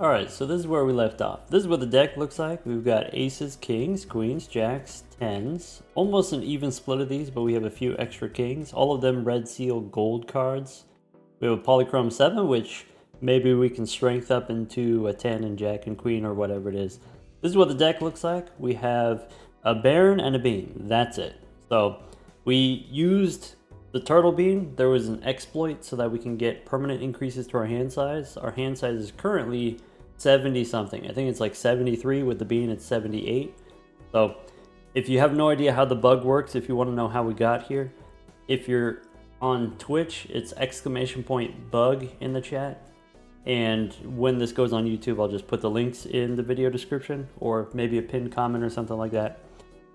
Alright, so this is where we left off. This is what the deck looks like. We've got aces, kings, queens, jacks, tens. Almost an even split of these, but we have a few extra kings. All of them red seal gold cards. We have a polychrome 7, which maybe we can strength up into a 10 and jack and queen or whatever it is. This is what the deck looks like. We have a baron and a bean. That's it. So we used the turtle bean. There was an exploit so that we can get permanent increases to our hand size. Our hand size is currently 70 something. I think it's like 73. With the bean it's 78. So if you have no idea how the bug works, if you want to know how we got here, if you're on Twitch, it's !bug in the chat. And when this goes on YouTube, I'll just put the links in the video description or maybe a pinned comment or something like that.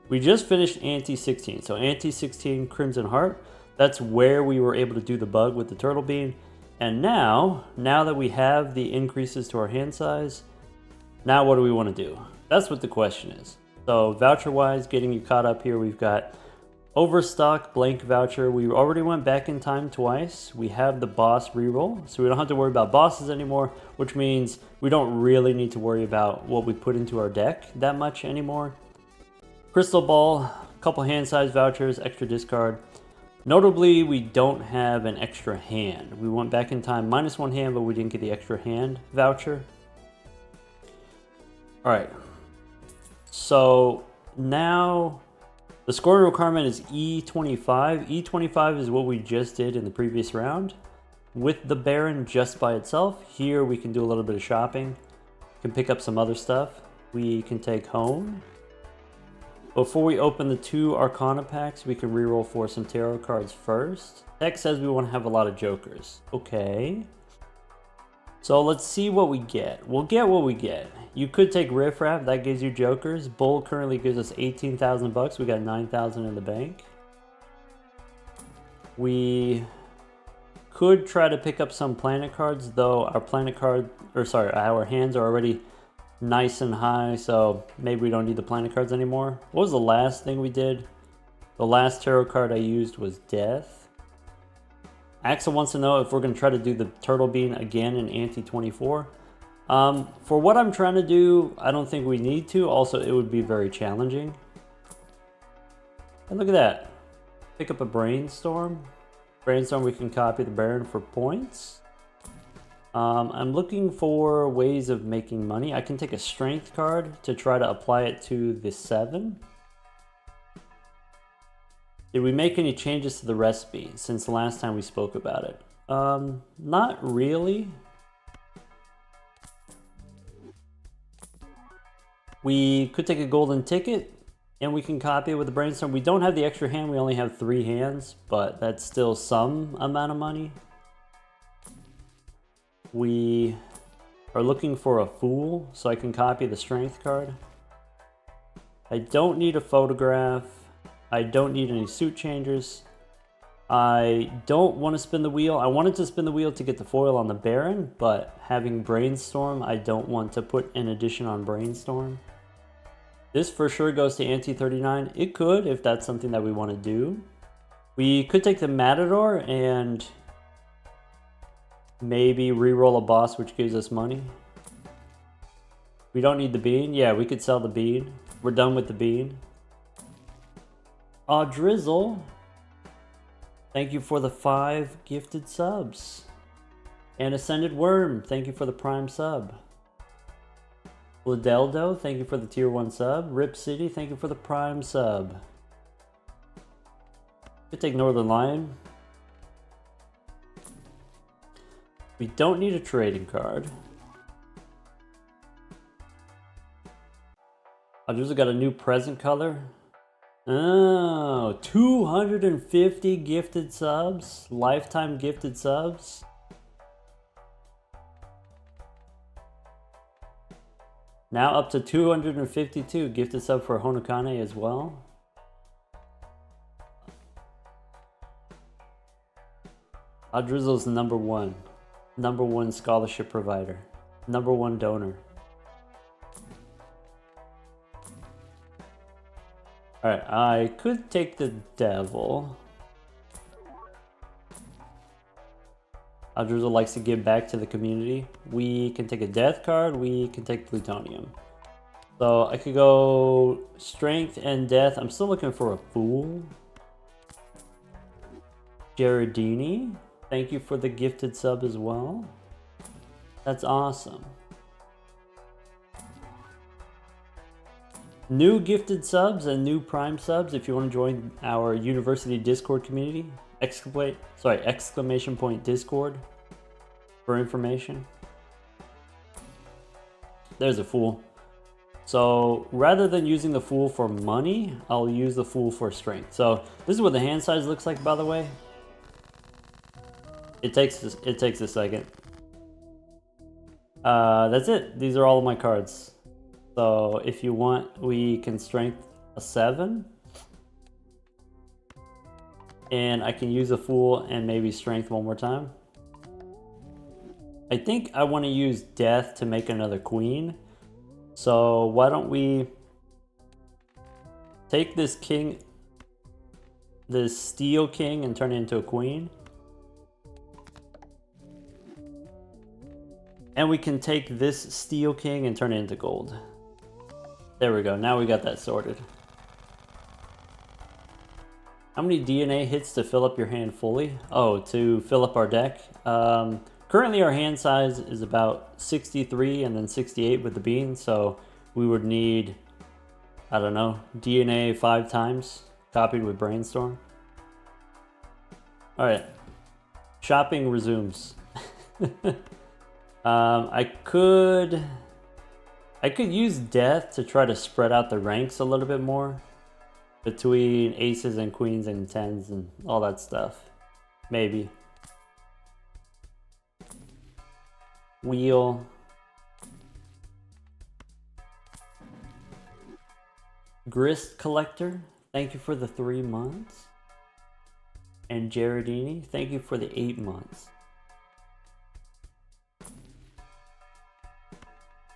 We just finished Ante 16. So Ante 16 Crimson Heart, that's where we were able to do the bug with the turtle bean. And now that we have the increases to our hand size, now what do we want to do? That's what the question is. So voucher wise, getting you caught up here, we've got Overstock blank voucher. We already went back in time twice. We have the boss reroll, so we don't have to worry about bosses anymore, which means we don't really need to worry about what we put into our deck that much anymore. Crystal ball, couple hand size vouchers, extra discard. Notably, we don't have an extra hand. We went back in time -1 hand, but we didn't get the extra hand voucher. All right, so now the scoring requirement is E25. E25 is what we just did in the previous round with the Baron just by itself. Here we can do a little bit of shopping, can pick up some other stuff. We can take home. Before we open the 2 Arcana packs, we can reroll for some tarot cards first. Deck says we want to have a lot of jokers. Okay. So let's see what we get. We'll get what we get. You could take Riff Raff, that gives you jokers. Bull currently gives us 18,000 bucks. We got 9,000 in the bank. We could try to pick up some planet cards, though our hands are already nice and high, so maybe we don't need the planet cards anymore. What was the last thing we did? The last tarot card I used was Death. Axel wants to know if we're going to try to do the turtle bean again in Ante 24. For what I'm trying to do, I don't think we need to. Also, it would be very challenging. And look at that. Pick up a brainstorm. Brainstorm, we can copy the Baron for points. I'm looking for ways of making money. I can take a strength card to try to apply it to the 7. Did we make any changes to the recipe since the last time we spoke about it? Not really. We could take a golden ticket and we can copy it with the brainstorm. We don't have the extra hand, we only have 3 hands, but that's still some amount of money. We are looking for a fool, so I can copy the strength card. I don't need a photograph. I don't need any suit changers. I don't want to spin the wheel. I wanted to spin the wheel to get the foil on the Baron, but having Brainstorm, I don't want to put an addition on Brainstorm. This for sure goes to Ante 39. It could, if that's something that we want to do. We could take the Matador and maybe reroll a boss, which gives us money. We don't need the bean. Yeah, we could sell the bean. We're done with the bean. Drizzle, thank you for the 5 gifted subs. And Ascended Worm, thank you for the prime sub. Ladeldo, thank you for the tier 1 sub. Rip City, thank you for the prime sub. Could take Northern Lion. We don't need a trading card. Drizzle got a new present color. Oh, 250 gifted subs, lifetime gifted subs. Now up to 252 gifted sub for Honokane as well. Drizzle's number one scholarship provider, number 1 donor. Alright, I could take the devil. Aldruza likes to give back to the community. We can take a death card, we can take plutonium. So I could go strength and death. I'm still looking for a fool. Gerardini, thank you for the gifted sub as well. That's awesome. New gifted subs and new prime subs if you want to join our university Discord community. Exclamation point Discord for information. There's a fool. So rather than using the fool for money, I'll use the fool for strength. So this is what the hand size looks like, by the way. It takes a second. That's it. These are all of my cards. So if you want, we can strength a 7. And I can use a fool and maybe strength one more time. I think I want to use death to make another queen. So why don't we take this king, this steel king, and turn it into a queen. And we can take this steel king and turn it into gold. There we go. Now we got that sorted. How many DNA hits to fill up your hand fully? Oh, to fill up our deck. Currently our hand size is about 63 and then 68 with the bean. So we would need, I don't know, DNA 5 times copied with brainstorm. All right. Shopping resumes. I could use death to try to spread out the ranks a little bit more between aces and queens and tens and all that stuff. Maybe. Wheel. Grist Collector, thank you for the 3 months. And Gerardini, thank you for the 8 months.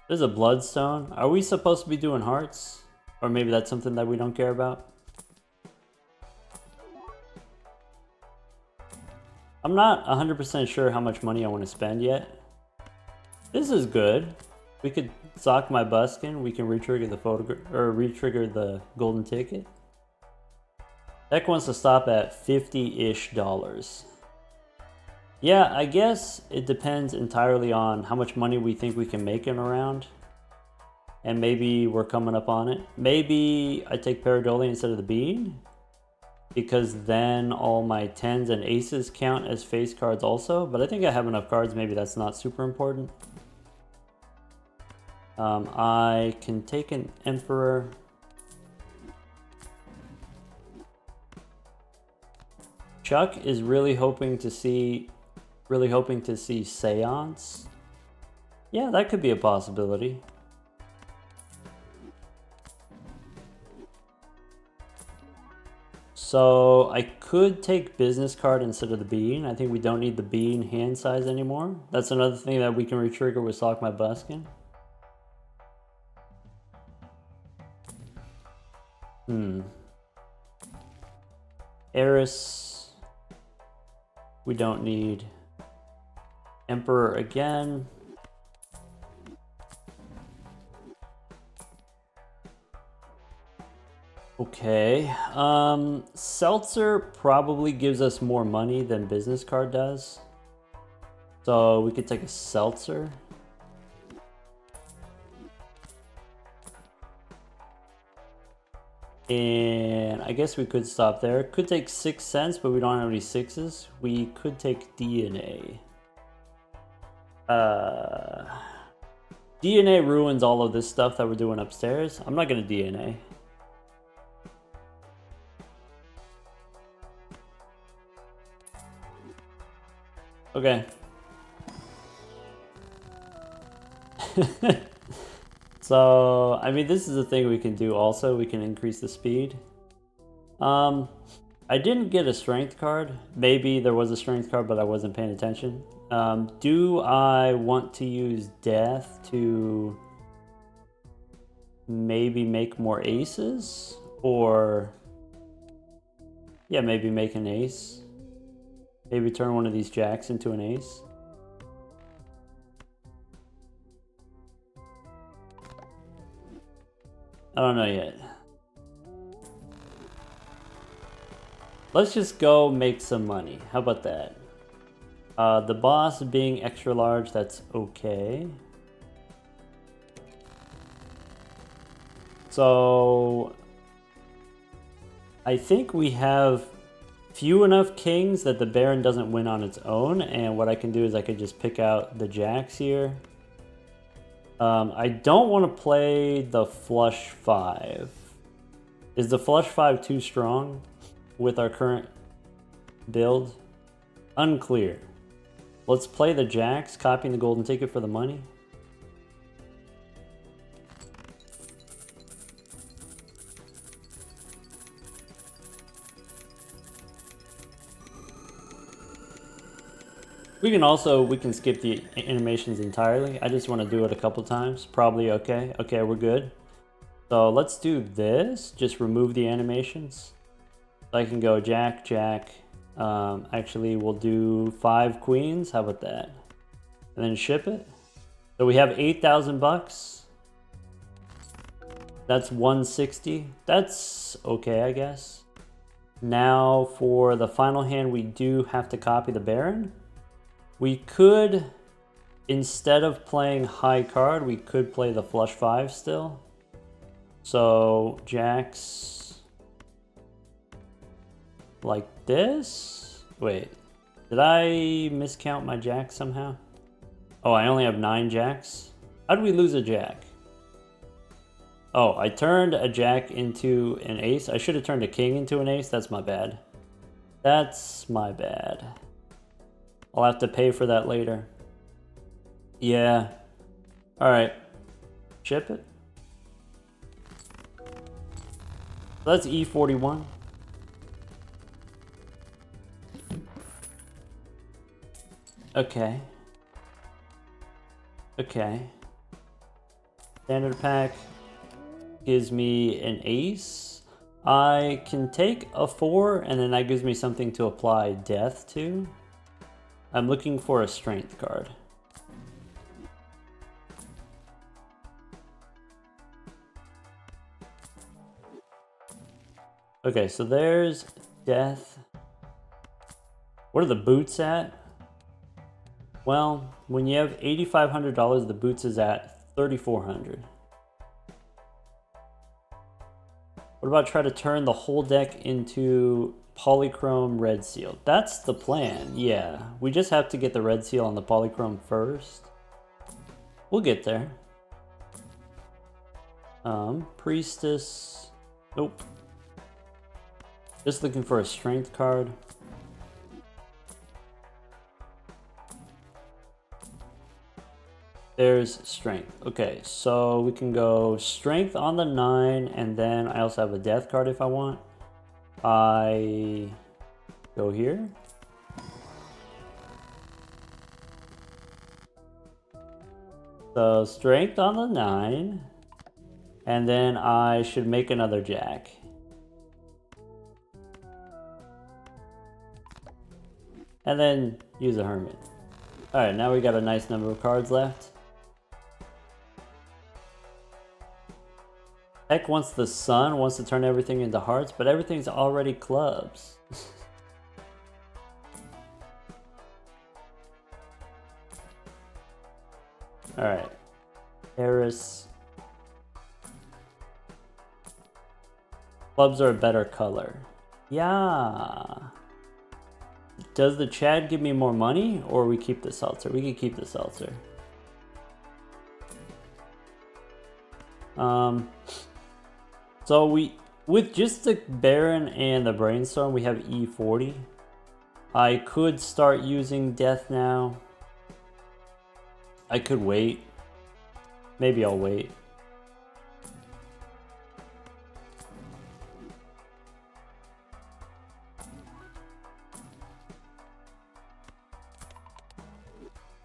There's a bloodstone. Are we supposed to be doing hearts? Or maybe that's something that we don't care about? I'm not 100% sure how much money I want to spend yet. This is good. We could sock my buskin. We can retrigger the photograph or retrigger the golden ticket. Deck wants to stop at $50-ish. Yeah, I guess it depends entirely on how much money we think we can make in a round. And maybe we're coming up on it. Maybe I take Pareidolia instead of the bean, because then all my 10s and aces count as face cards also. But I think I have enough cards, maybe that's not super important. I can take an Emperor. Chuck is really hoping to see Seance. Yeah, that could be a possibility. So I could take business card instead of the bean. I think we don't need the bean hand size anymore. That's another thing that we can retrigger with Sock My Buskin. Eris. We don't need. Emperor again. Okay. Seltzer probably gives us more money than business card does. So we could take a seltzer. And I guess we could stop there. Could take 6 cents, but we don't have any 6s. We could take DNA. DNA ruins all of this stuff that we're doing upstairs. I'm not gonna DNA. Okay. So, I mean, this is a thing we can do also. We can increase the speed. I didn't get a strength card. Maybe there was a strength card, but I wasn't paying attention. Do I want to use death to maybe make more aces? Or, yeah, maybe make an ace. Maybe turn one of these jacks into an ace. I don't know yet. Let's just go make some money. How about that? The boss being extra large, that's okay. So I think we have few enough kings that the Baron doesn't win on its own, and what I can do is I could just pick out the jacks here. I don't want to play the flush 5. Is the flush 5 too strong with our current build? Unclear. Let's play the jacks, copying the golden ticket for the money. We can skip the animations entirely. I just want to do it a couple times. Probably okay. Okay, we're good. So let's do this. Just remove the animations. So I can go jack, jack. Actually, we'll do 5 queens. How about that? And then ship it. So we have 8,000 bucks. That's 160. That's okay, I guess. Now for the final hand, we do have to copy the Baron. We could, instead of playing high card, we could play the flush 5 still. So jacks like this. Wait, did I miscount my jacks somehow? Oh, I only have 9 jacks. How did we lose a jack? Oh, I turned a jack into an ace. I should have turned a king into an ace. That's my bad. That's my bad. I'll have to pay for that later. Yeah. Alright. Ship it. So that's E41. Okay. Okay. Standard pack gives me an ace. I can take a 4 and then that gives me something to apply death to. I'm looking for a strength card. Okay, so there's death. What are the boots at? Well, when you have $8,500, the boots is at $3,400. What about try to turn the whole deck into polychrome red seal? That's the plan, yeah. We just have to get the red seal on the polychrome first. We'll get there. Priestess. Nope. Just looking for a strength card. There's strength. Okay, so we can go strength on the 9, and then I also have a death card if I want. I go here. So strength on the 9, and then I should make another jack. And then use a hermit. Alright, now we got a nice number of cards left. Heck wants the sun, wants to turn everything into hearts, but everything's already clubs. Alright. Eris. Clubs are a better color. Yeah. Does the Chad give me more money, or we keep the seltzer? We can keep the seltzer. So with just the Baron and the Brainstorm, we have E40. I could start using Death now. I could wait. Maybe I'll wait.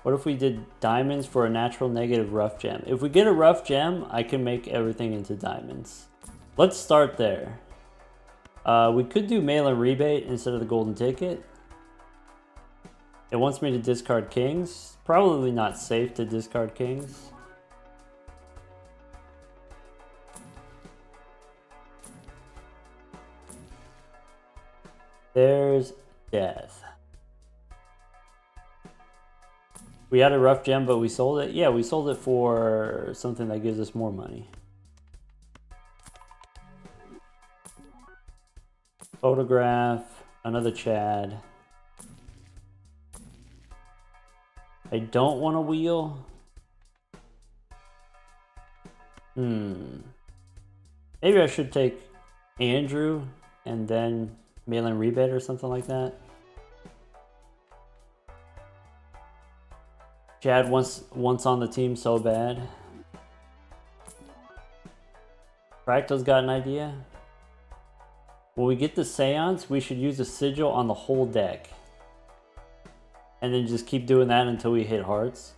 What if we did diamonds for a natural negative rough gem? If we get a rough gem, I can make everything into diamonds. Let's start there. We could do mail and rebate instead of the golden ticket. It wants me to discard kings. Probably not safe to discard kings. There's death. We had a rough gem, but we sold it. Yeah, we sold it for something that gives us more money. Photograph, another Chad. I don't want a wheel. Maybe I should take Andrew and then mail-in rebate or something like that. Chad wants on the team so bad. Fractal's got an idea. When we get the Seance, we should use a sigil on the whole deck. And then just keep doing that until we hit hearts.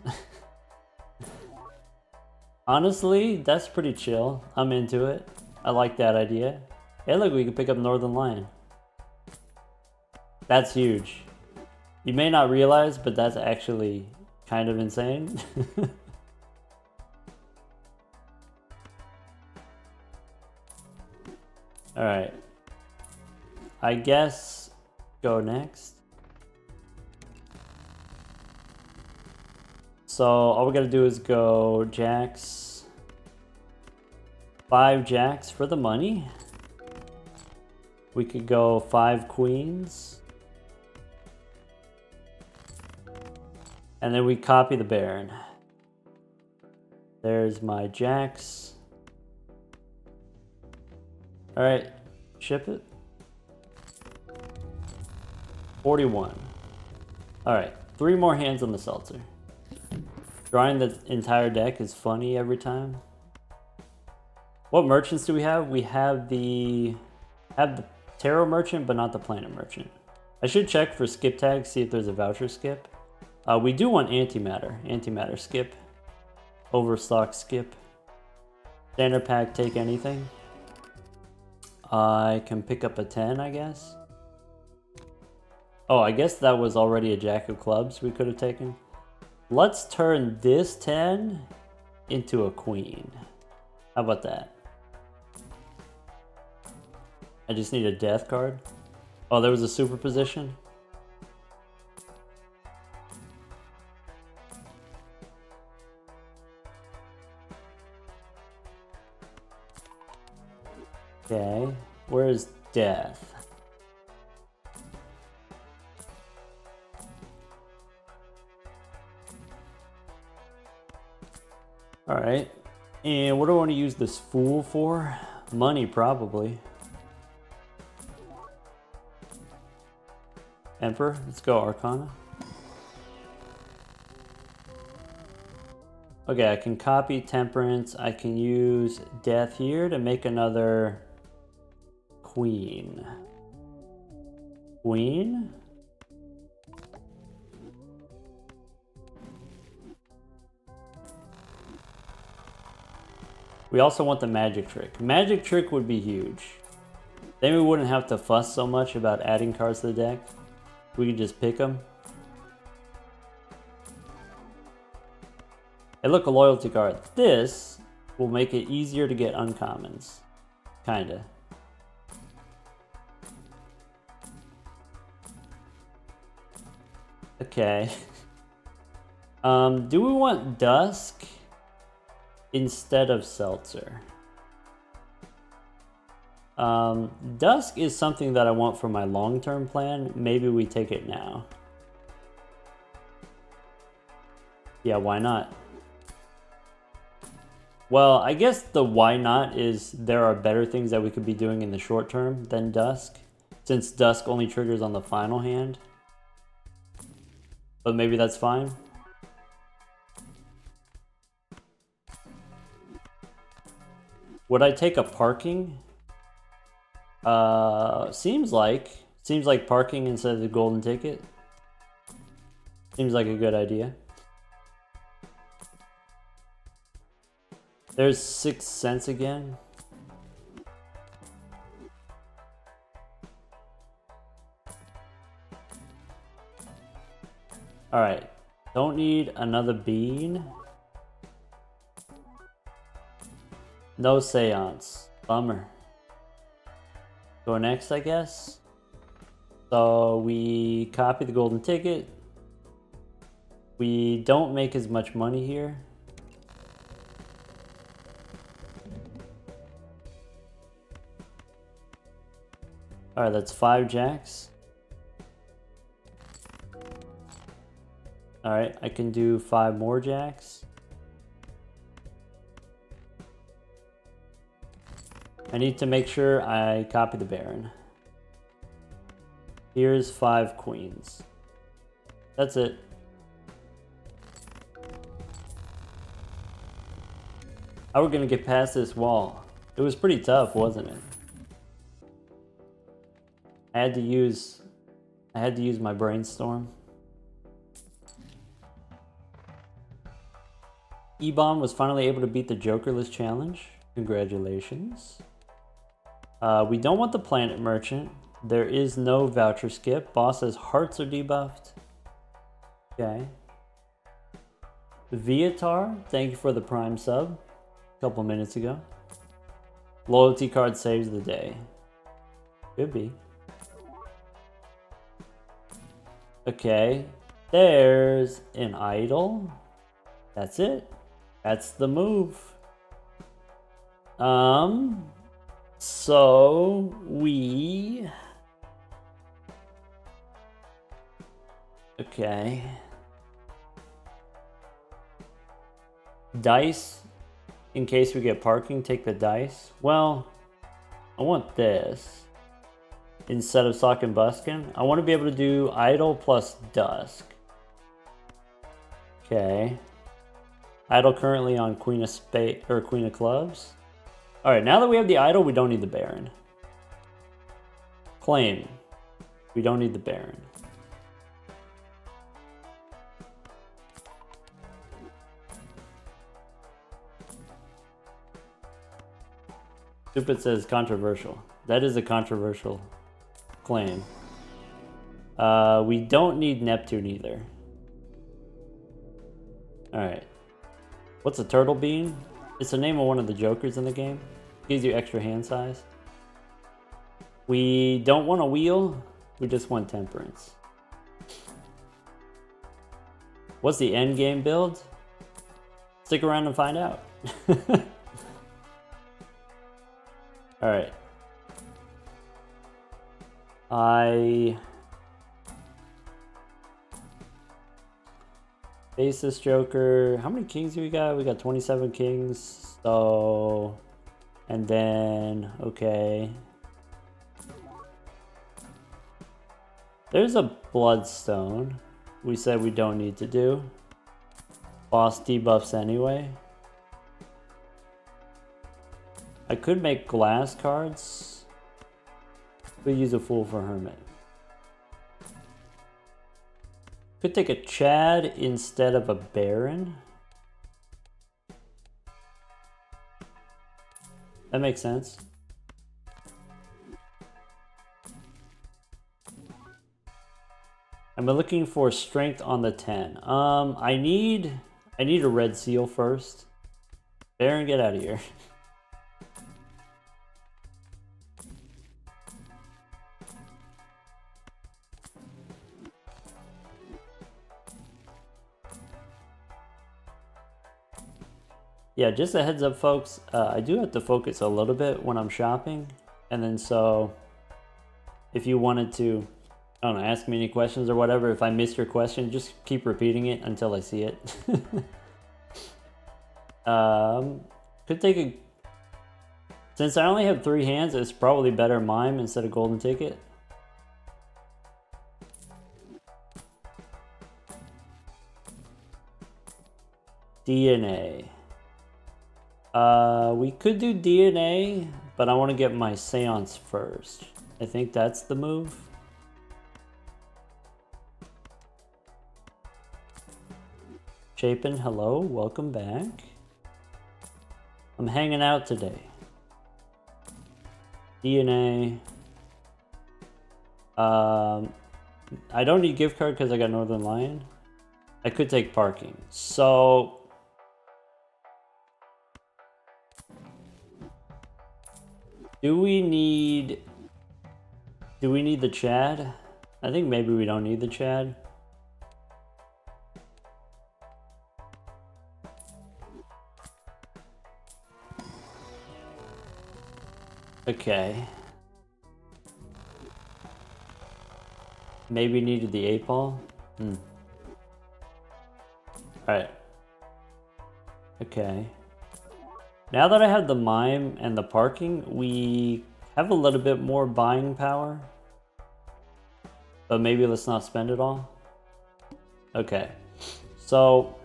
Honestly, that's pretty chill. I'm into it. I like that idea. Hey look, we can pick up Northern Lion. That's huge. You may not realize, but that's actually kind of insane. Alright. I guess go next. So all we gotta do is go jacks. 5 jacks for the money. We could go 5 queens. And then we copy the Baron. There's my jacks. Alright, ship it. 41. Alright, 3 more hands on the seltzer. Drawing the entire deck is funny every time. What merchants do we have? We have the Tarot Merchant, but not the Planet Merchant. I should check for skip tags, see if there's a voucher skip. We do want antimatter. Antimatter skip. Overstock skip. Standard pack, take anything. I can pick up a 10, I guess. Oh, I guess that was already a Jack of Clubs we could have taken. Let's turn this 10 into a queen. How about that? I just need a death card. Oh, there was a superposition. Okay, where is death? Alright, and what do I want to use this fool for? Money, probably. Emperor, let's go Arcana. Okay, I can copy Temperance. I can use Death here to make another Queen. Queen? We also want the Magic Trick. Magic Trick would be huge. Then we wouldn't have to fuss so much about adding cards to the deck. We could just pick them. Hey, look, a loyalty card. This will make it easier to get uncommons. Kinda. Okay. Do we want Dusk instead of Seltzer? Dusk is something that I want for my long-term plan. Maybe we take it now. Yeah, why not? Well, I guess the why not is there are better things that we could be doing in the short term than Dusk, since Dusk only triggers on the final hand. But maybe that's fine. Would I take a parking? Seems like parking instead of the golden ticket. Seems like a good idea. There's 6 cents again. Alright, don't need another bean. No Seance. Bummer. Go next, I guess. So we copy the golden ticket. We don't make as much money here. All right, that's 5 jacks. All right, I can do 5 more jacks. I need to make sure I copy the Baron. Here's 5 queens. That's it. How are we gonna get past this wall? It was pretty tough, wasn't it? I had to use my brainstorm. E-Bomb was finally able to beat the Jokerless challenge. Congratulations. We don't want the Planet Merchant. There is no voucher skip. Boss says hearts are debuffed. Okay. Viatar, thank you for the Prime sub a couple minutes ago. Loyalty card saves the day. Could be. Okay, there's an idol. That's it. That's the move. So we... Okay. Dice. In case we get parking, take the dice. Well, I want this. Instead of Sock and Buskin, I want to be able to do Idol plus Dusk. Okay. Idol currently on Queen of Spades or Queen of Clubs. All right, now that we have the Idol, we don't need the Baron. Claim. We don't need the Baron. Stupid says controversial. That is a controversial claim. We don't need Neptune either. Alright. What's a turtle bean? It's the name of one of the jokers in the game. Gives you extra hand size. We don't want a wheel. We just want temperance. What's the end game build? Stick around and find out. Alright. I face this Joker. How many kings do we got? We got 27 kings. So, and then, okay. There's a Bloodstone. We said we don't need to do. Boss debuffs anyway. I could make glass cards. Could use a Fool for Hermit. Could take a Chad instead of a Baron. That makes sense. I'm looking for strength on the 10. I need a red seal first. Baron, get out of here. Yeah, just a heads up, folks. I do have to focus a little bit when I'm shopping. And then so, if you wanted to, I don't know, ask me any questions or whatever, if I missed your question, just keep repeating it until I see it. Could take a... Since I only have 3 hands, it's probably better Mime instead of Golden Ticket. DNA. We could do DNA, but I want to get my Seance first. I think that's the move. Chapin, hello, welcome back. I'm hanging out today. DNA. I don't need gift card because I got Northern Lion. I could take parking. So... Do we need the Chad? I think maybe we don't need the Chad. Okay. Maybe needed the 8-ball. Alright. Okay. Now that I have the mime and the parking, we have a little bit more buying power. But maybe let's not spend it all. Okay. So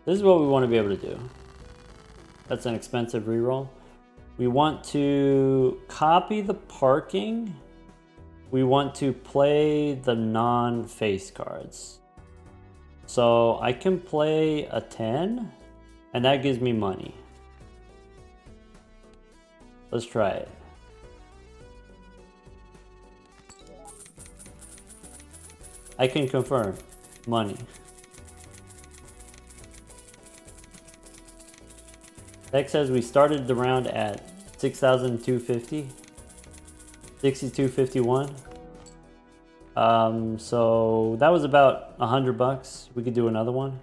this is what we want to be able to do. That's an expensive reroll. We want to copy the parking. We want to play the non-face cards. So I can play a 10, and that gives me money. Let's try it. I can confirm. Money. Deck says we started the round at 6,250. 62.51. So that was about $100. We could do another one.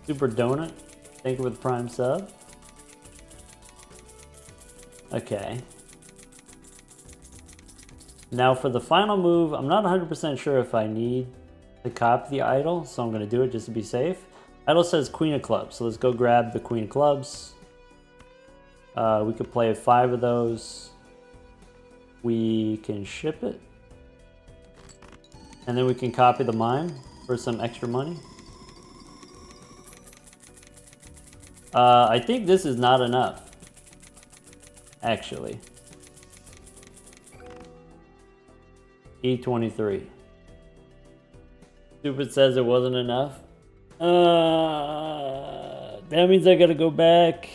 Super Donut, thank you for the Prime sub. Okay. Now for the final move, I'm not 100% sure if I need to copy the idol, so I'm going to do it just to be safe. Idol says Queen of Clubs, so let's go grab the Queen of Clubs. We could play 5 of those. We can ship it. And then we can copy the mime for some extra money. I think this is not enough, actually. E23. Stupid says it wasn't enough. That means I gotta go back.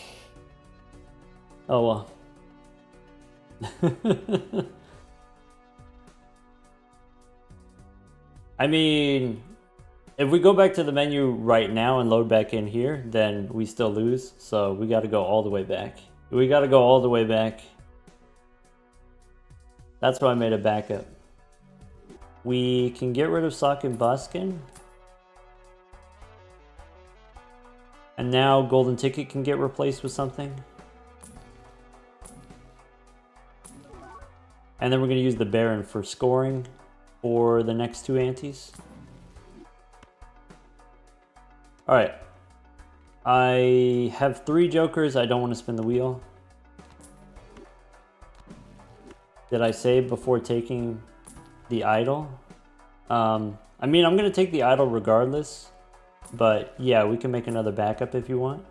Oh well. I mean, if we go back to the menu right now and load back in here, then we still lose. So we gotta go all the way back. We gotta go all the way back. That's why I made a backup. We can get rid of Sock and Buskin. And now Golden Ticket can get replaced with something. And then we're going to use the Baron for scoring for the next 2 antes. Alright. I have 3 jokers. I don't want to spin the wheel. Did I save before taking the idol? I mean, I'm going to take the idol regardless. But yeah, we can make another backup if you want.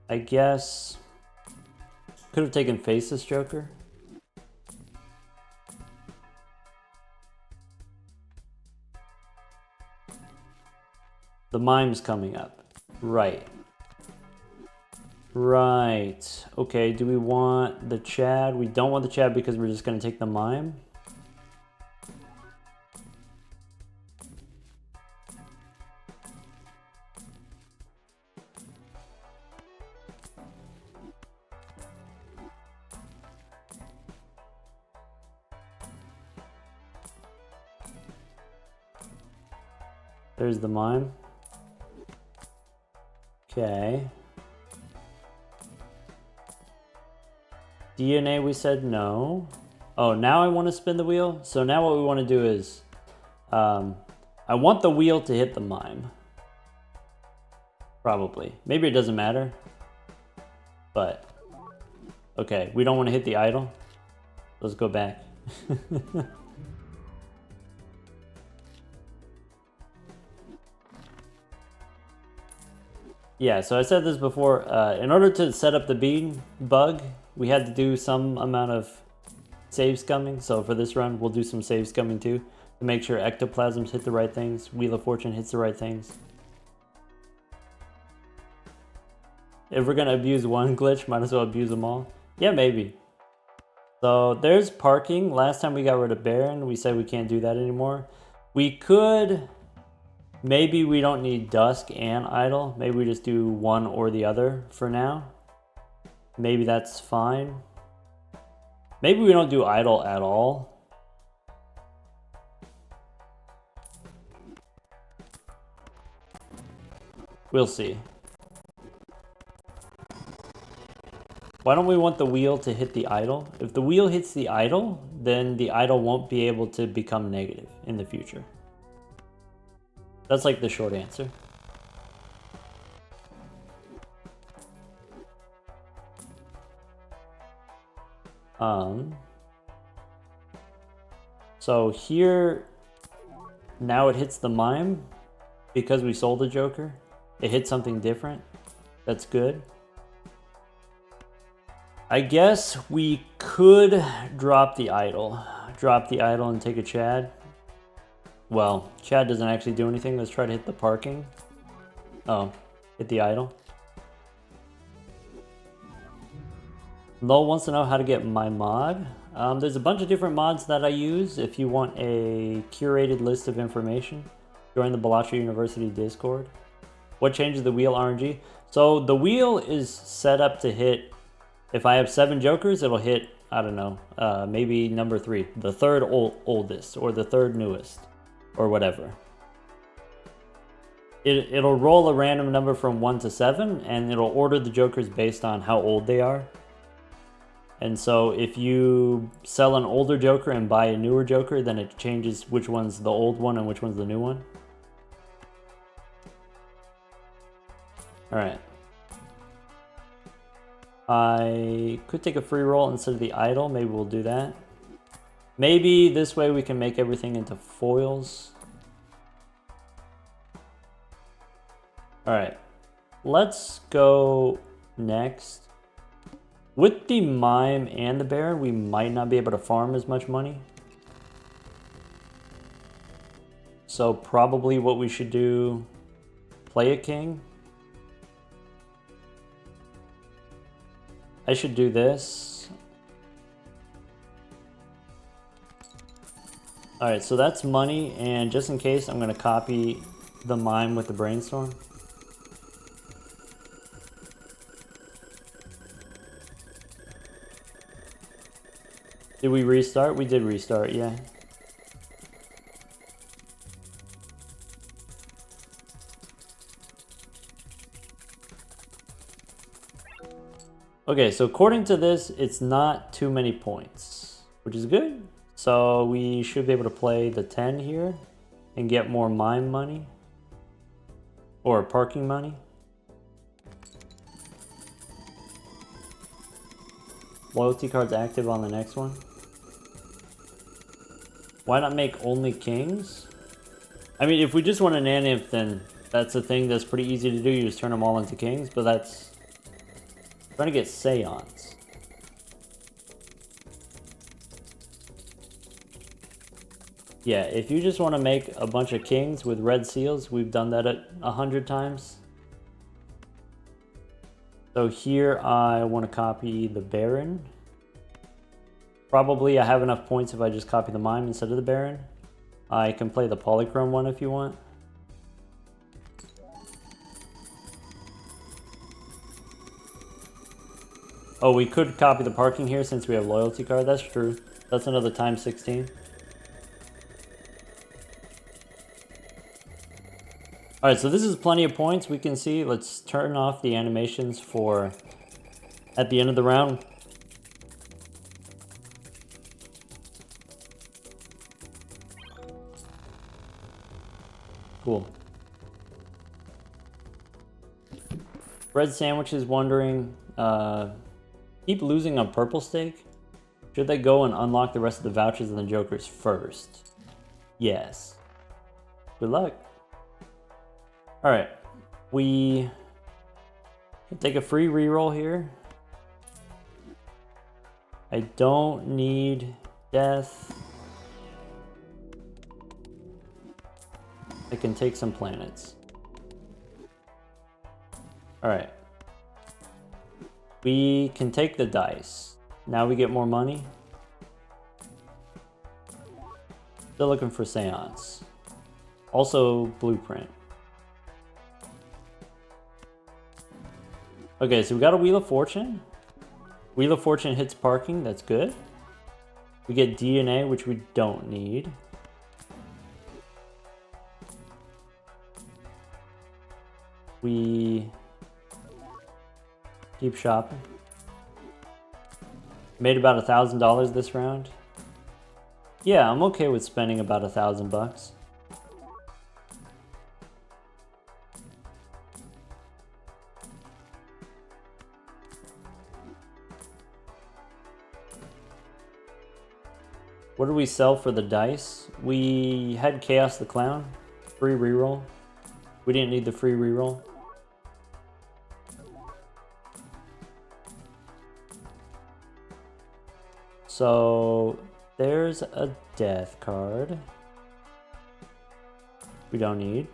I guess could have taken Faceless Joker. The mime's coming up. Right. Right. Okay, do we want the Chad? We don't want the Chad because we're just going to take the mime. There's the mime. Okay. DNA, we said no. Oh, now I want to spin the wheel. So now what we want to do is, I want the wheel to hit the mime. Probably. Maybe it doesn't matter. But, okay, we don't want to hit the idol. Let's go back. Yeah, so I said this before. In order to set up the bean bug, we had to do some amount of save scumming. So for this run, we'll do some save scumming too, to make sure Ectoplasms hit the right things, Wheel of Fortune hits the right things. If we're gonna abuse one glitch, might as well abuse them all. Yeah, maybe. So there's parking. Last time we got rid of Baron, we said we can't do that anymore. We could, maybe we don't need Dusk and Idle. Maybe we just do one or the other for now. Maybe that's fine. Maybe we don't do Idle at all. We'll see. Why don't we want the wheel to hit the idle? If the wheel hits the idle, then the idle won't be able to become negative in the future. That's like the short answer. So here, now it hits the mime because we sold the Joker. It hit something different. That's good. I guess we could drop the idle. Drop the idle and take a Chad. Well, Chad doesn't actually do anything. Let's try to hit the parking. Oh, hit the idle. Lowell wants to know how to get my mod. There's a bunch of different mods that I use. If you want a curated list of information, join the BalatroU University Discord. What changes the wheel RNG? So the wheel is set up to hit, if I have 7 jokers, it'll hit, I don't know, maybe number 3, the third oldest, or the third newest, or whatever. It'll roll a random number from 1 to 7, and it'll order the jokers based on how old they are. And so if you sell an older joker and buy a newer joker, then it changes which one's the old one and which one's the new one. Alright. I could take a free roll instead of the idle. Maybe we'll do that. Maybe this way we can make everything into foils. Alright. Let's go next. With the Mime and the Baron, we might not be able to farm as much money. So probably what we should do, play a king. I should do this. Alright, so that's money, and just in case, I'm going to copy the Mime with the Brainstorm. Did we restart? We did restart, yeah. Okay, so according to this, it's not too many points, which is good. So we should be able to play the 10 here and get more mime money or parking money. Loyalty card's active on the next one. Why not make only kings? I mean, if we just want an naneinf, then that's a thing that's pretty easy to do. You just turn them all into kings, but that's trying to get Seance. Yeah, if you just want to make a bunch of kings with red seals, we've done that 100 times. So here I want to copy the Baron. Probably I have enough points if I just copy the Mime instead of the Baron. I can play the Polychrome one if you want. Oh, we could copy the parking here since we have loyalty card. That's true. That's another times 16. Alright, so this is plenty of points. We can see, let's turn off the animations for at the end of the round. Cool. Bread Sandwich is wondering, keep losing on purple stake? Should they go and unlock the rest of the vouchers and the jokers first? Yes. Good luck. Alright. We can take a free reroll here. I don't need death. I can take some planets. Alright. We can take the dice. Now we get more money. Still looking for Seance. Also Blueprint. Okay, so we got a Wheel of Fortune. Wheel of Fortune hits parking, that's good. We get DNA, which we don't need. We keep shopping. Made about $1,000 this round. Yeah, I'm okay with spending about $1,000 bucks. What did we sell for the dice? We had Chaos the Clown, free reroll. We didn't need the free reroll. So there's a death card. We don't need.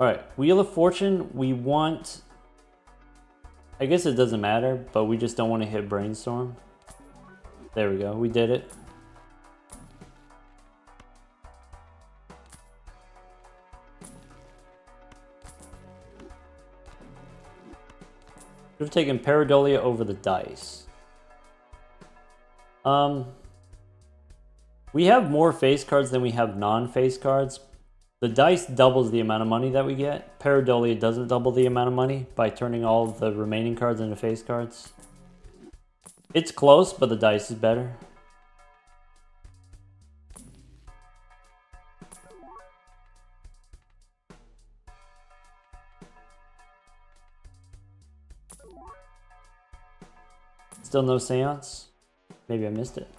Alright, Wheel of Fortune, we want... I guess it doesn't matter, but we just don't want to hit Brainstorm. There we go, we did it. Should have taken Pareidolia over the dice. We have more face cards than we have non-face cards. The dice doubles the amount of money that we get. Pareidolia doesn't double the amount of money by turning all of the remaining cards into face cards. It's close, but the dice is better. Still no Seance? Maybe I missed it.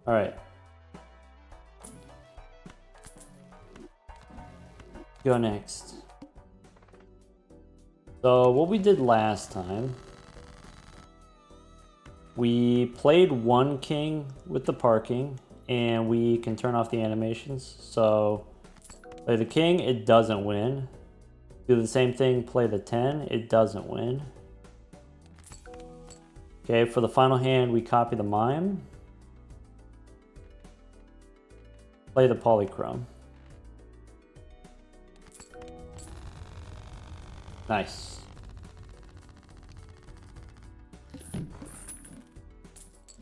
Alright. Go next. So what we did last time, we played one king with the parking, and we can turn off the animations. So play the king, it doesn't win. Do the same thing, play the 10, it doesn't win. Okay, for the final hand, we copy the mime. Play the polychrome. Nice.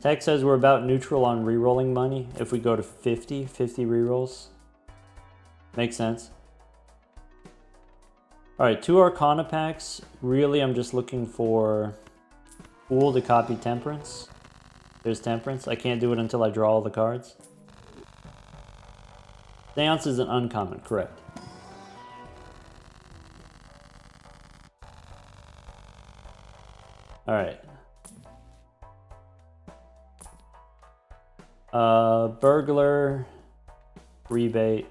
Tech says we're about neutral on rerolling money if we go to 50 rerolls. Makes sense. Alright, 2 Arcana packs. Really, I'm just looking for Fool to copy Temperance. There's Temperance. I can't do it until I draw all the cards. Seance is an uncommon, correct. Alright. Burglar. Rebate.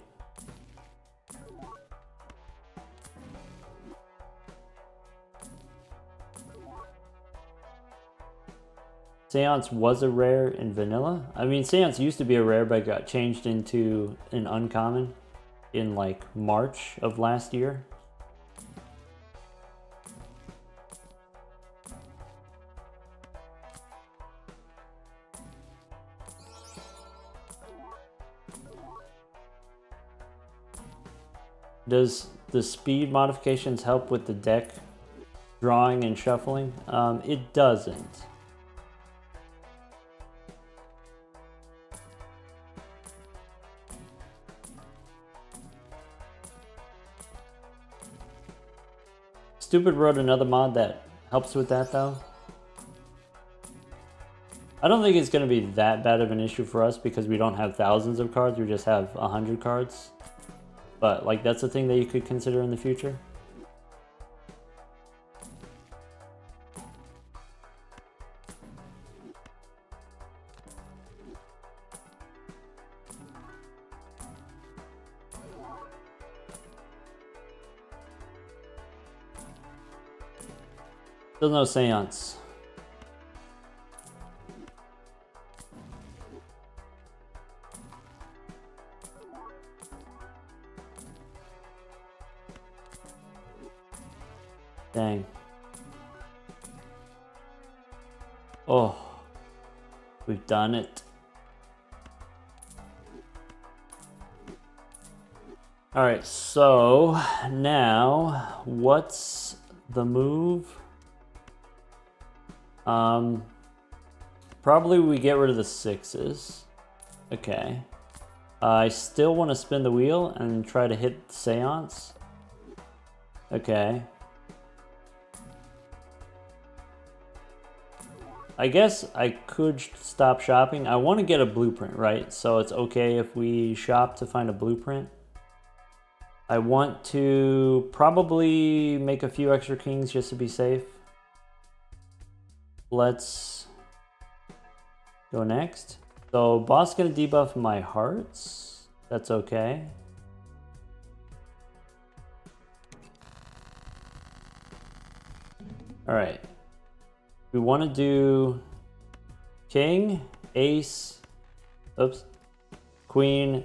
Seance was a rare in vanilla. I mean, Seance used to be a rare, but got changed into an uncommon in like March of last year. Does the speed modifications help with the deck drawing and shuffling? It doesn't. Stupid wrote another mod that helps with that though. I don't think it's going to be that bad of an issue for us because we don't have thousands of cards, we just have 100 cards. But like that's a thing that you could consider in the future. Still no Seance. Dang. Oh, we've done it. All right, so now what's the move? Probably we get rid of the 6s. Okay. I still want to spin the wheel and try to hit Seance. Okay. I guess I could stop shopping. I want to get a blueprint, right? So it's okay if we shop to find a blueprint. I want to probably make a few extra kings just to be safe. Let's go next. So boss gonna debuff my hearts. That's okay. All right. We want to do king, ace, oops, queen,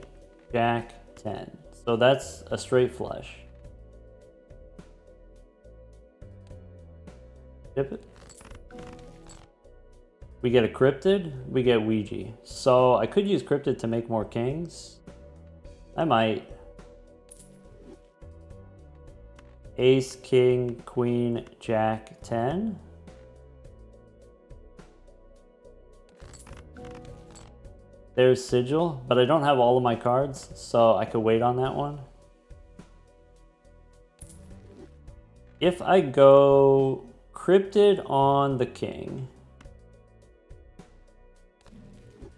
jack, 10. So that's a straight flush. Chip it. We get a cryptid, we get Ouija. So I could use cryptid to make more kings. I might. Ace, king, queen, jack, 10. There's Sigil, but I don't have all of my cards, so I could wait on that one. If I go cryptid on the king.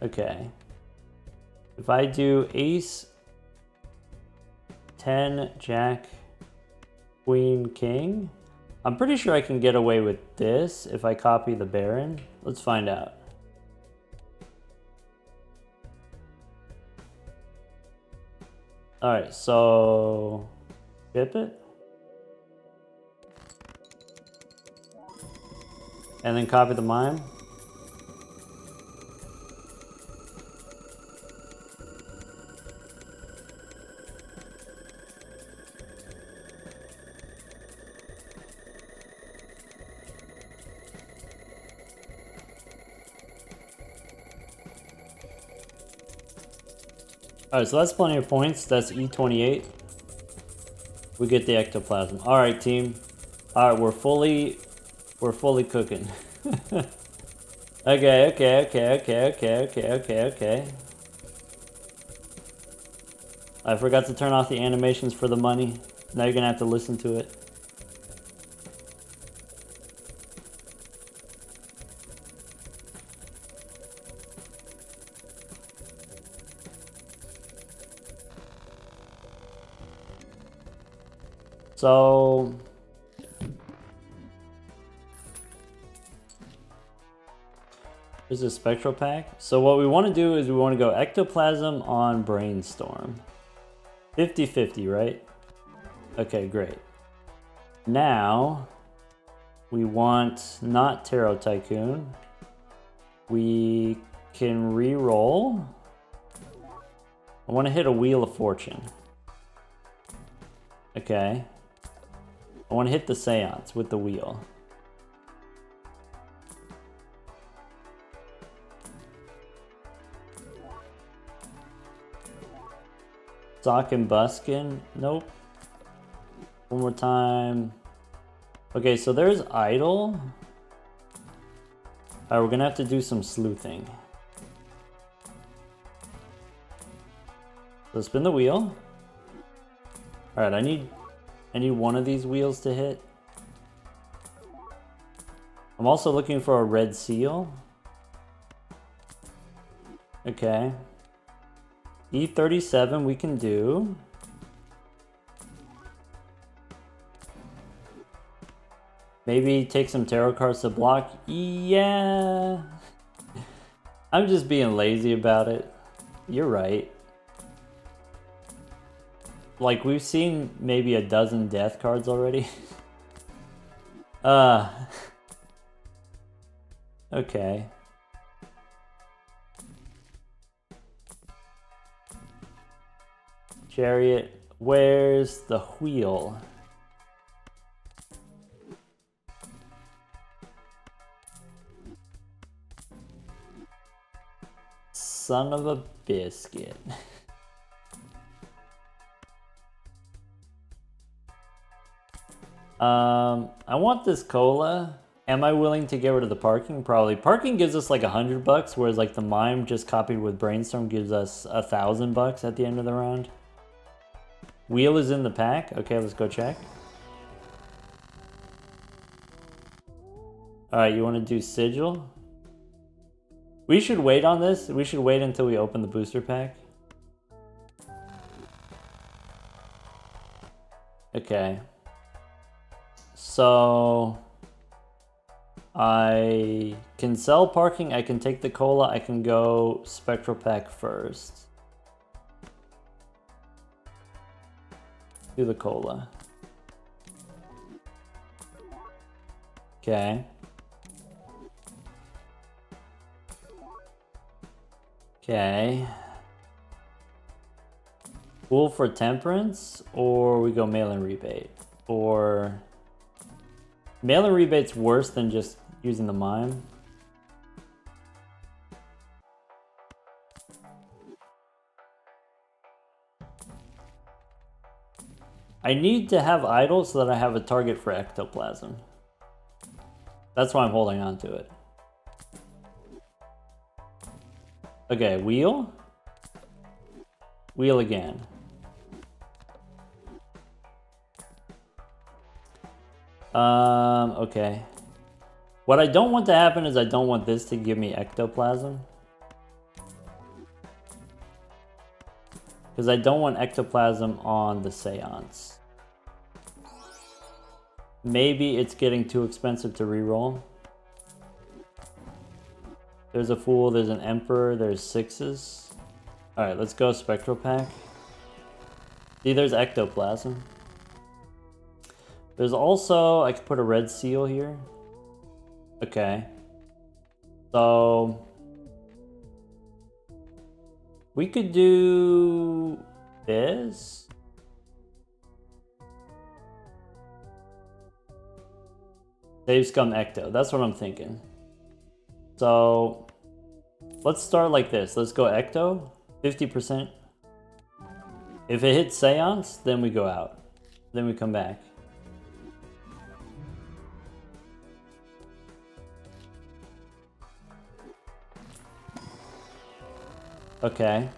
Okay. If I do ace, 10, jack, queen, king, I'm pretty sure I can get away with this if I copy the Baron. Let's find out. All right, so chip it. And then copy the mime. Alright, so that's plenty of points. That's E28. We get the Ectoplasm. Alright, team. Alright, we're fully cooking. Okay. I forgot to turn off the animations for the money. Now you're gonna have to listen to it. So here's a spectral pack. So what we want to do is we want to go Ectoplasm on Brainstorm. 50-50, right? Okay, great. Now we want not Tarot Tycoon. We can re-roll. I want to hit a Wheel of Fortune. Okay. I want to hit the Seance with the wheel. Sock and Buskin. Nope. One more time. Okay, so there's Idol. Alright, we're gonna have to do some sleuthing. So spin the wheel. Alright, I need one of these wheels to hit. I'm also looking for a red seal. Okay. E37 we can do. Maybe take some tarot cards to block. Yeah. I'm just being lazy about it. You're right. Like, we've seen maybe a dozen death cards already. Okay. Chariot, where's the wheel? son of a biscuit. I want this cola. Am I willing to get rid of the parking? Probably. Parking gives us like $100, whereas like the mime just copied with brainstorm gives us $1,000 at the end of the round. Wheel is in the pack. Okay, let's go check. All right, you want to do sigil? We should wait on this. We should wait until we open the booster pack. Okay. So I can sell parking, I can take the cola, I can go Spectral Pack first. Do the cola. Okay. Okay. Pool for temperance, or we go mail-in rebate, or mail-in rebate's worse than just using the mime. I need to have idle so that I have a target for Ectoplasm. That's why I'm holding on to it. Okay, wheel. Wheel again. Okay. What I don't want to happen is I don't want this to give me Ectoplasm. Because I don't want Ectoplasm on the Seance. Maybe it's getting too expensive to reroll. There's a Fool, there's an Emperor, there's 6s. Alright, let's go Spectral Pack. See, there's Ectoplasm. There's also, I could put a red seal here. Okay. So we could do this. Save Scum Ecto. That's what I'm thinking. So let's start like this. Let's go Ecto, 50%. If it hits Seance, then we go out. Then we come back. Okay.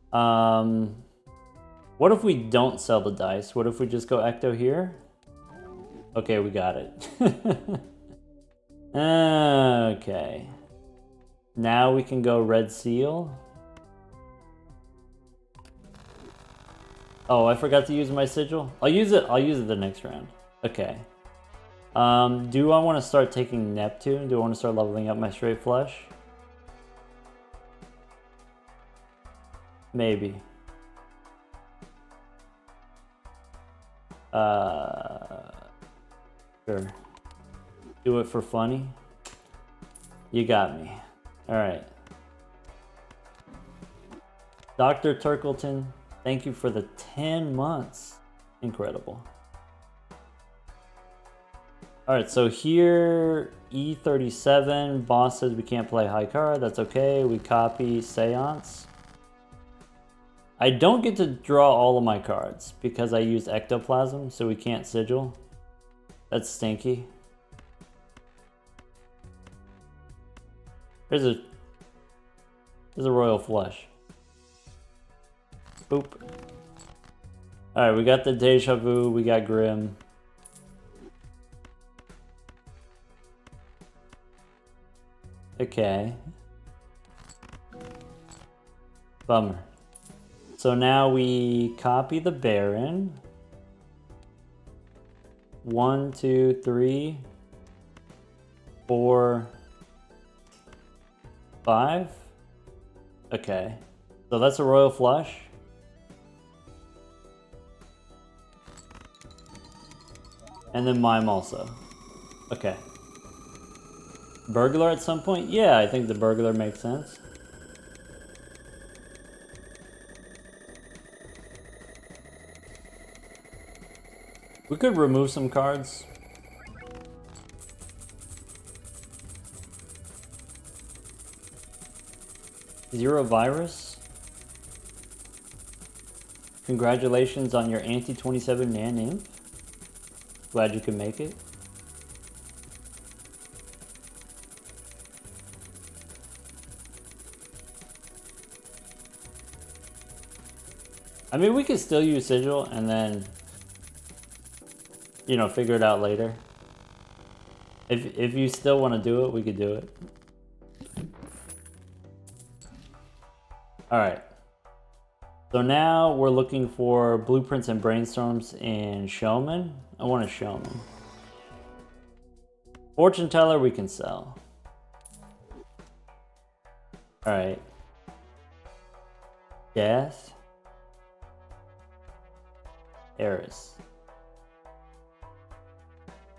What if we don't sell the dice? What if we just go Ecto here? Okay, we got it. Okay. Now we can go red seal. Oh, I forgot to use my sigil. I'll use it the next round. Okay. Do I want to start taking Neptune? Do I want to start leveling up my straight flush? Maybe. Sure. Do it for funny. You got me. Alright. Dr. Turkleton, thank you for the 10 months. Incredible. Alright, so here, E37, boss says we can't play high card. That's okay. We copy Seance. I don't get to draw all of my cards because I used Ectoplasm, so we can't sigil. That's stinky. There's a royal flush. Boop. Alright, we got the Deja Vu, we got Grim. Okay. Bummer. So now we copy the Baron. 1, 2, 3, 4, 5. Okay. So that's a royal flush. And then mime also. Okay. Burglar at some point? Yeah, I think the burglar makes sense. We could remove some cards. Zero virus. Congratulations on your anti-27 naneinf. Glad you could make it. I mean, we could still use sigil and then, you know, figure it out later. If you still want to do it, we could do it. All right. So now we're looking for blueprints and brainstorms in showman. I want a showman. Fortune teller we can sell. All right. Death. Eris.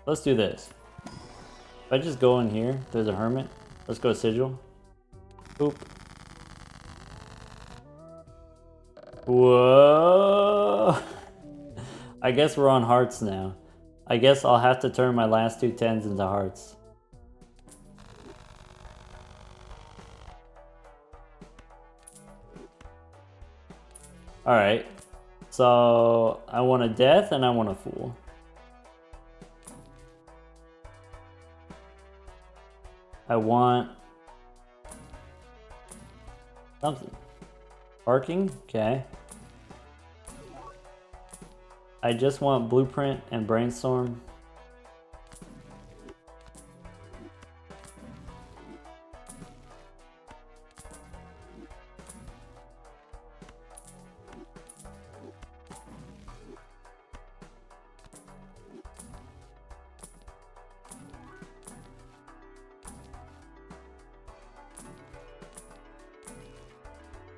Let's do this. If I just go in here, there's a hermit. Let's go sigil. Boop. Whoa. I guess we're on hearts now. I guess I'll have to turn my last two 10s into hearts. Alright. So I want a death and I want a fool. I want something. Parking? Okay. I just want blueprint and brainstorm.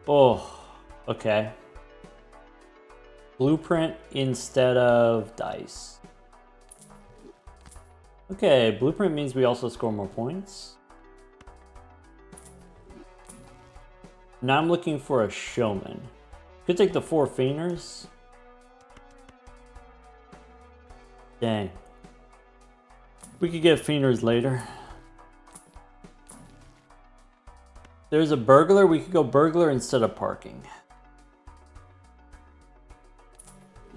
Oh, okay. Blueprint instead of dice. Okay, blueprint means we also score more points. Now I'm looking for a showman. Could take the 4 feiners. Dang. We could get feiners later. There's a burglar. We could go burglar instead of parking.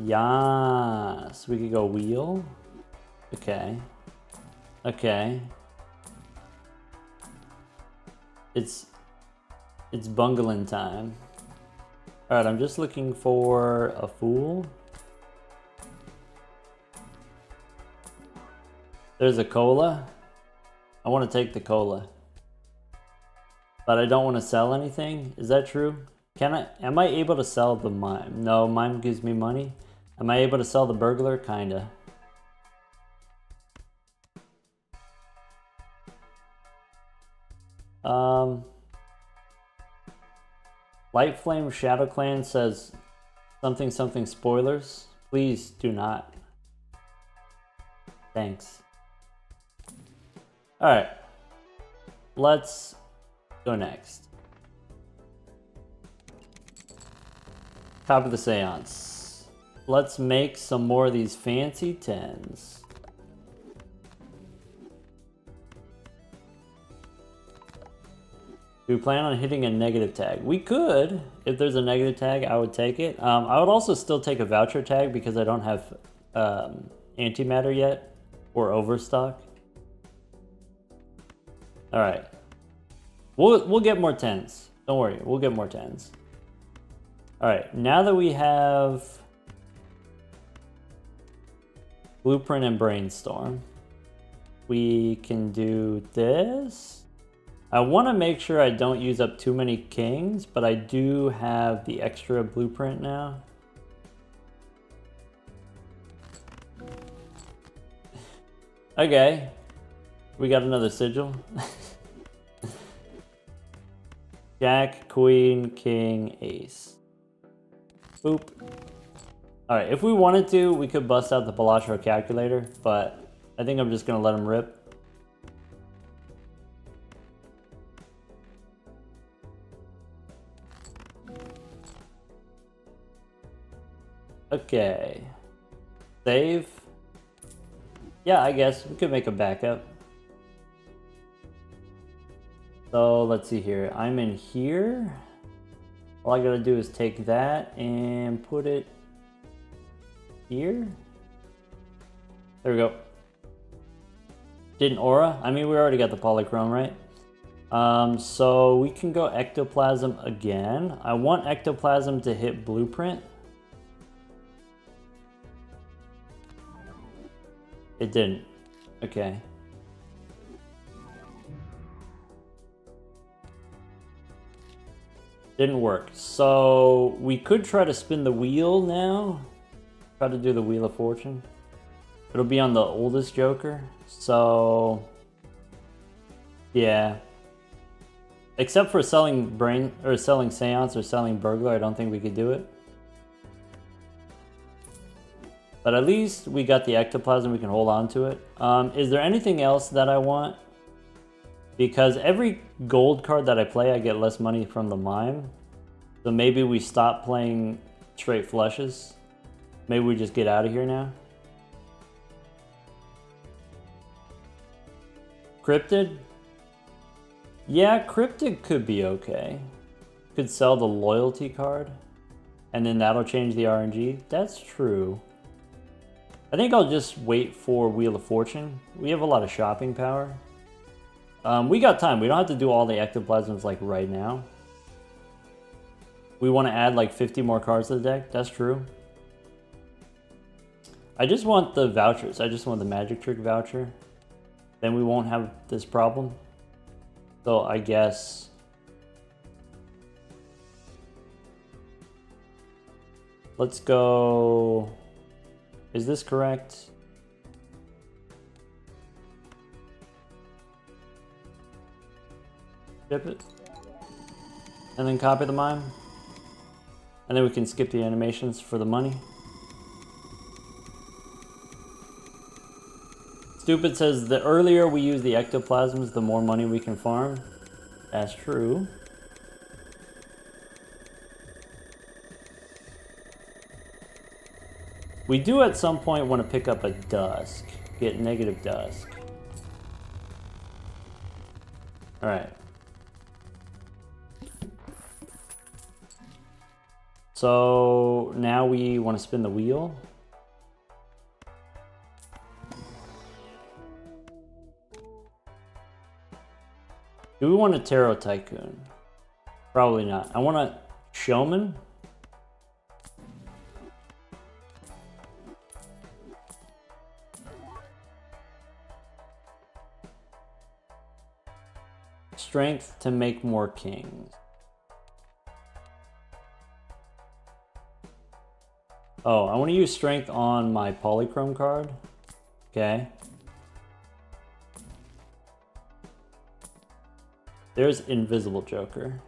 Yes. We could go wheel. Okay. Okay. It's bungling time. Alright, I'm just looking for a fool. There's a cola. I want to take the cola. But I don't want to sell anything. Is that true? Am I able to sell the mime? No, mime gives me money. Am I able to sell the burglar? Kinda. Light Flame Shadow Clan says something something spoilers. Please do not. Thanks. Alright. Let's go next. Top of the seance. Let's make some more of these fancy 10s. Do we plan on hitting a negative tag? We could. If there's a negative tag, I would take it. I would also still take a voucher tag because I don't have antimatter yet or overstock. All right. We'll get more 10s. Don't worry, we'll get more 10s. All right, now that we have blueprint and brainstorm, we can do this. I want to make sure I don't use up too many kings, but I do have the extra blueprint now. Okay, we got another sigil. Jack, queen, king, ace. Boop. Alright, if we wanted to, we could bust out the BalatroU calculator, but I think I'm just going to let him rip. Okay. Save. Yeah, I guess we could make a backup. So let's see here. I'm in here. All I gotta do is take that and put it here. There we go. Didn't aura? I mean, we already got the polychrome, right? So we can go Ectoplasm again. I want Ectoplasm to hit Blueprint. It didn't. Okay. Didn't work. So we could try to spin the wheel now. Try to do the Wheel of Fortune. It'll be on the oldest Joker. So yeah. Except for selling brain or selling Seance or selling Burglar, I don't think we could do it. But at least we got the Ectoplasm, we can hold on to it. Is there anything else that I want? Because every gold card that I play, I get less money from the mime. So maybe we stop playing straight flushes. Maybe we just get out of here now. Cryptid? Yeah, Cryptid could be okay. Could sell the loyalty card. And then that'll change the RNG. That's true. I think I'll just wait for Wheel of Fortune. We have a lot of shopping power. We got time. We don't have to do all the Ectoplasms like right now. We want to add like 50 more cards to the deck. That's true. I just want the vouchers. I just want the Magic Trick voucher. Then we won't have this problem. So I guess... let's go... Is this correct? Ship it. And then copy the mime. And then we can skip the animations for the money. Stupid says the earlier we use the Ectoplasms, the more money we can farm. That's true. We do at some point want to pick up a Dusk. Get negative Dusk. Alright. So now we want to spin the wheel. Do we want a Tarot Tycoon? Probably not. I want a Showman. Strength to make more kings. Oh, I want to use strength on my polychrome card. Okay. There's Invisible Joker.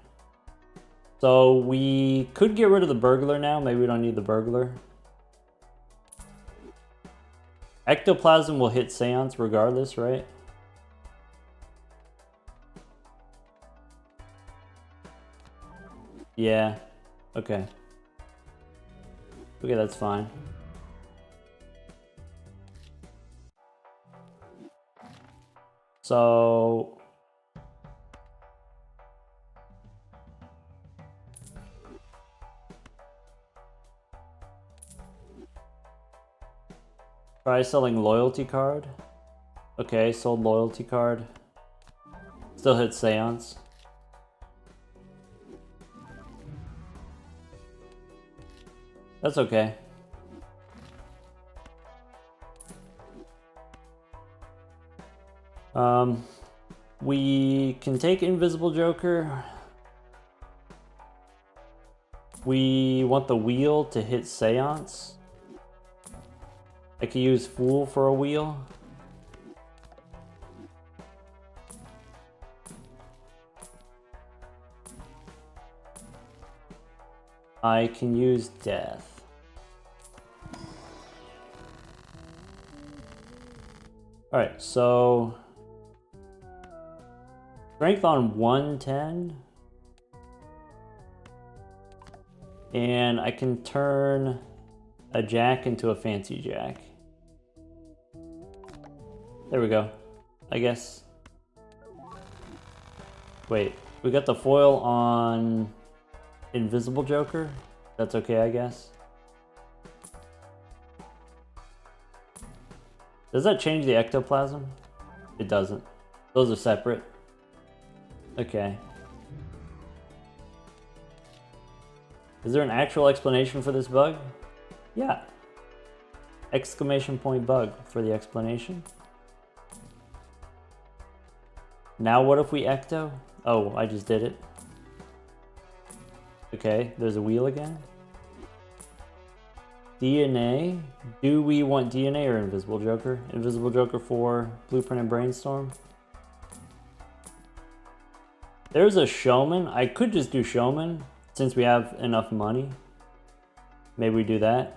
So we could get rid of the Burglar now. Maybe we don't need the Burglar. Ectoplasm will hit Seance regardless, right? Yeah. Okay. Okay, that's fine. So... try selling loyalty card. Okay, sold loyalty card. Still hit Seance. That's okay. We can take Invisible Joker. We want the wheel to hit Seance. I could use Fool for a wheel. I can use Death. Alright, so... strength on 110. And I can turn a Jack into a fancy Jack. There we go, I guess. Wait, we got the foil on Invisible Joker. That's okay, I guess. Does that change the Ectoplasm? It doesn't. Those are separate. Okay. Is there an actual explanation for this bug? Yeah. Exclamation point bug for the explanation. Now what if we ecto? Oh, I just did it. Okay, there's a wheel again. DNA. Do we want DNA or Invisible Joker? Invisible Joker for Blueprint and Brainstorm. There's a Showman. I could just do Showman since we have enough money. Maybe we do that.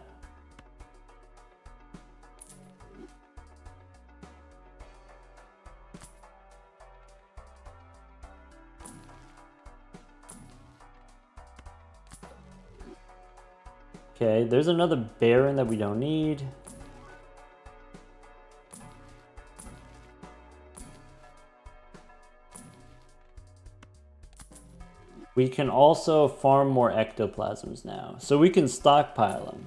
Okay, there's another Baron that we don't need. We can also farm more Ectoplasms now, so we can stockpile them.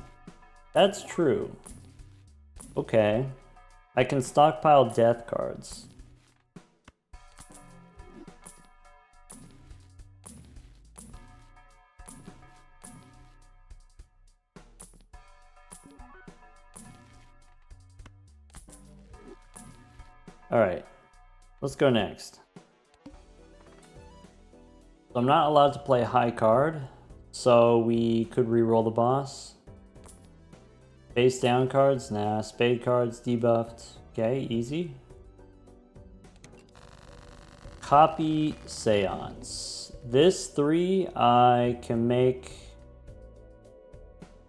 That's true. Okay. I can stockpile death cards. Alright, let's go next. So I'm not allowed to play high card, so we could reroll the boss. Face down cards, nah. Spade cards, debuffed. Okay, easy. Copy Seance. This 3, I can make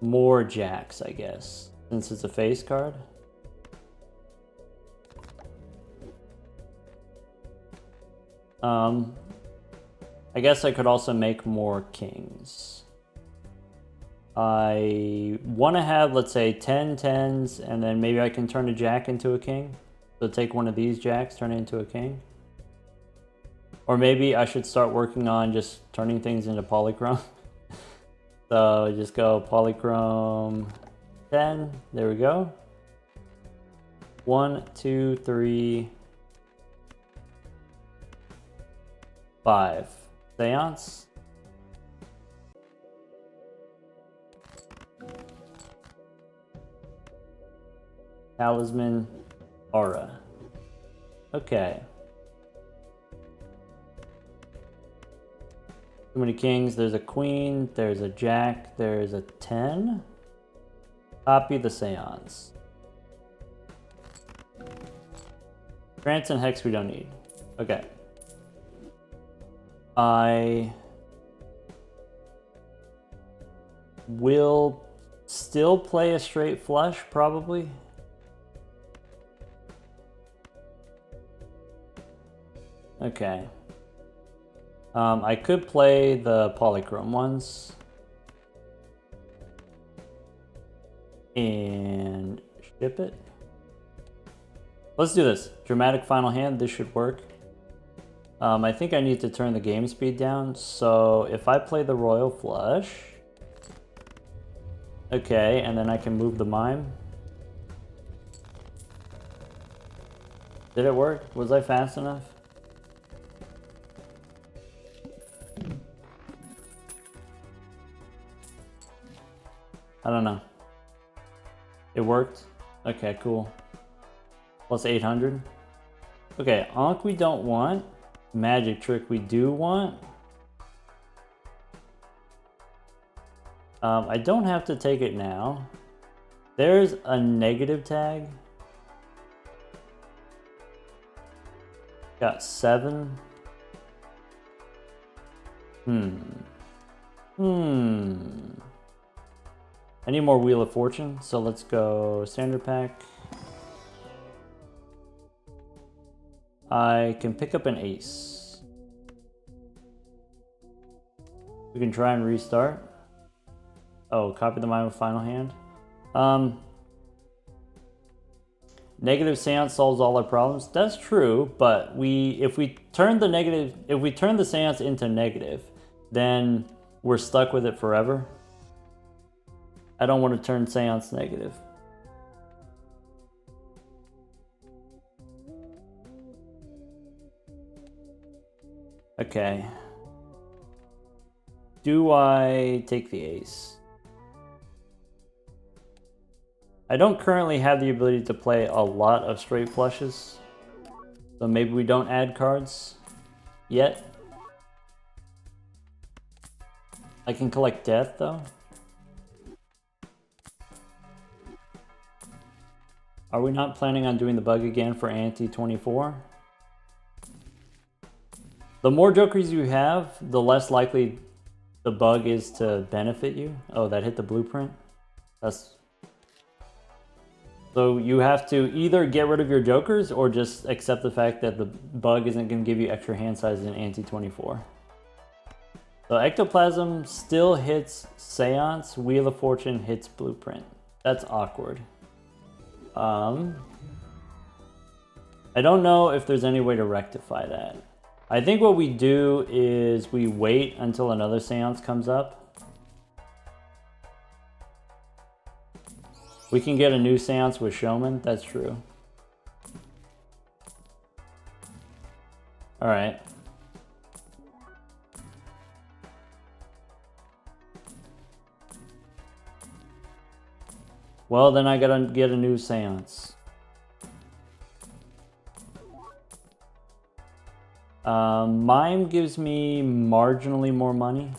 more jacks, I guess, since it's a face card. I guess I could also make more kings. I want to have, let's say, 10 10s, and then maybe I can turn a jack into a king. So take one of these jacks, turn it into a king. Or maybe I should start working on just turning things into polychrome. So just go polychrome 10. There we go. 1, 2, 3, 5. Seance. Talisman. Aura. Okay. Too many kings. There's a queen. There's a jack. There's a 10. Copy the Seance. Trance and Hex we don't need. Okay. I will still play a straight flush, probably. Okay. I could play the polychrome ones. And ship it. Let's do this. Dramatic final hand, this should work. I think I need to turn the game speed down, so if I play the Royal Flush... Okay, and then I can move the Mime. Did it work? Was I fast enough? I don't know. It worked? Okay, cool. Plus 800. Okay, Ankh we don't want. Magic Trick we do want. I don't have to take it now. There's a negative tag. Got 7. I need more Wheel of Fortune, so let's go standard pack. I can pick up an ace. We can try and restart. Oh, copy the Mime with final hand. negative seance solves all our problems. That's true, but if we turn the seance into negative, then we're stuck with it forever. I don't want to turn seance negative. Okay. Do I take the ace? I don't currently have the ability to play a lot of straight flushes, so maybe we don't add cards yet. I can collect death though. Are we not planning on doing the bug again for ante 24? The more jokers you have, the less likely the bug is to benefit you. Oh, that hit the blueprint? So you have to either get rid of your jokers or just accept the fact that the bug isn't going to give you extra hand sizes in ante 24. So Ectoplasm still hits Seance, Wheel of Fortune hits Blueprint. That's awkward. I don't know if there's any way to rectify that. I think what we do is we wait until another Seance comes up. We can get a new Seance with Showman, that's true. Alright. Well, then I gotta get a new Seance. Mime gives me marginally more money.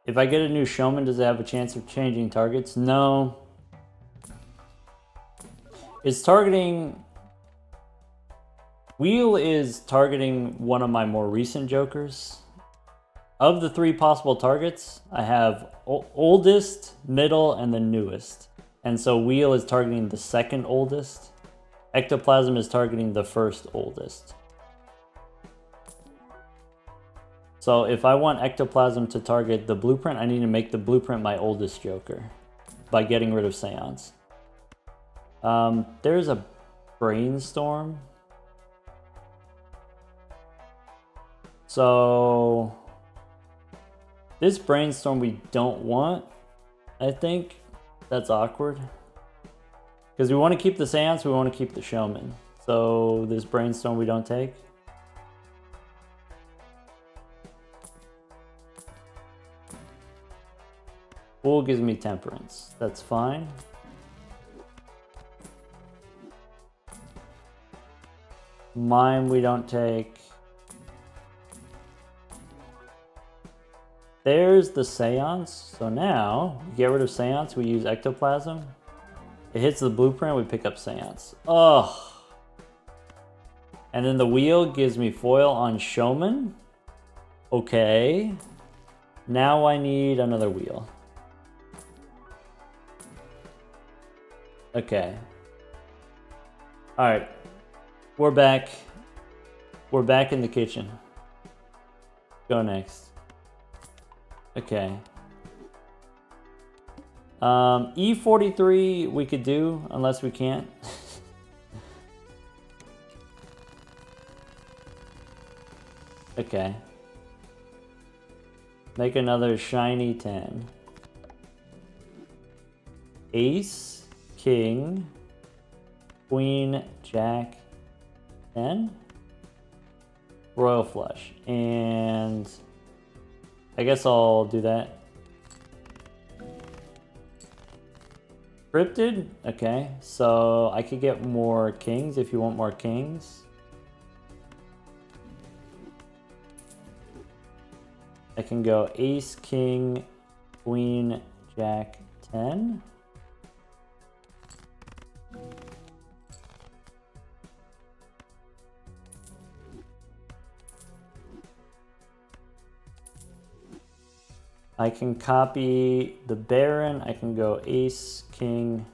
If I get a new Showman, does it have a chance of changing targets? No. It's targeting... Wheel is targeting one of my more recent jokers. Of the 3 possible targets, I have oldest, middle, and the newest. And so Wheel is targeting the second oldest. Ectoplasm is targeting the first oldest. So if I want Ectoplasm to target the blueprint, I need to make the blueprint my oldest joker by getting rid of Seance. There's a brainstorm. So this brainstorm we don't want, I think. That's awkward. Because we want to keep the Seance, we want to keep the Showman. So this brainstorm we don't take. Fool gives me temperance. That's fine. Mime we don't take. There's the Seance. So now, get rid of Seance, we use Ectoplasm. It hits the blueprint, we pick up Seance. Ugh. And then the wheel gives me foil on Showman. Okay. Now I need another wheel. Okay. Alright. We're back. We're back in the kitchen. Go next. Okay. E43 we could do, unless we can't. Okay. Make another shiny 10. Ace, King, Queen, Jack, 10. Royal Flush. And I guess I'll do that. Cryptid? Okay, so I could get more kings if you want more kings. I can go Ace, King, Queen, Jack, 10. I can copy the Baron. I can go Ace, King,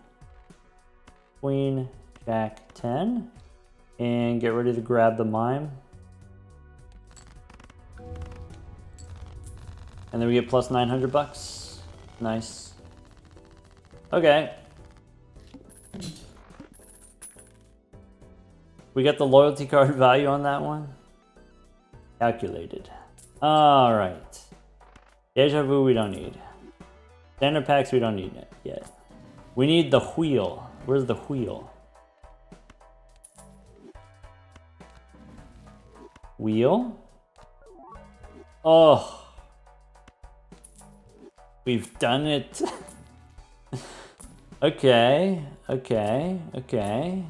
Queen, Jack, 10. And get ready to grab the mime. And then we get plus 900 bucks. Nice. Okay. We got the loyalty card value on that one. Calculated. Alright. Deja Vu we don't need. Standard packs we don't need it yet. We need the wheel. Where's the wheel? Wheel? Oh. We've done it. Okay, okay, okay.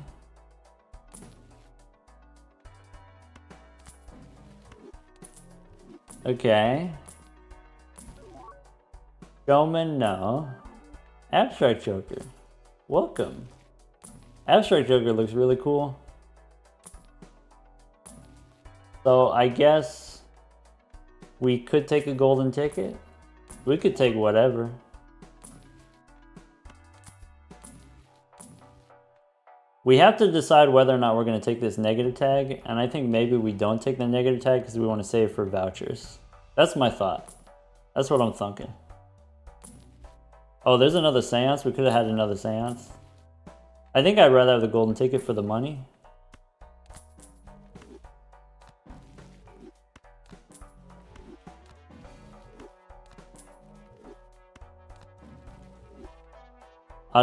Okay. Showman, no. Abstract Joker. Welcome. Abstract Joker looks really cool. So I guess we could take a golden ticket. We could take whatever. We have to decide whether or not we're going to take this negative tag, and I think maybe we don't take the negative tag because we want to save for vouchers. That's my thought. That's what I'm thinking. Oh, there's another Seance. We could have had another Seance. I think I'd rather have the golden ticket for the money.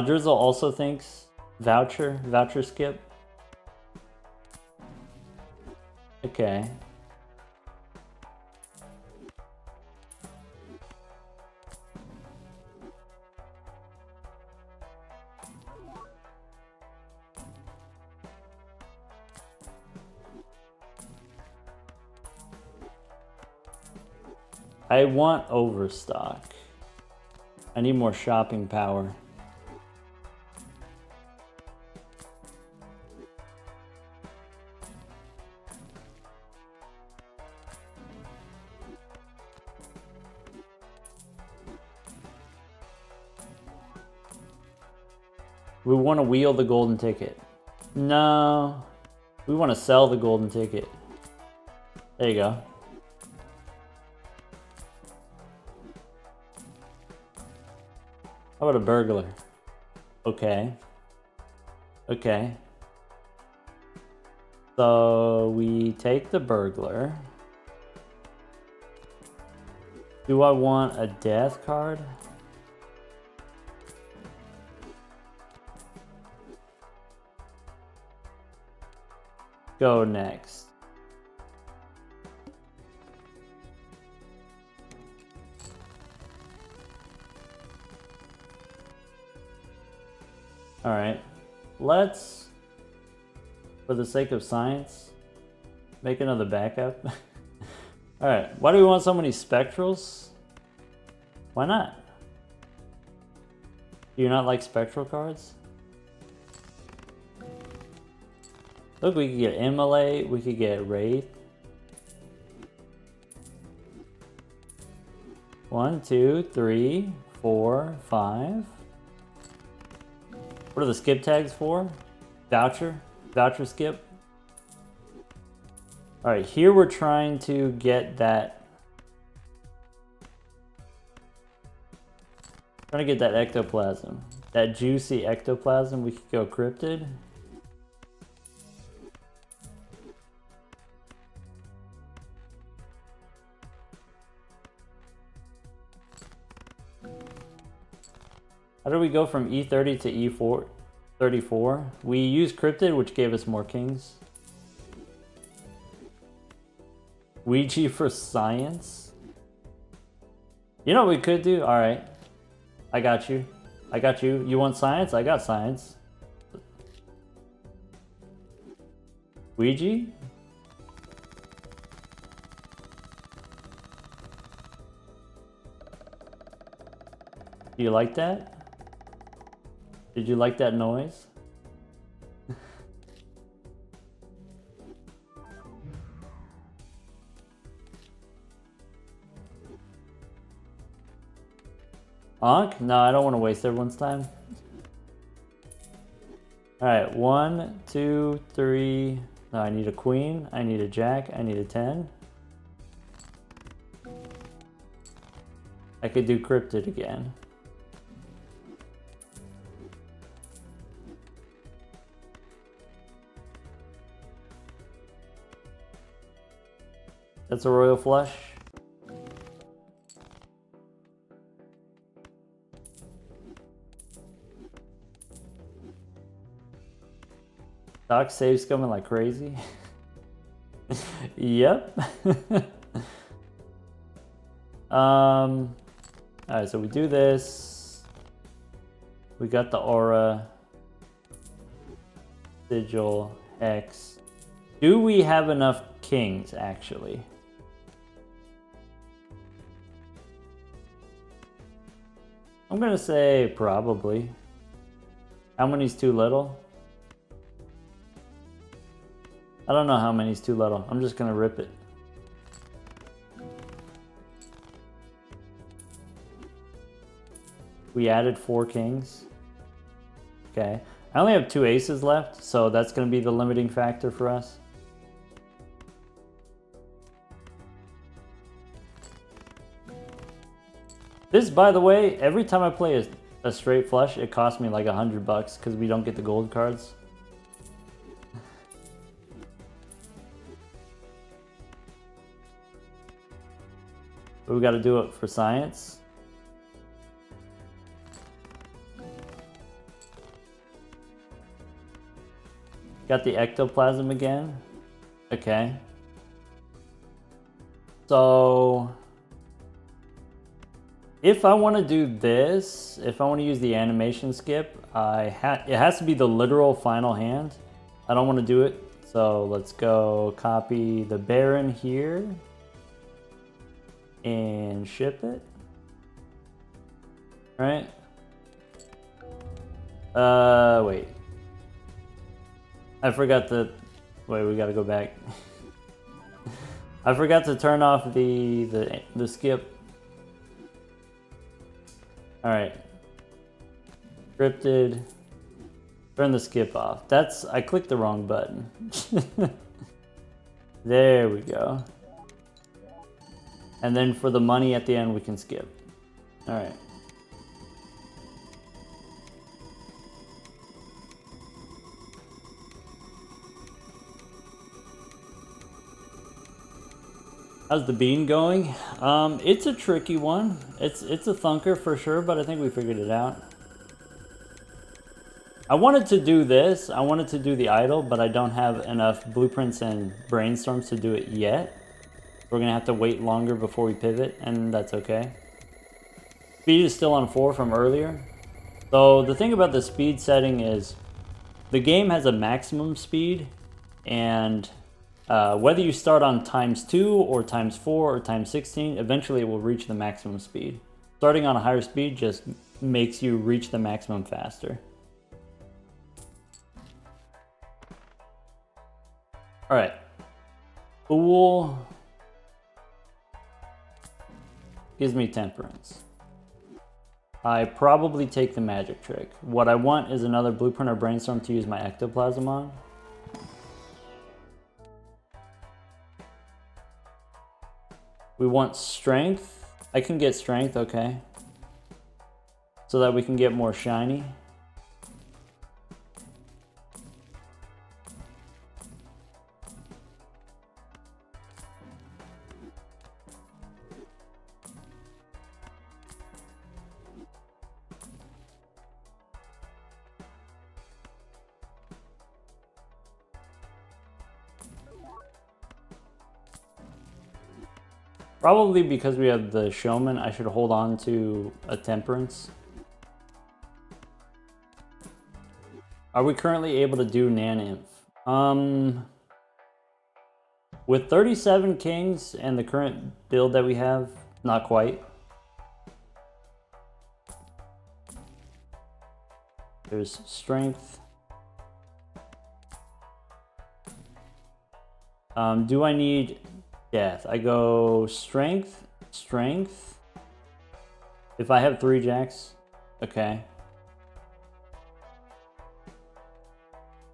Drizzle also thinks voucher skip. Okay. I want overstock. I need more shopping power. We want to wheel the golden ticket. No. We want to sell the golden ticket. There you go. How about a burglar? Okay. Okay. So we take the burglar. Do I want a death card? Go next. All right, let's, for the sake of science, make another backup. All right, why do we want so many spectrals? Why not? Do you not like spectral cards? Look, we could get Immolate, we could get Wraith. 1, 2, 3, 4, 5. What are the skip tags for? Voucher skip. All right, here we're trying to get that. Trying to get that ectoplasm, that juicy ectoplasm. We could go cryptid. How do we go from E30 to E34? We used cryptid, which gave us more kings. Ouija for science? You know what we could do? Alright. I got you. I got you. You want science? I got science. Ouija? Do you like that? Did you like that noise? Ankh? No, I don't want to waste everyone's time. Alright, 1, 2, 3, No, I need a queen, I need a jack, I need a 10. I could do cryptid again. That's a royal flush. Doc saves coming like crazy. Yep. Alright, so we do this. We got the aura. Sigil, Hex. Do we have enough kings, actually? I'm gonna say probably. How many's too little? I don't know how many's too little. I'm just gonna rip it. We added 4 kings. Okay. I only have 2 aces left, so that's gonna be the limiting factor for us. This, by the way, every time I play a straight flush, it costs me like $100 because we don't get the gold cards. But we got to do it for science. Got the ectoplasm again. Okay. So if I want to do this, if I want to use the animation skip, it has to be the literal final hand. I don't want to do it. So let's go copy the Baron here and ship it. Right? Wait. I forgot to... Wait, we gotta go back. I forgot to turn off the skip. Alright. Scripted. Turn the skip off. I clicked the wrong button. There we go. And then for the money at the end, we can skip. Alright. How's the bean going? It's a tricky one. It's a thunker for sure, but I think we figured it out. I wanted to do this. I wanted to do the idol, but I don't have enough blueprints and brainstorms to do it yet. We're gonna have to wait longer before we pivot, and that's okay. Speed is still on 4 from earlier. So the thing about the speed setting is the game has a maximum speed, and whether you start on ×2 or ×4 or ×16, eventually it will reach the maximum speed. Starting on a higher speed just makes you reach the maximum faster. Alright. Fool gives me temperance. I probably take the magic trick. What I want is another blueprint or brainstorm to use my ectoplasm on. We want strength. I can get strength, okay. So that we can get more shiny. Probably because we have the showman, I should hold on to a temperance. Are we currently able to do naneinf? With 37 kings and the current build that we have, not quite. There's strength. Do I need death? I go strength, strength. If I have 3 jacks, okay.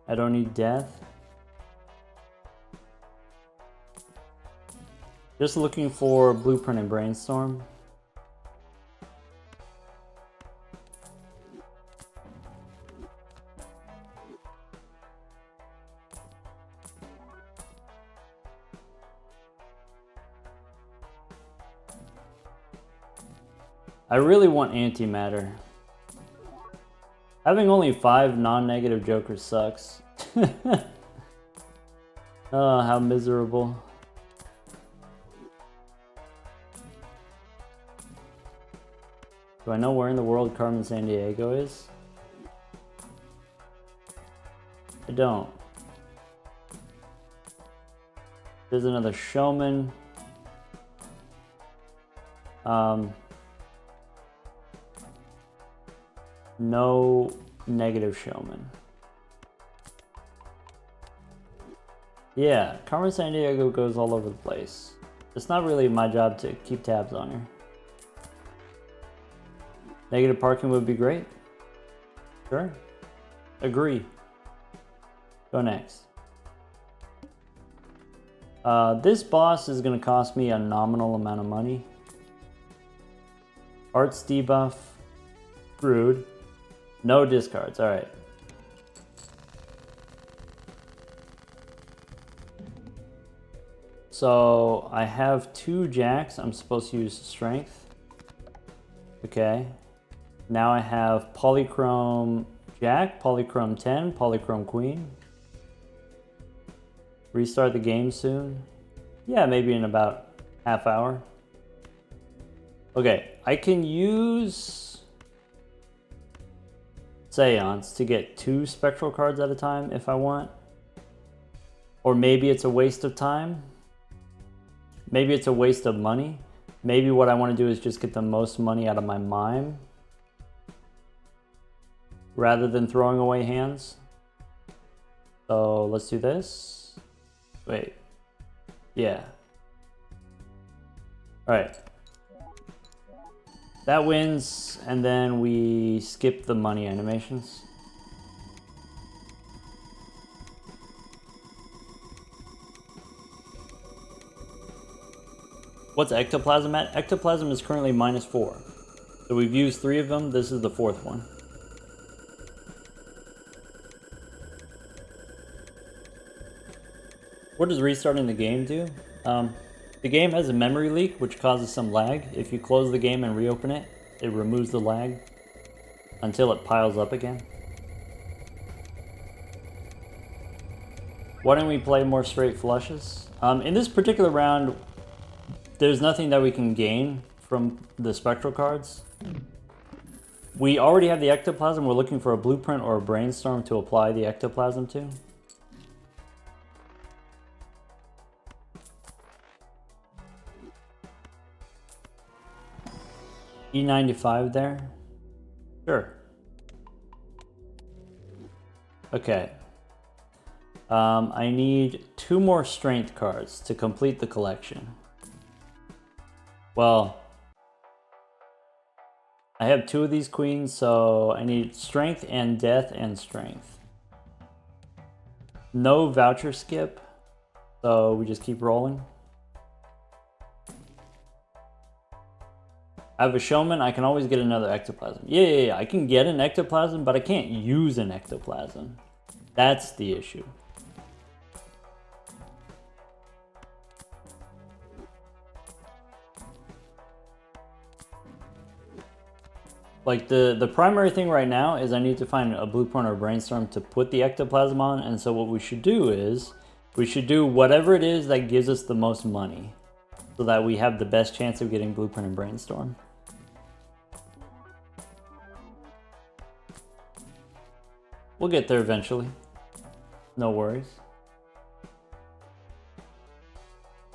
I don't need death. Just looking for Blueprint and Brainstorm. I really want antimatter. Having only 5 non-negative jokers sucks. Oh, how miserable. Do I know where in the world Carmen Sandiego is? I don't. There's another showman. No negative showman. Yeah, Carmen Sandiego goes all over the place. It's not really my job to keep tabs on her. Negative parking would be great. Sure. Agree. Go next. This boss is going to cost me a nominal amount of money. Arts debuff. Rude. No discards. Alright. So I have 2 jacks. I'm supposed to use strength. Okay. Now I have polychrome jack, polychrome 10, polychrome queen. Restart the game soon. Yeah, maybe in about half hour. Okay, I can use Seance to get 2 spectral cards at a time if I want. Or maybe it's a waste of time. Maybe it's a waste of money. Maybe what I want to do is just get the most money out of my mime rather than throwing away hands. So let's do this. Wait. Yeah. Alright. That wins, and then we skip the money animations. What's Ectoplasm at? Ectoplasm is currently -4. So we've used 3 of them. This is the 4th one. What does restarting the game do? The game has a memory leak, which causes some lag. If you close the game and reopen it, it removes the lag until it piles up again. Why don't we play more straight flushes? In this particular round, there's nothing that we can gain from the spectral cards. We already have the Ectoplasm. We're looking for a Blueprint or a Brainstorm to apply the Ectoplasm to. E95 there? Sure. Okay. I need 2 more strength cards to complete the collection. Well, I have 2 of these queens, so I need strength and death and strength. No voucher skip, so we just keep rolling. I have a showman. I can always get another Ectoplasm. Yeah, I can get an Ectoplasm, but I can't use an Ectoplasm. That's the issue. Like the primary thing right now is I need to find a Blueprint or a Brainstorm to put the Ectoplasm on, and so what we should do is we should do whatever it is that gives us the most money so that we have the best chance of getting Blueprint and Brainstorm. We'll get there eventually. No worries.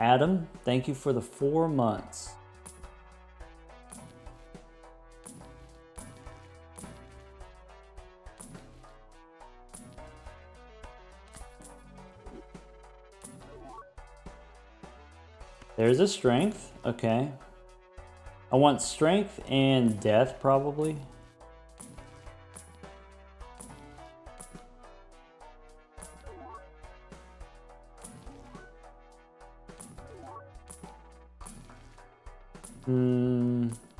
Adam, thank you for the 4 months. There's a strength. Okay. I want strength and death probably. Bummer.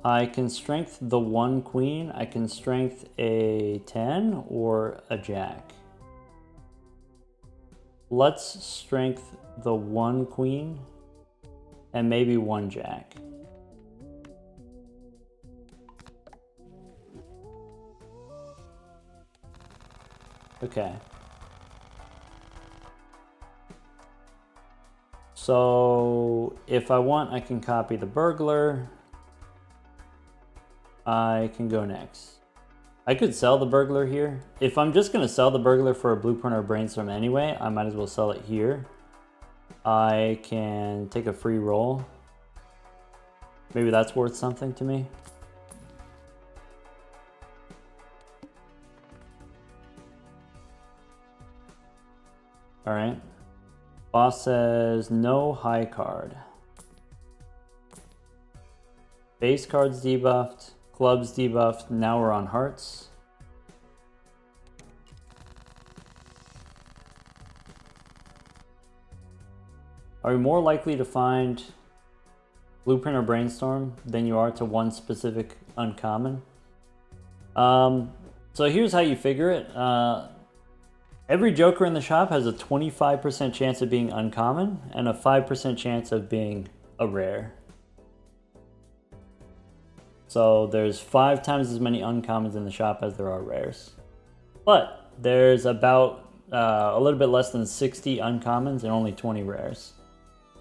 I can strength the 1 queen. I can strength a 10 or a jack. Let's strength the 1 queen and maybe 1 jack. Okay. So if I want, I can copy the burglar. I can go next. I could sell the burglar here. If I'm just going to sell the burglar for a blueprint or brainstorm anyway, I might as well sell it here. I can take a free roll. Maybe that's worth something to me. All right. Boss says no high card. Base card's debuffed. Club's debuffed. Now we're on hearts. Are you more likely to find blueprint or brainstorm than you are to one specific uncommon? So here's how you figure it. Every Joker in the shop has a 25% chance of being uncommon and a 5% chance of being a rare. So there's 5 times as many uncommons in the shop as there are rares. But there's about a little bit less than 60 uncommons and only 20 rares.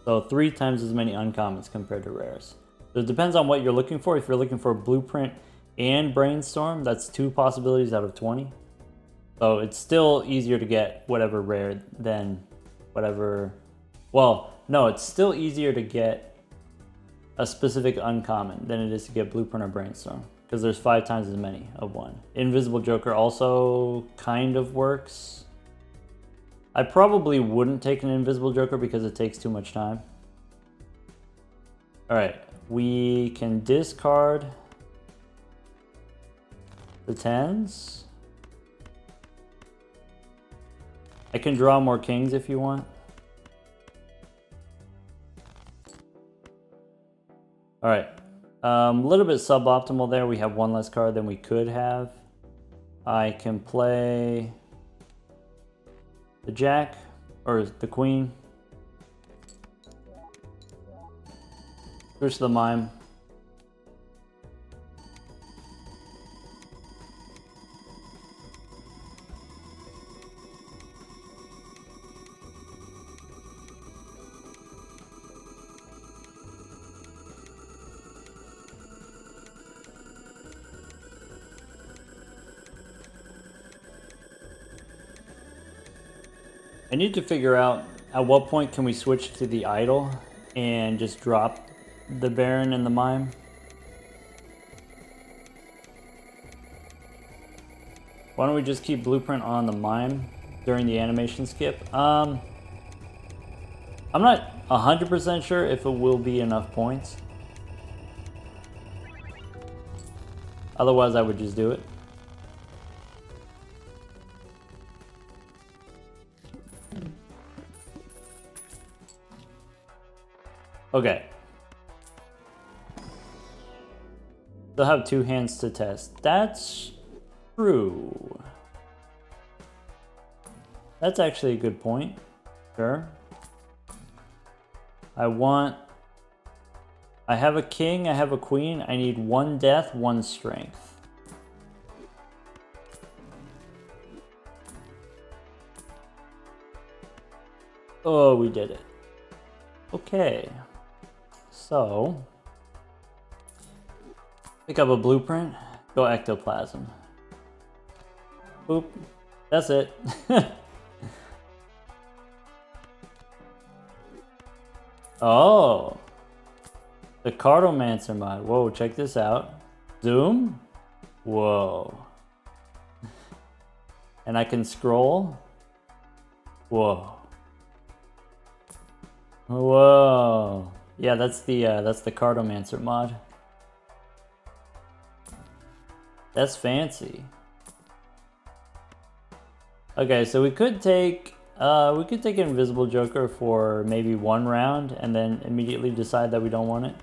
So 3 times as many uncommons compared to rares. So it depends on what you're looking for. If you're looking for blueprint and brainstorm, that's 2 possibilities out of 20. So it's still easier to get whatever rare than whatever... Well, no, it's still easier to get a specific uncommon than it is to get blueprint or brainstorm, because there's 5 times as many of one. Invisible Joker also kind of works. I probably wouldn't take an Invisible Joker because it takes too much time. All right, we can discard the 10s. I can draw more kings if you want. All right, a little bit suboptimal there. We have 1 less card than we could have. I can play the jack or the queen. Switch the mime. I need to figure out at what point can we switch to the idol and just drop the Baron and the Mime. Why don't we just keep blueprint on the Mime during the animation skip? I'm not 100% sure if it will be enough points. Otherwise, I would just do it. Okay. They'll have 2 hands to test. That's true. That's actually a good point. Sure. I have a king, I have a queen. I need 1 death, 1 strength. Oh, we did it. Okay. So, pick up a blueprint, go Ectoplasm. Boop. That's it. Oh. The Cartomancer mod. Whoa, check this out. Zoom. Whoa. And I can scroll. Whoa. Whoa. Yeah, that's the Cartomancer mod. That's fancy. Okay, so we could take an invisible joker for maybe 1 round and then immediately decide that we don't want it.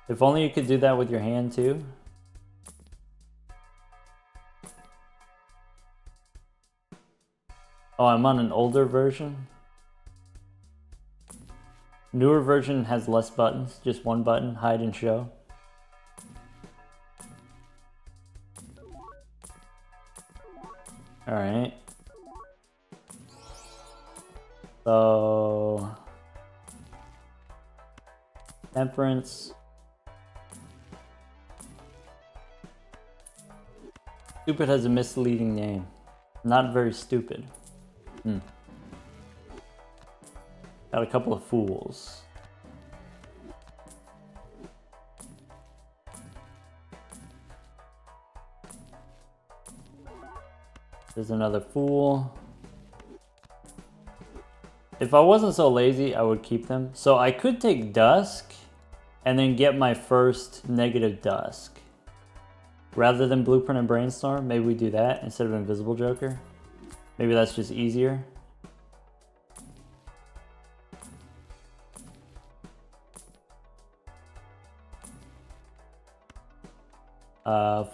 If only you could do that with your hand too. Oh, I'm on an older version. Newer version has less buttons, just 1 button, hide and show. Alright. So... Temperance. Stupid has a misleading name. Not very stupid. Got a couple of fools. There's another fool. If I wasn't so lazy, I would keep them. So I could take Dusk and then get my first negative Dusk. Rather than Blueprint and Brainstorm, maybe we do that instead of Invisible Joker. Maybe that's just easier.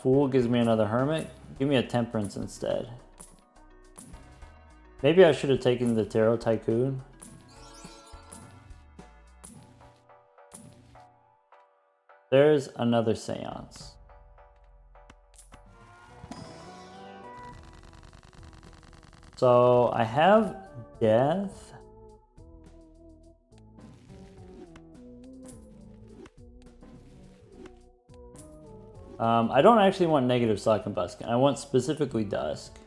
Fool gives me another Hermit. Give me a Temperance instead. Maybe I should have taken the Tarot Tycoon. There's another Seance. So I have Death. I don't actually want negative Sock and Buskin. I want specifically Dusk.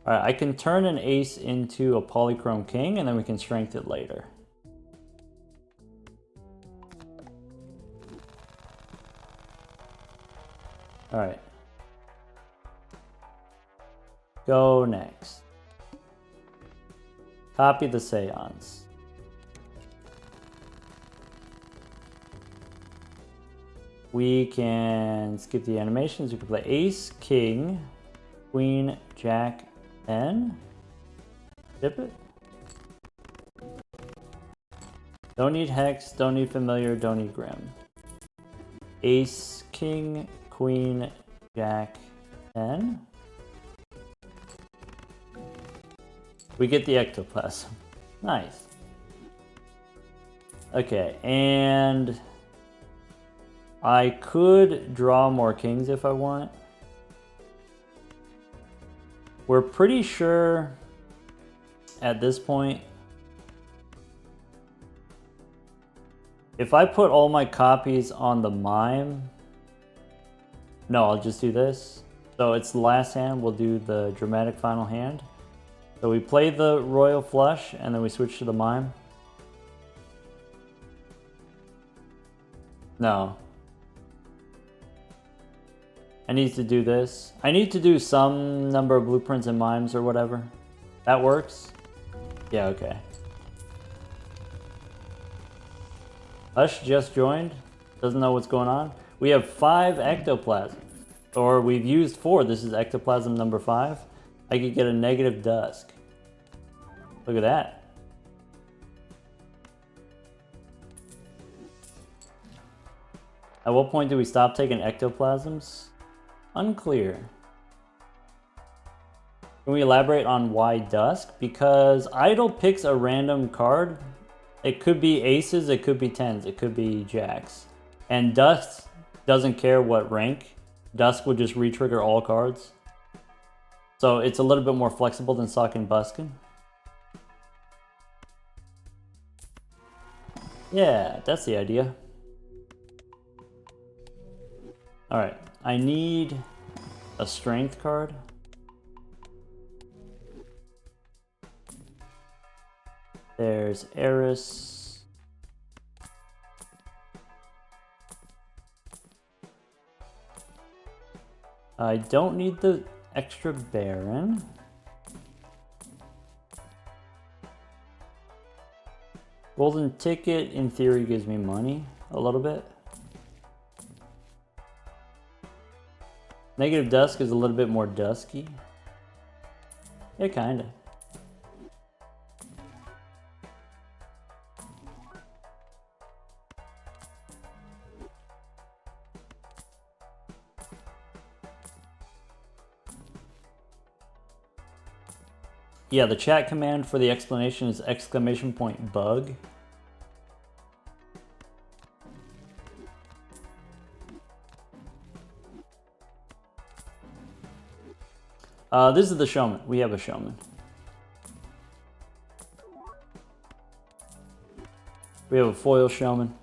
Alright, I can turn an ace into a Polychrome King and then we can strength it later. Alright. Go next. Copy the Seance. We can skip the animations. We can play Ace, King, Queen, Jack, 10. Skip it. Don't need Hex, don't need Familiar, don't need Grim. Ace, King, Queen, Jack, 10. We get the Ectoplasm. Nice. Okay, and I could draw more kings if I want. We're pretty sure at this point, if I put all my copies on the mime, no, I'll just do this. So it's the last hand, we'll do the dramatic final hand. So we play the Royal Flush and then we switch to the mime. No. I need to do this. I need to do some number of blueprints and mimes or whatever. That works? Yeah, okay. Hush just joined. Doesn't know what's going on. We have 5 Ectoplasm. Or we've used 4. This is Ectoplasm number 5. I could get a negative Dusk. Look at that. At what point do we stop taking Ectoplasms? Unclear. Can we elaborate on why Dusk? Because Idol picks a random card. It could be aces, it could be tens, it could be jacks. And Dusk doesn't care what rank. Dusk would just re-trigger all cards. So it's a little bit more flexible than Sock and Buskin. Yeah, that's the idea. Alright, I need a strength card. There's Eris. I don't need the extra Baron. Golden ticket in theory gives me money a little bit. Negative dusk is a little bit more dusky. Yeah, kinda. Yeah, the chat command for the explanation is !bug. This is the showman. We have a showman. We have a foil showman.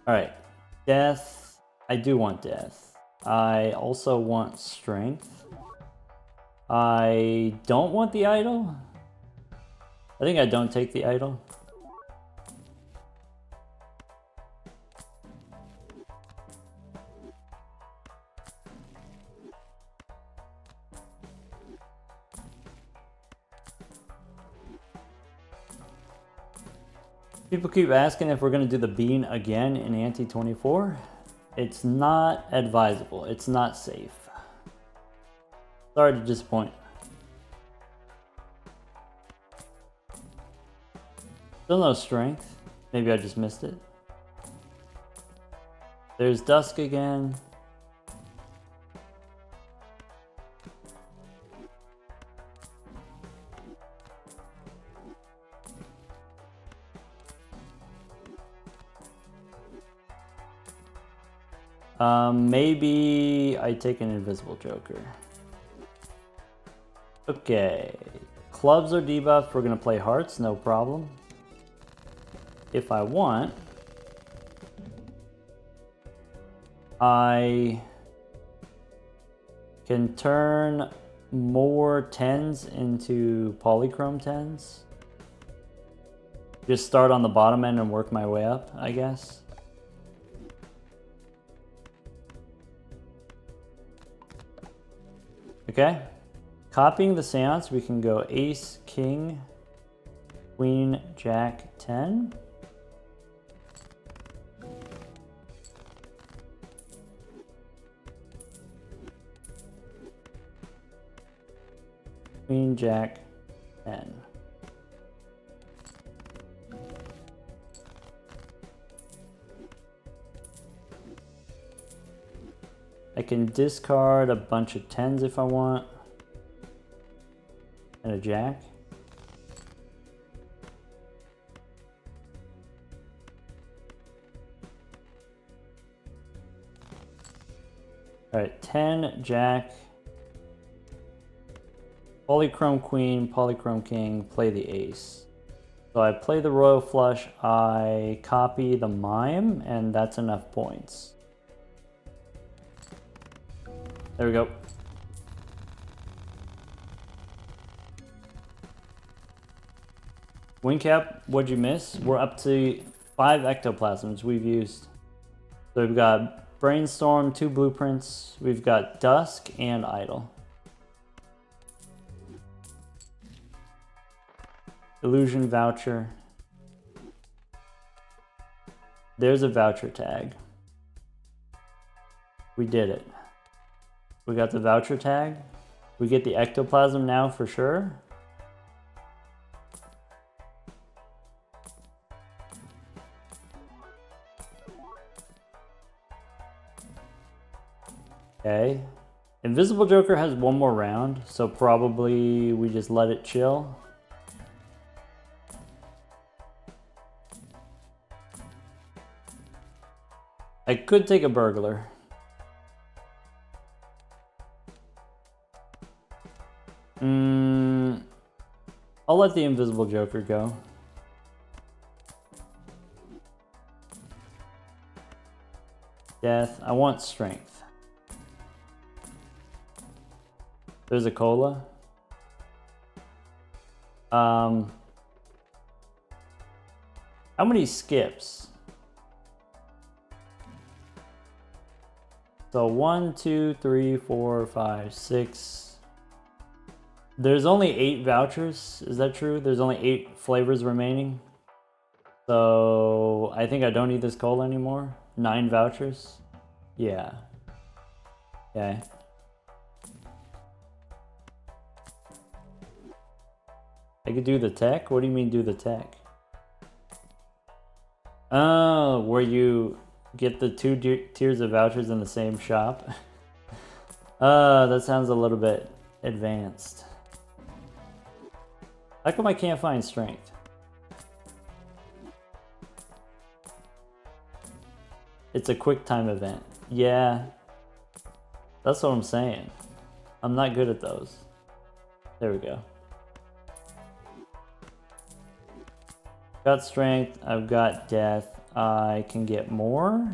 Alright. Death. I do want death. I also want strength. I don't want the idol. I think I don't take the idol. People keep asking if we're going to do the bean again in Ante 24. It's not advisable. It's not safe. Sorry to disappoint. Still no strength. Maybe I just missed it. There's dusk again. Maybe I take an invisible joker. Okay. Clubs are debuffed. We're going to play hearts, no problem. If I want, I can turn more 10s into polychrome 10s. Just start on the bottom end and work my way up, I guess. Okay. Copying the seance, we can go ace, king, queen, jack, 10. Queen, jack, 10. I can discard a bunch of 10s if I want. And a jack. Alright, 10, jack. Polychrome queen, polychrome king, play the ace. So I play the royal flush, I copy the mime, and that's enough points. There we go. Wing cap, what'd you miss? We're up to 5 ectoplasms we've used. So we've got brainstorm, 2 blueprints, we've got dusk and idol. Illusion voucher. There's a voucher tag. We did it. We got the voucher tag. We get the ectoplasm now for sure. Okay. Invisible Joker has one more round, so probably we just let it chill. I could take a burglar. I'll let the Invisible Joker go. Death. I want strength. There's a cola. How many skips? So 1, 2, 3, 4, 5, 6. There's only 8 vouchers. Is that true? There's only 8 flavors remaining. So I think I don't need this cola anymore. 9 vouchers. Yeah. Okay. I could do the tech? What do you mean do the tech? Oh, where you get the 2 tiers of vouchers in the same shop? That sounds a little bit advanced. How come I can't find strength? It's a quick time event. Yeah. That's what I'm saying. I'm not good at those. There we go. Got strength, I've got death. I can get more.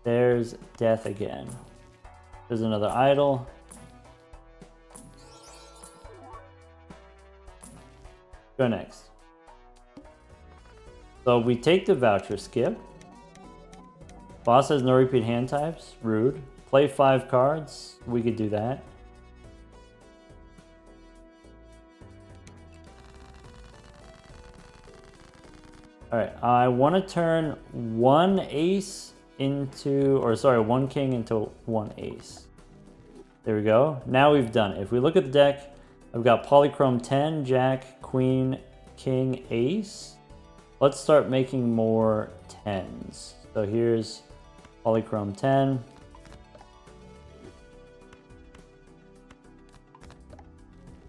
There's death again. There's another idol. Go next. So we take the voucher skip. Boss has no repeat hand types. Rude. Play 5 cards. We could do that. Alright, I want to turn 1 ace into, or sorry, 1 king into 1 ace. There we go. Now we've done it. If we look at the deck, I've got polychrome 10, jack, queen, king, ace. Let's start making more 10s. So here's polychrome 10.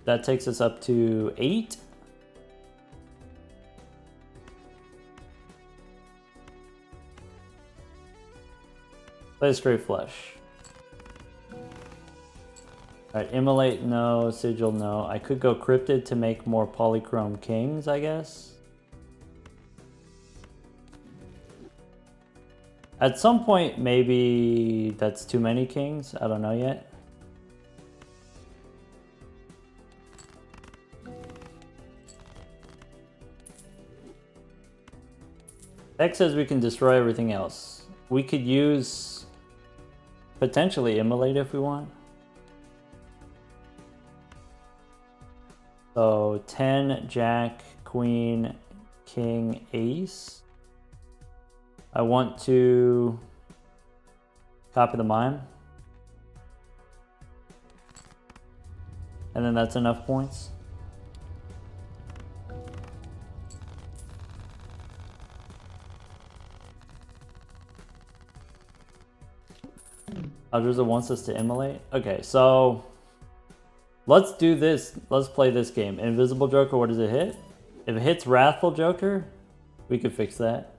That takes us up to 8. Play straight flush. Alright, immolate no, sigil no. I could go cryptid to make more polychrome kings, I guess. At some point, maybe that's too many kings. I don't know yet. Deck says we can destroy everything else. We could use potentially immolate if we want. So 10, jack, queen, king, ace. I want to copy the mime. And then that's enough points. Aldriza wants us to immolate. Okay, so let's do this. Let's play this game. Invisible Joker, what does it hit? If it hits Wrathful Joker, we could fix that.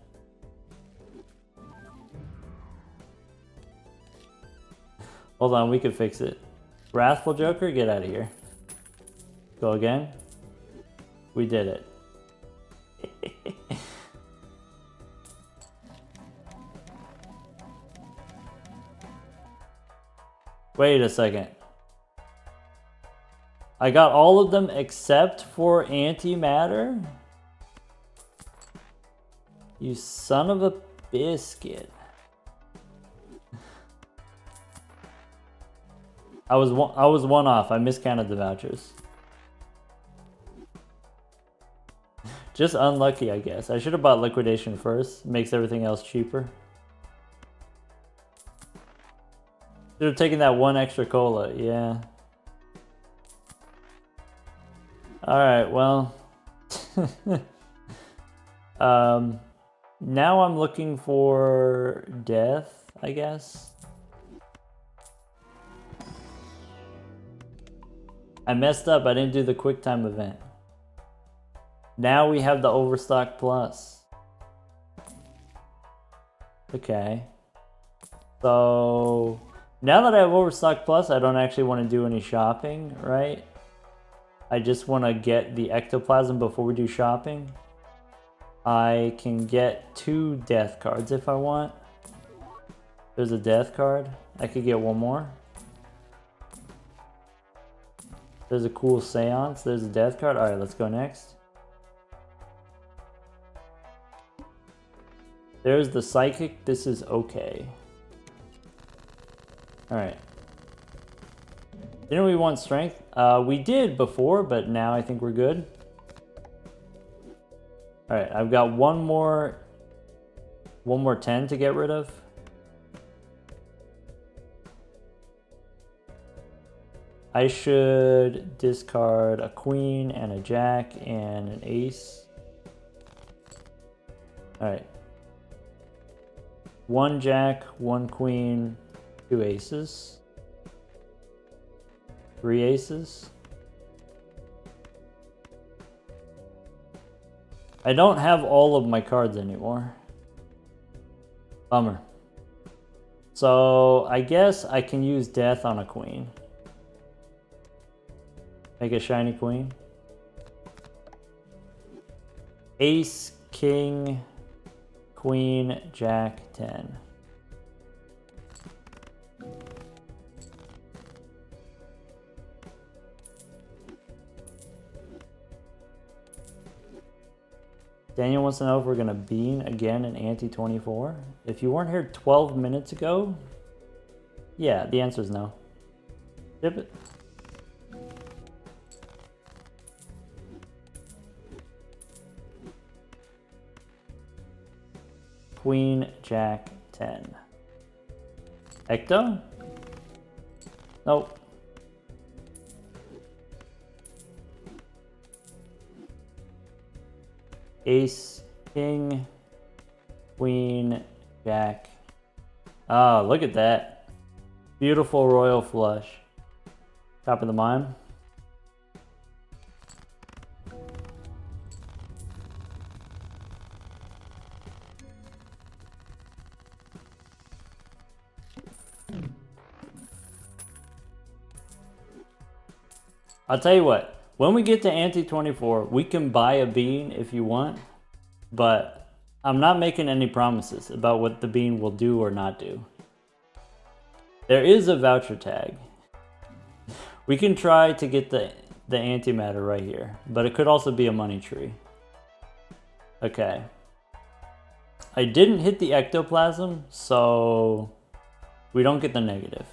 Hold on, we could fix it. Wrathful Joker, get out of here. Go again. We did it. Wait a second. I got all of them except for antimatter? You son of a biscuit. I was one off. I miscounted the vouchers. Just unlucky, I guess. I should have bought liquidation first. Makes everything else cheaper. Should have taken that 1 extra cola, yeah. Alright, well. Now I'm looking for death, I guess. I messed up, I didn't do the quick time event. Now we have the Overstock Plus. Okay. So now that I have Overstock Plus, I don't actually want to do any shopping, right? I just want to get the Ectoplasm before we do shopping. I can get 2 death cards if I want. There's a death card. I could get 1 more. There's a cool Seance. There's a death card. Alright, let's go next. There's the Psychic. This is okay. Alright. Didn't we want strength? We did before, but now I think we're good. Alright, I've got one more 10 to get rid of. I should discard a queen and a jack and an ace. Alright. 1 jack, 1 queen, 2 aces. 3 aces. I don't have all of my cards anymore. Bummer. So I guess I can use death on a queen. Make a shiny queen. Ace, king, queen, jack, 10. Daniel wants to know if we're gonna bean again in ante 24. If you weren't here 12 minutes ago, yeah, the answer is no. Dip it. Queen, jack, 10. Ecto? Nope. Ace, king, queen, jack. Oh, look at that. Beautiful royal flush. Top of the mime. I'll tell you what, when we get to ante 24, we can buy a bean if you want, but I'm not making any promises about what the bean will do or not do. There is a voucher tag. We can try to get the antimatter right here, but it could also be a money tree. Okay. I didn't hit the ectoplasm, so we don't get the negative.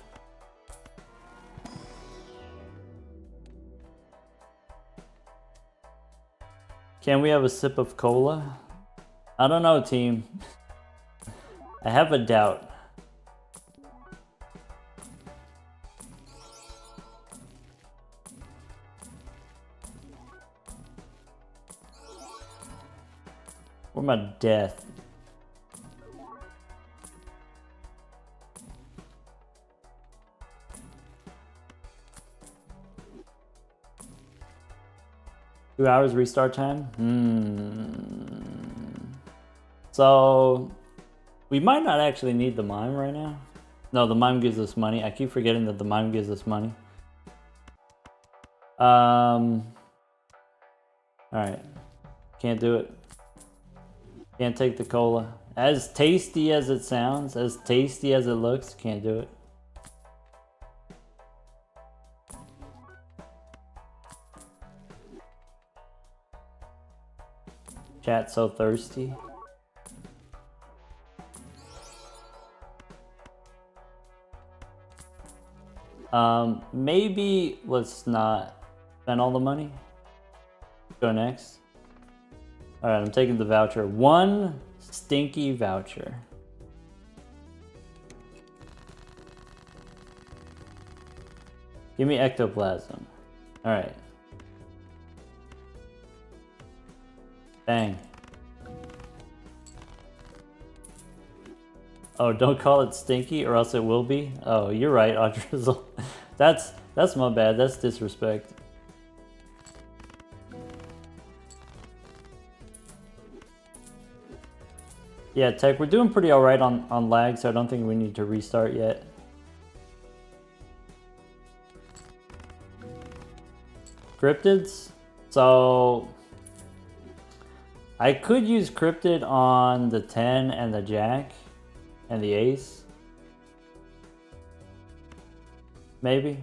Can we have a sip of cola? I don't know, team. I have a doubt. What about death? Two hours restart time? So we might not actually need the mime right now. No, the mime gives us money. I keep forgetting that the mime gives us money. Alright. Can't do it. Can't take the cola. As tasty as it sounds, as tasty as it looks, can't do it. Chat so thirsty. Maybe let's not spend all the money. Go next. Alright, I'm taking the voucher. One stinky voucher. Give me ectoplasm. Alright. Bang. Oh, don't call it stinky or else it will be. Oh, you're right, Audrizzle. That's my bad. That's disrespect. Yeah, Tech, we're doing pretty alright on lag, so I don't think we need to restart yet. Cryptids? So I could use Cryptid on the 10 and the Jack and the Ace. Maybe.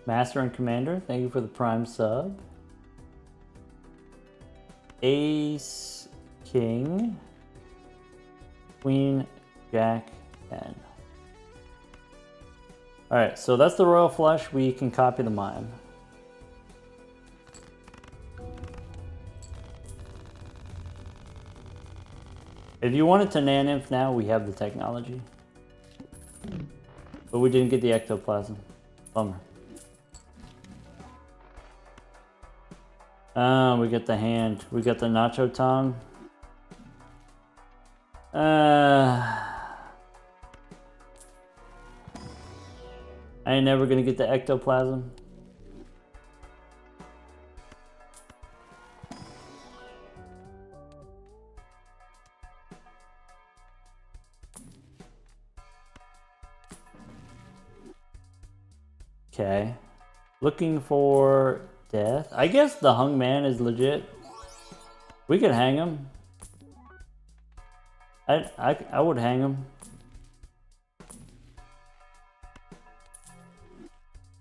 Master and Commander, thank you for the Prime sub. Ace, King, Queen, Jack, 10. Alright, so that's the Royal Flush. We can copy the mime. If you wanted to naneinf now, we have the technology. But we didn't get the Ectoplasm. Bummer. We get the hand. We got the Nacho Tongue. I ain't never gonna get the Ectoplasm. Okay. Looking for death. I guess the hung man is legit. We could hang him. I would hang him.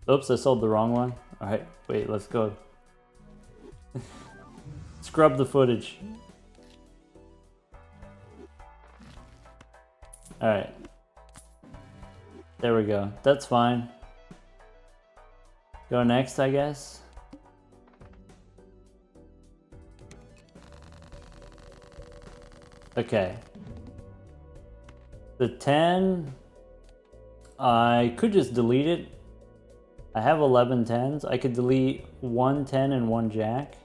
Oops, I sold the wrong one. Alright, wait, let's go. Scrub the footage. Alright. There we go. That's fine. Go next, I guess. Okay. The 10, I could just delete it. I have 11 10s. I could delete 1 10 and 1 jack.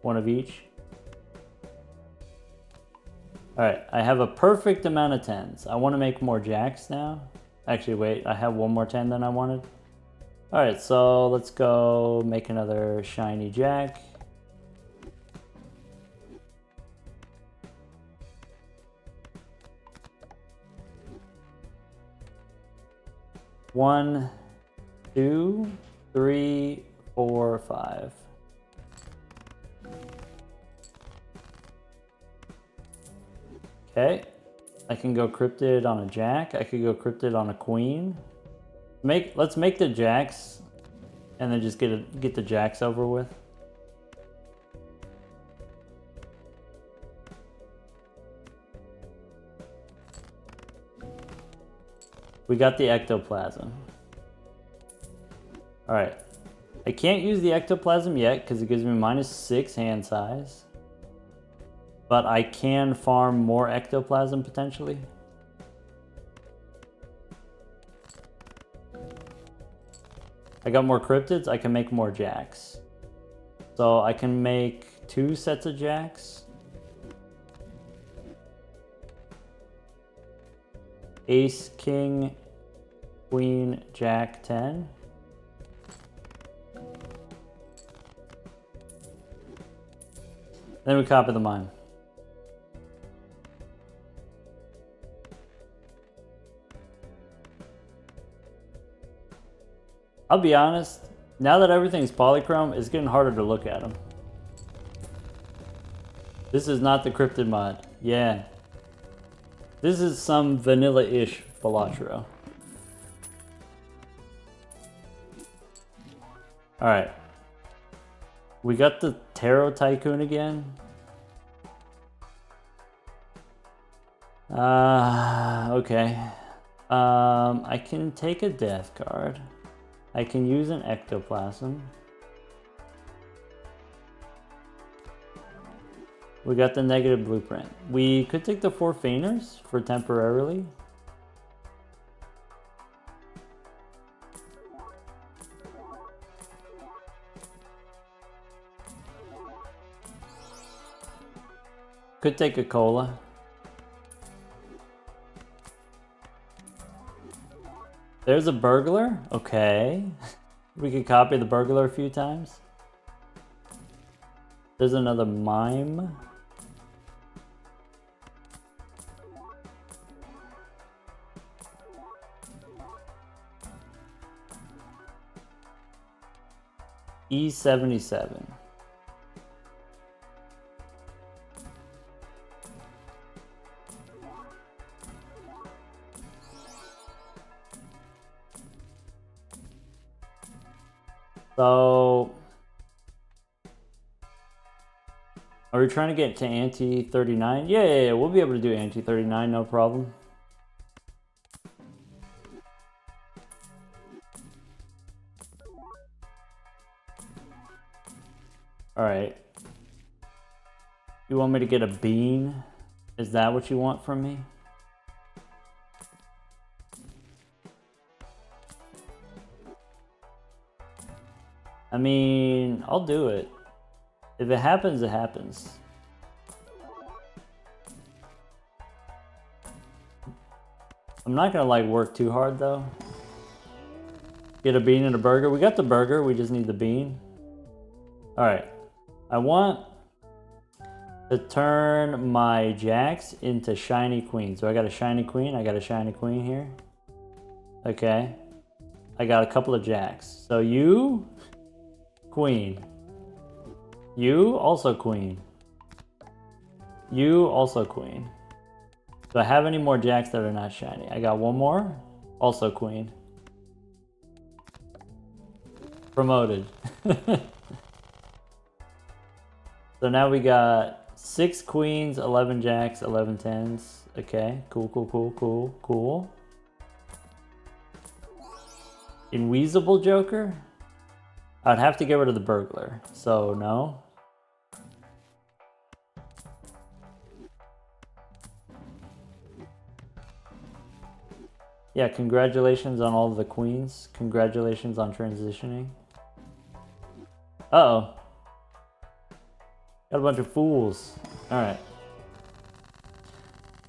One of each. Alright, I have a perfect amount of 10s. I want to make more jacks now. Actually, wait, I have one more 10 than I wanted. Alright, so let's go make another shiny jack. One, 2, 3, 4, 5. Okay, I can go cryptid on a jack. I could go cryptid on a queen. Let's make the jacks, and then just get the jacks over with. We got the Ectoplasm. Alright. I can't use the Ectoplasm yet because it gives me -6 hand size. But I can farm more Ectoplasm potentially. I got more cryptids, I can make more jacks. So I can make 2 sets of jacks. Ace, King, Queen, Jack, 10. Then we copy the mime. I'll be honest, now that everything's polychrome, it's getting harder to look at them. This is not the cryptid mod. Yeah. This is some vanilla-ish BalatroU. Alright. We got the Tarot Tycoon again. Okay. I can take a death card. I can use an Ectoplasm. We got the negative blueprint. We could take the 4 Feiners for temporarily. Could take a cola. There's a burglar. Okay. We could copy the burglar a few times. There's another mime. E77. So, are we trying to get to ante 39? Yeah, we'll be able to do ante 39, no problem. Alright. You want me to get a bean? Is that what you want from me? I mean, I'll do it. If it happens, it happens. I'm not gonna like work too hard though. Get a bean and a burger. We got the burger, we just need the bean. Alright. I want to turn my jacks into shiny queens. So I got a shiny queen, I got a shiny queen here. Okay. I got a couple of jacks. So you, queen. You, also queen. You, also queen. Do I have any more jacks that are not shiny? I got one more, also queen. Promoted. So now we got 6 queens, 11 jacks, 11 tens. Okay, cool, cool, cool, cool, cool. Inweezable Joker? I'd have to get rid of the burglar, so no. Yeah, congratulations on all of the queens. Congratulations on transitioning. Uh-oh. Got a bunch of fools. Alright.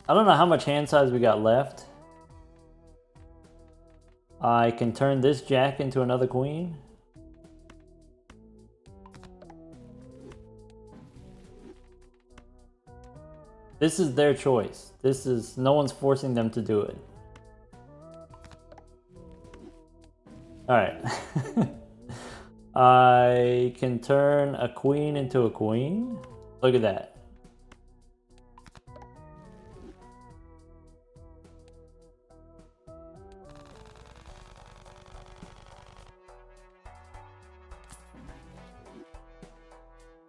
I don't know how much hand size we got left. I can turn this jack into another queen. This is their choice. This is, no one's forcing them to do it. Alright. I can turn a queen into a queen. Look at that.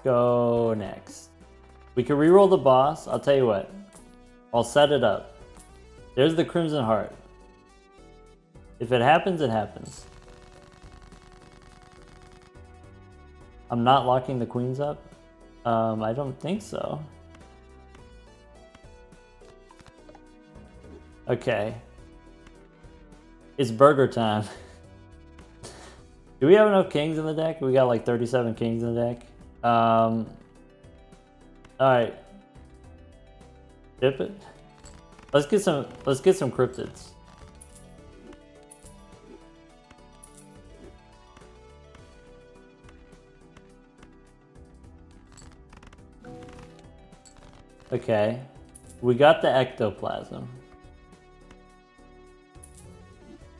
Go next. We can reroll the boss. I'll tell you what. I'll set it up. There's the Crimson Heart. If it happens, it happens. I'm not locking the queens up? I don't think so. Okay. It's burger time. Do we have enough kings in the deck? We got like 37 kings in the deck. Alright. Dip it. Let's get some cryptids. Okay. We got the Ectoplasm.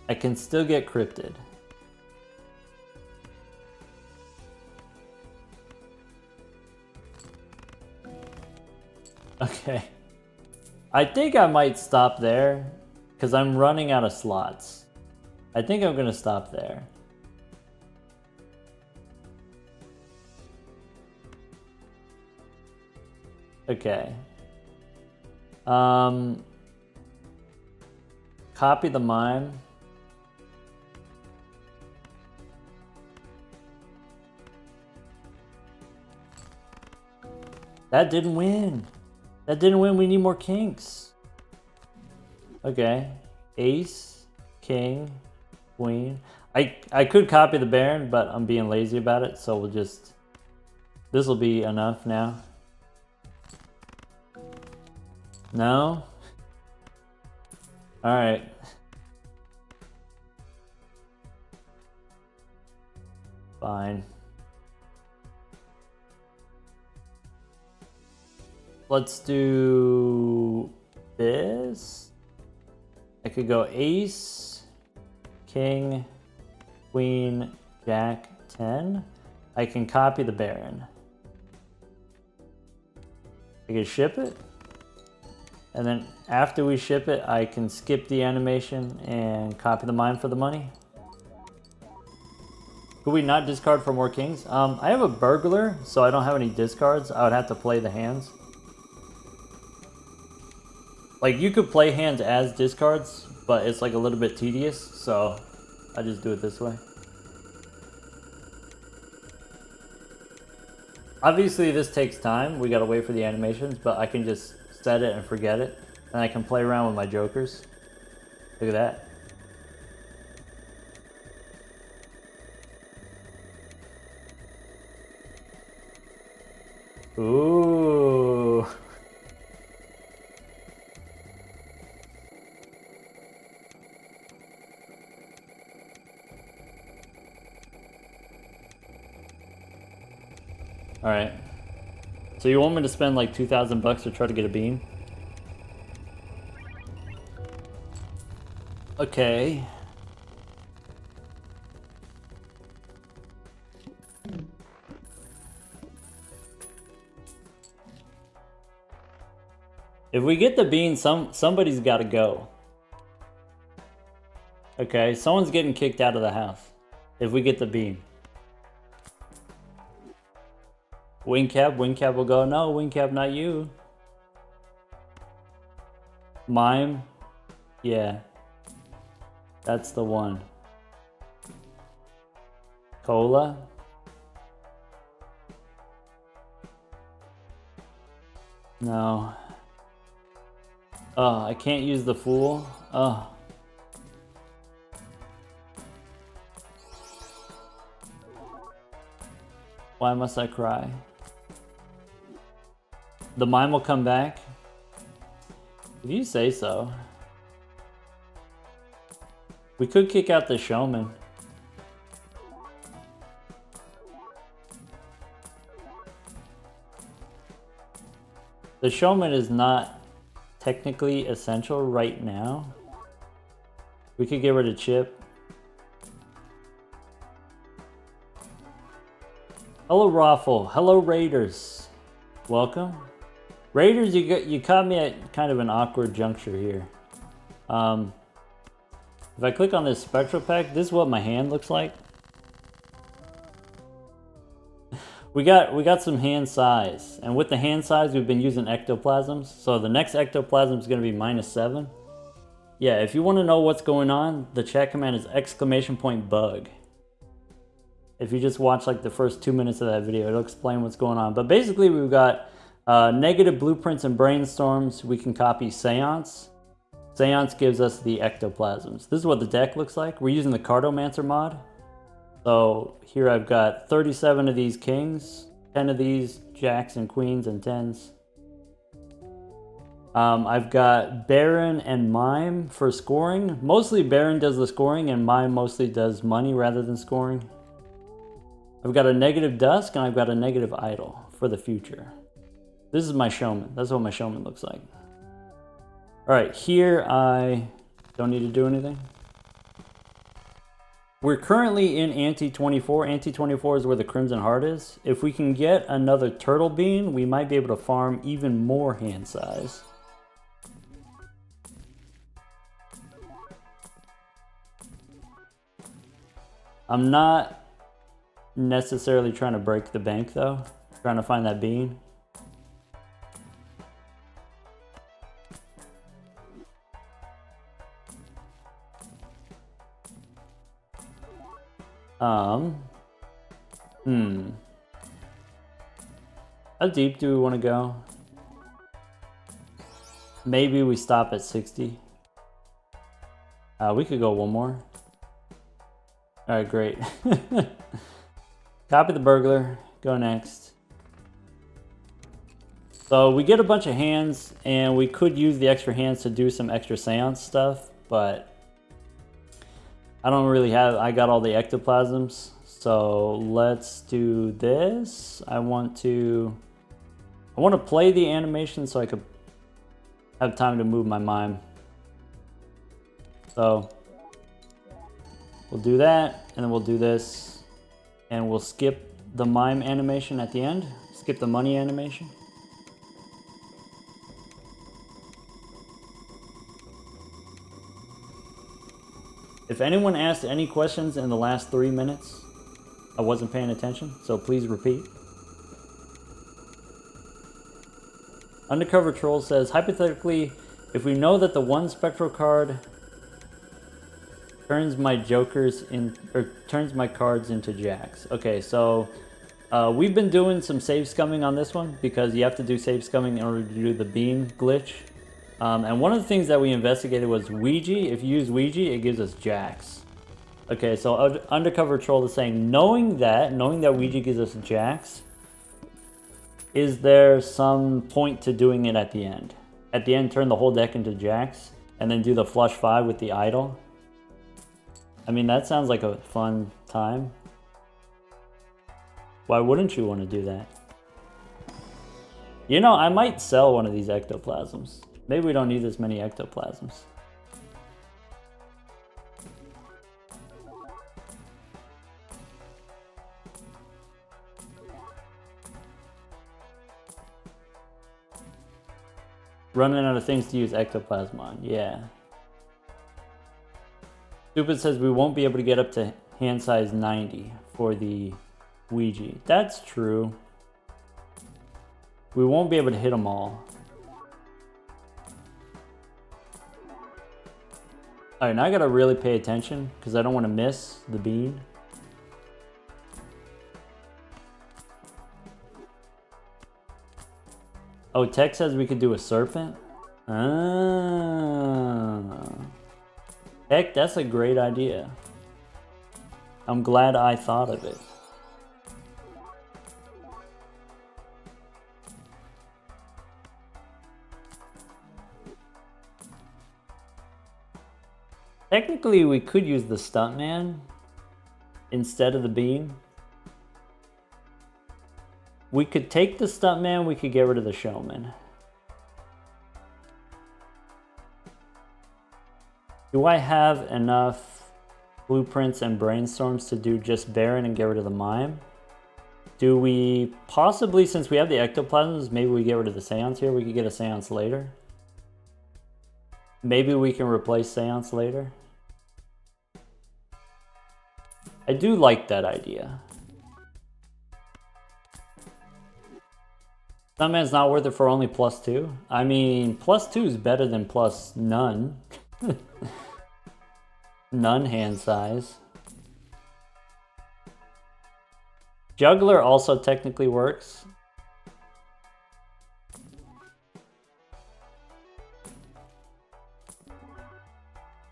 I can still get cryptid. Okay. I think I might stop there because I'm running out of slots. I think I'm gonna stop there. Okay. Copy the mime. That didn't win. That didn't win. We need more kings. Okay. Ace, king, queen. I could copy the Baron, but I'm being lazy about it, so we'll just... This will be enough now. No? Alright. Fine. Let's do this. I could go ace, king, queen, jack, 10. I can copy the Baron. I can ship it. And then after we ship it, I can skip the animation and copy the mine for the money. Could we not discard for more kings? I have a burglar, so I don't have any discards. I would have to play the hands. Like, you could play hands as discards, but it's like a little bit tedious, so I just do it this way. Obviously, this takes time. We gotta wait for the animations, but I can just set it and forget it. And I can play around with my jokers. Look at that. Ooh. Alright. So you want me to spend like 2,000 bucks to try to get a beam? Okay. If we get the bean, somebody's got to go. Okay, someone's getting kicked out of the house. If we get the bean. Wingcap will go, no, Wingcap, not you. Mime, yeah. That's the one. Cola. No. Oh, I can't use the fool. Oh. Why must I cry? The mime will come back. If you say so. We could kick out the showman. The showman is not technically essential right now. We could get rid of Chip. Hello Raffle. Hello Raiders. Welcome. Raiders, you caught me at kind of an awkward juncture here. If I click on this Spectral pack, this is what my hand looks like. We got some hand size, and with the hand size, we've been using ectoplasms. So the next ectoplasm is going to be -7. Yeah, if you want to know what's going on, the chat command is !bug. If you just watch like the first 2 minutes of that video, it'll explain what's going on. But basically, we've got negative blueprints and brainstorms. We can copy Seance. Seance gives us the ectoplasms. This is what the deck looks like. We're using the Cartomancer mod. So here I've got 37 of these kings, 10 of these jacks and queens and 10s. I've got Baron and Mime for scoring. Mostly Baron does the scoring and Mime mostly does money rather than scoring. I've got a negative Dusk and I've got a negative Idol for the future. This is my showman. That's what my showman looks like. All right, here I don't need to do anything. We're currently in Ante 24. Ante 24 is where the Crimson Heart is. If we can get another Turtle Bean, we might be able to farm even more hand size. I'm not necessarily trying to break the bank though. I'm trying to find that bean. How deep do we want to go? Maybe we stop at 60. We could go one more. All right, great. Copy the burglar, go next. So we get a bunch of hands and we could use the extra hands to do some extra seance stuff, but I don't really have, I got all the ectoplasms. So let's do this. I want to play the animation so I could have time to move my mime. So we'll do that and then we'll do this and we'll skip the mime animation at the end. Skip the money animation. If anyone asked any questions in the last 3 minutes, I wasn't paying attention, so please repeat. Undercover Troll says, hypothetically, if we know that the one spectral card turns my turns my cards into jacks. Okay, so we've been doing some save scumming on this one because you have to do save scumming in order to do the beam glitch. And one of the things that we investigated was Ouija. If you use Ouija, it gives us jacks. Okay, so Undercover Troll is saying, knowing that Ouija gives us jacks, is there some point to doing it at the end? At the end, turn the whole deck into jacks, and then do the flush 5 with the idol? I mean, that sounds like a fun time. Why wouldn't you want to do that? You know, I might sell one of these ectoplasms. Maybe we don't need this many ectoplasms. Running out of things to use ectoplasm on, yeah. Stupid says we won't be able to get up to hand size 90 for the Ouija. That's true. We won't be able to hit them all. Alright, now I gotta really pay attention because I don't want to miss the bean. Oh, Tech says we could do a serpent? Ah. Heck, that's a great idea. I'm glad I thought of it. Technically, we could use the stuntman instead of the beam. We could take the stuntman, we could get rid of the showman. Do I have enough blueprints and brainstorms to do just Baron and get rid of the mime? Do we possibly, since we have the ectoplasms, maybe we get rid of the Seance here? We could get a Seance later. Maybe we can replace Seance later. I do like that idea. Stuntman's not worth it for only +2. I mean, +2 is better than plus none. None hand size. Juggler also technically works.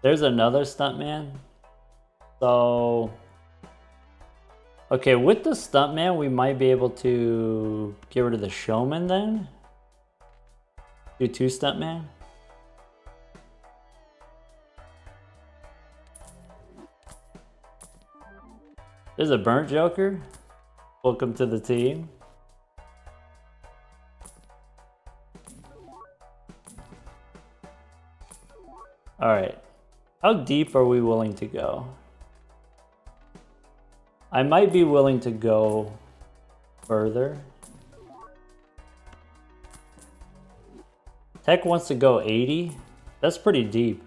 There's another stuntman. So, okay, with the stuntman, we might be able to get rid of the showman then. Do 2 stuntman. There's a burnt Joker. Welcome to the team. All right. How deep are we willing to go? I might be willing to go further. Tech wants to go 80. That's pretty deep.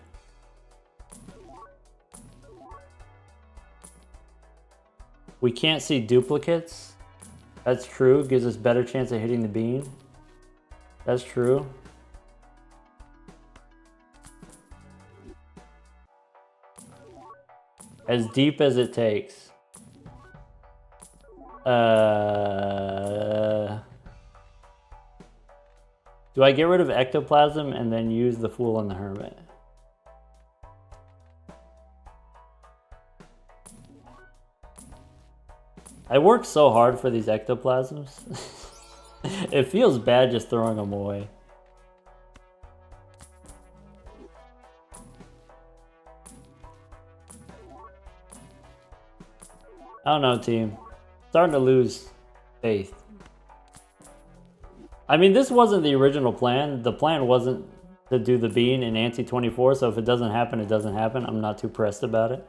We can't see duplicates. That's true. Gives us better chance of hitting the bean. That's true. As deep as it takes. Do I get rid of Ectoplasm and then use the Fool and the Hermit? I work so hard for these Ectoplasms. It feels bad just throwing them away. I don't know, team. Starting to lose faith. I mean, this wasn't the original plan. The plan wasn't to do the bean in Ante 24, so if it doesn't happen, it doesn't happen. I'm not too pressed about it.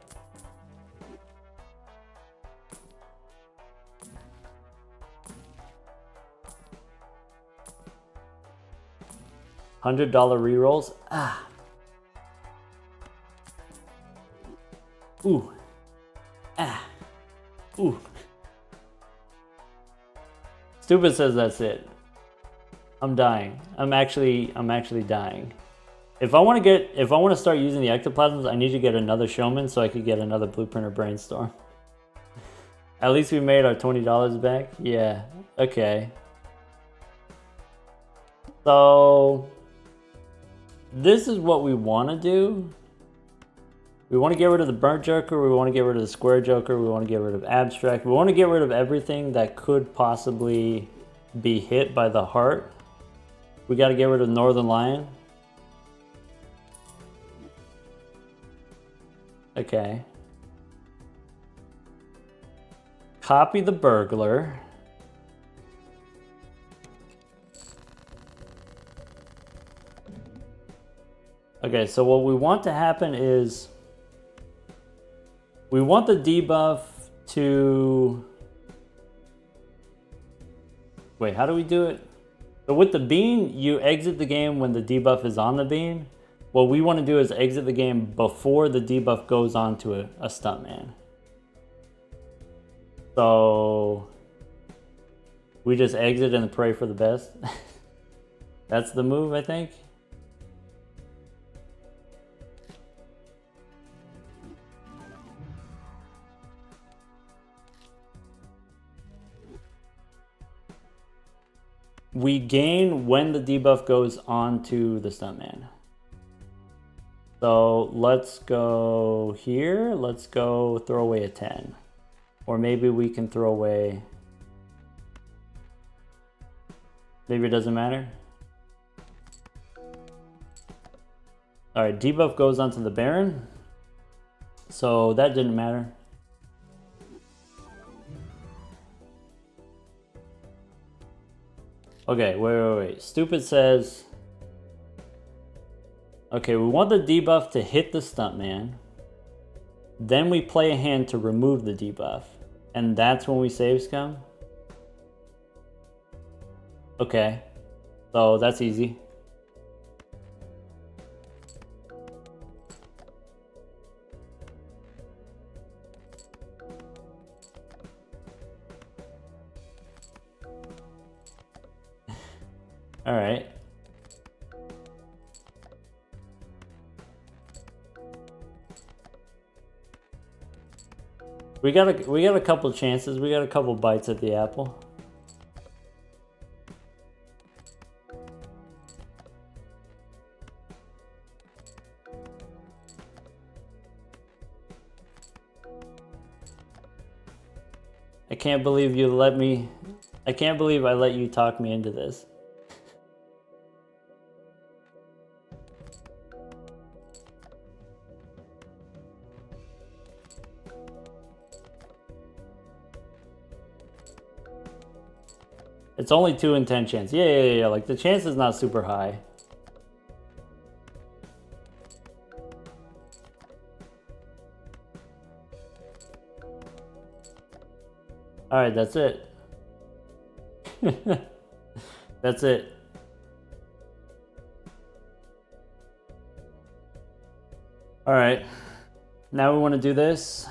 $100 rerolls. Ah. Ooh. Ah. Ooh. Stupid says that's it. I'm dying. I'm actually dying. If I want to start using the ectoplasms, I need to get another showman so I could get another blueprint or brainstorm. At least we made our $20 back. Yeah. Okay. So this is what we want to do. We want to get rid of the burnt joker. We want to get rid of the square joker. We want to get rid of abstract. We want to get rid of everything that could possibly be hit by the heart. We got to get rid of Northern Lion. Okay. Copy the burglar. Okay, so what we want to happen is we want the debuff to... Wait, how do we do it? So with the bean, you exit the game when the debuff is on the bean. What we want to do is exit the game before the debuff goes on to a stuntman. So we just exit and pray for the best. That's the move, I think. We gain when the debuff goes on to the stuntman. So let's go here. Let's go throw away a 10. Or maybe we can throw away... Maybe it doesn't matter. Alright, debuff goes onto the Baron. So that didn't matter. Okay, wait. Stupid says... Okay, we want the debuff to hit the stuntman. Then we play a hand to remove the debuff. And that's when we save scum? Okay. So that's easy. All right. We got a couple chances. We got a couple bites at the apple. I can't believe you let me... I can't believe I let you talk me into this. It's only 2 in 10 chance. Yeah. Like the chance is not super high. All right, that's it. That's it. All right. Now we want to do this.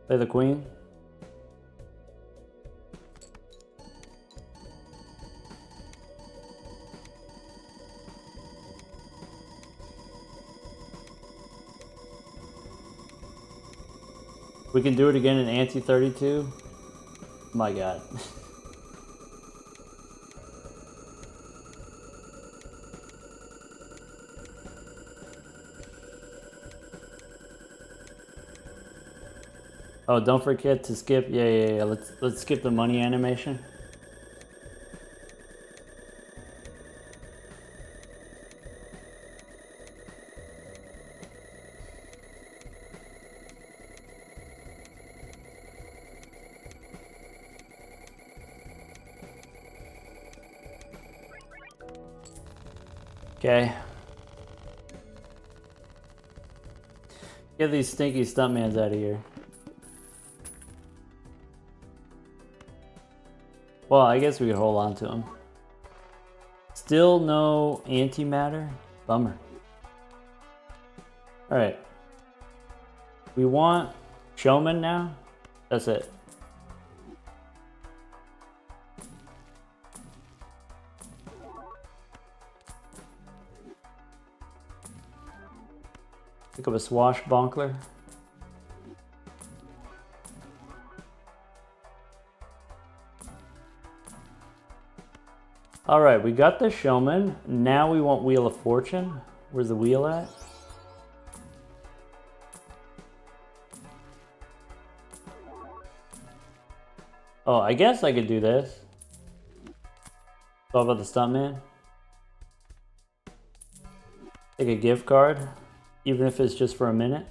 Play the queen. We can do it again in ante 32. My God. Oh, don't forget to skip. Yeah. Let's skip the money animation. Okay. Get these stinky stuntmans out of here. Well, I guess we could hold on to him. Still no antimatter? Bummer. Alright. We want Showman now. That's it. Pick up a Swashbuckler. All right, we got the Showman. Now we want Wheel of Fortune. Where's the wheel at? Oh, I guess I could do this. What about the Stuntman? Take a gift card, even if it's just for a minute.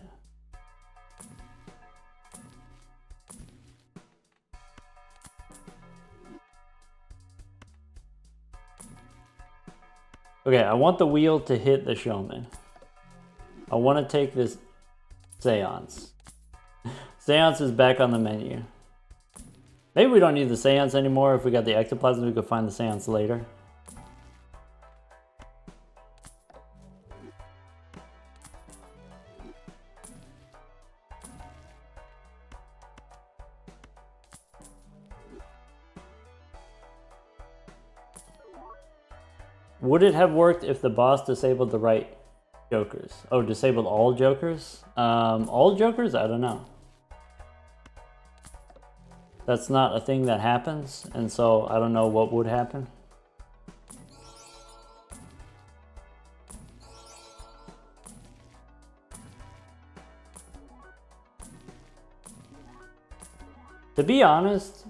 Okay, I want the wheel to hit the Showman. I want to take this Seance. Seance is back on the menu. Maybe we don't need the Seance anymore. If we got the Ectoplasm, we could find the Seance later. Would it have worked if the boss disabled the right Jokers? Oh, disabled all Jokers? All Jokers? I don't know. That's not a thing that happens, and so I don't know what would happen. To be honest,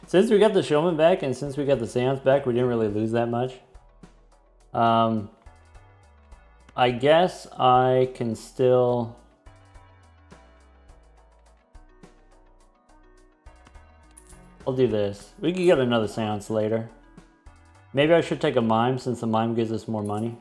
since we got the Showman back and since we got the Seance back, we didn't really lose that much. I guess I can still... I'll do this. We could get another Seance later. Maybe I should take a Mime since the Mime gives us more money.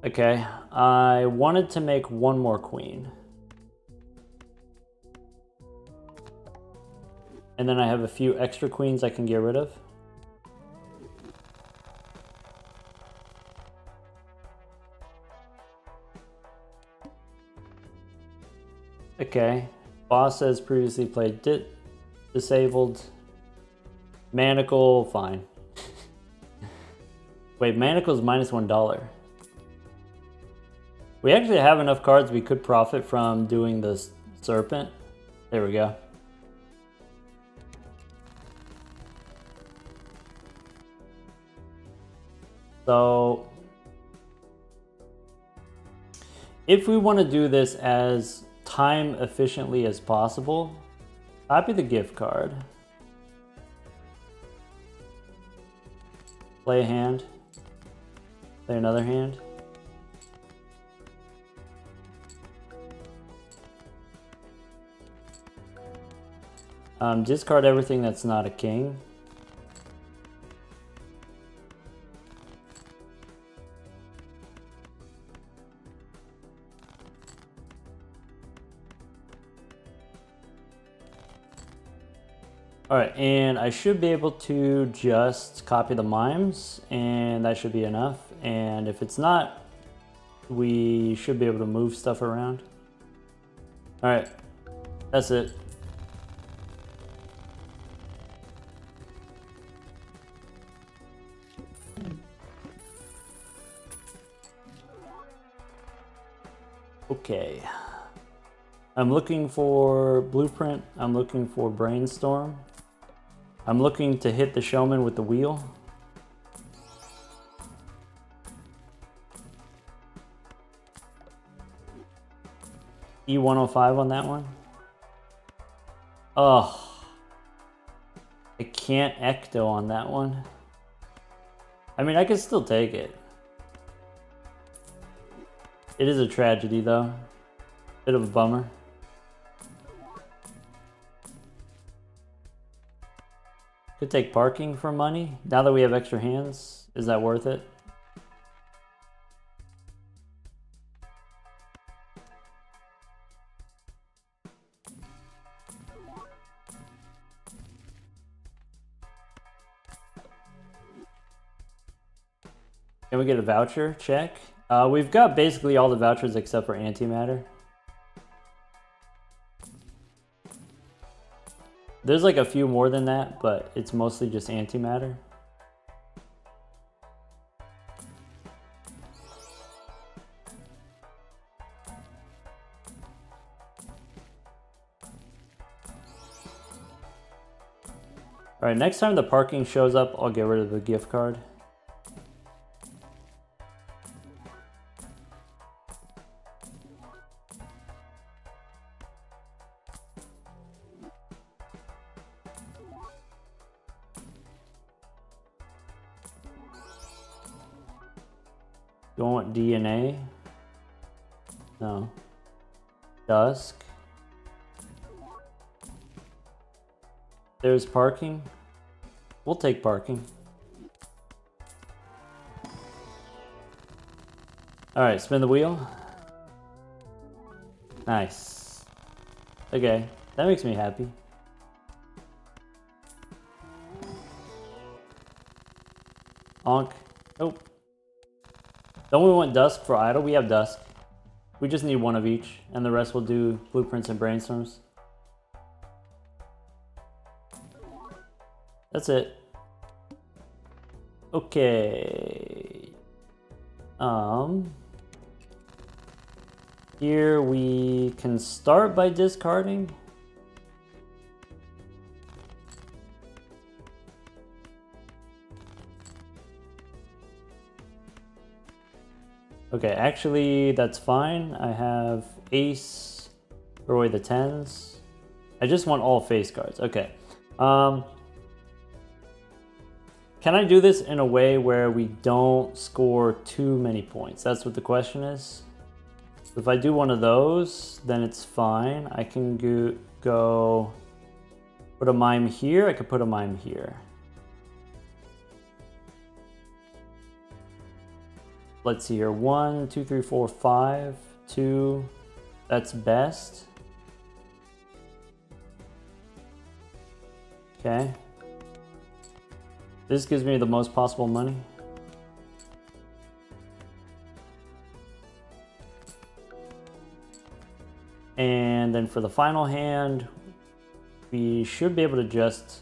Okay, I wanted to make one more Queen. And then I have a few extra Queens I can get rid of. Okay, boss says previously played disabled. Manacle, fine. Wait, Manacle's minus $1. We actually have enough cards we could profit from doing this Serpent. There we go. So, if we want to do this as time efficiently as possible, copy the gift card. Play a hand. Play another hand. Discard everything that's not a king. Alright, and I should be able to just copy the Mimes, and that should be enough. And if it's not, we should be able to move stuff around. Alright, that's it. Okay. I'm looking for Blueprint. I'm looking for Brainstorm. I'm looking to hit the Showman with the wheel. E105 on that one. Oh, I can't Ecto on that one. I mean, I can still take it. It is a tragedy though. Bit of a bummer. Could take parking for money. Now that we have extra hands, is that worth it? Can we get a voucher? Check. We've got basically all the vouchers except for antimatter. There's like a few more than that, but it's mostly just antimatter. Alright, next time the parking shows up, I'll get rid of the gift card. You want DNA? No. Dusk. There's parking. We'll take parking. Alright, spin the wheel. Nice. Okay, that makes me happy. Honk. Nope. Don't we want Dusk for idle? We have Dusk. We just need one of each, and the rest will do blueprints and brainstorms. That's it. Okay. Here we can start by discarding. Okay, actually that's fine. I have ace, throw away the tens. I just want all face cards. Okay. Can I do this in a way where we don't score too many points? That's what the question is. If I do one of those, then it's fine. I can go put a mime here. I could put a mime here. Let's see here. 1, 2, 3, 4, 5, 2. That's best. Okay. This gives me the most possible money. And then for the final hand, we should be able to just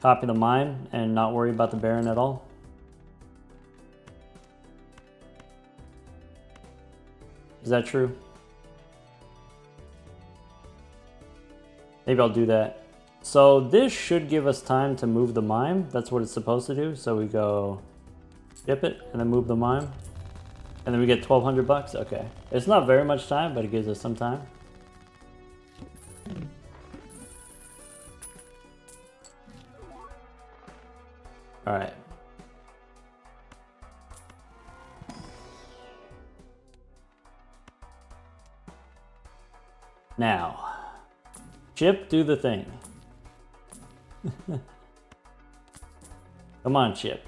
copy the mime and not worry about the Baron at all. Is that true? Maybe I'll do that. So this should give us time to move the mime. That's what it's supposed to do. So we go dip it and then move the mime. And then we get 1,200 bucks. Okay. It's not very much time, but it gives us some time. All right. Now, Chip, do the thing. Come on, Chip.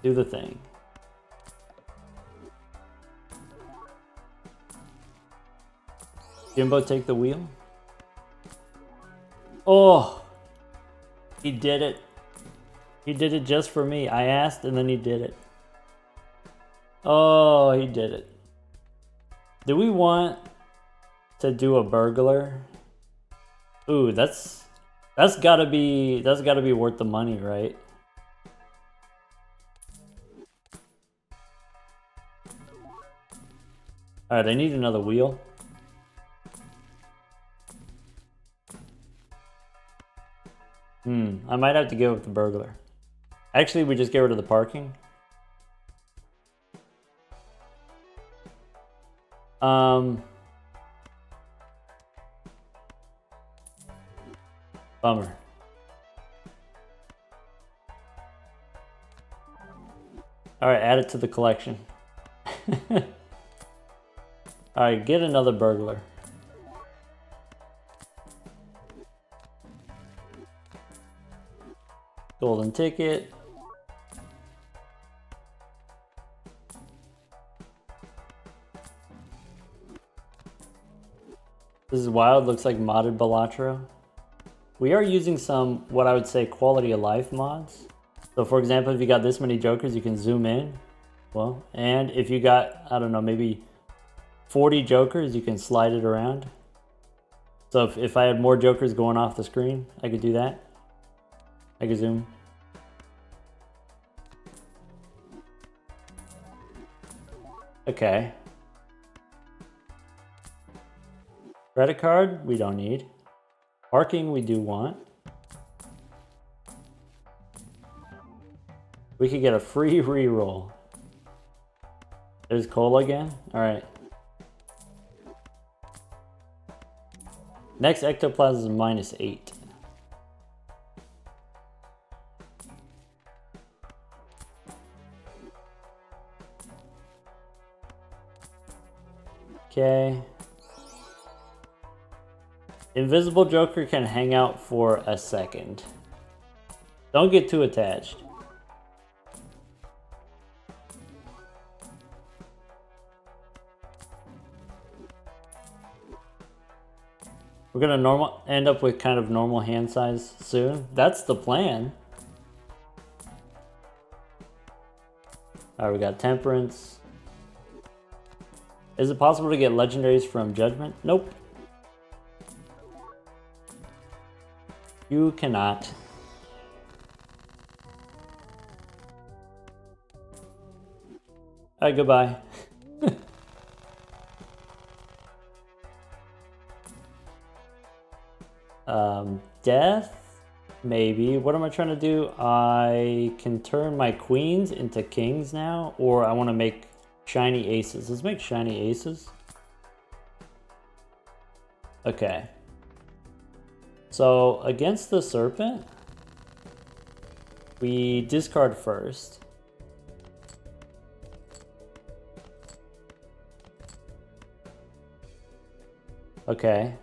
Do the thing. Jimbo, take the wheel. Oh, he did it. He did it just for me. I asked and then he did it. Oh, he did it. Do we want to do a burglar? Ooh, that's gotta be worth the money, right? All right, I need another wheel. I might have to go with the burglar. Actually, we just get rid of the parking. Bummer. All right, add it to the collection. All right, get another burglar. Golden ticket. This is wild, looks like modded BalatroU. We are using some, what I would say, quality of life mods. So for example, if you got this many jokers, you can zoom in. Well, and if you got, I don't know, maybe 40 jokers, you can slide it around. So if I had more jokers going off the screen, I could do that. I could zoom. Okay. Credit card, we don't need. Parking, we do want. We could get a free reroll. There's cola again? Alright. Next Ectoplasm is -8. Okay. Invisible Joker can hang out for a second. Don't get too attached. We're gonna end up with kind of normal hand size soon. That's the plan. Alright, we got Temperance. Is it possible to get legendaries from Judgment? Nope. You cannot. Alright, goodbye. Death? Maybe. What am I trying to do? I can turn my queens into kings now, or I want to make shiny aces. Let's make shiny aces. Okay. So against the serpent, we discard first. Okay.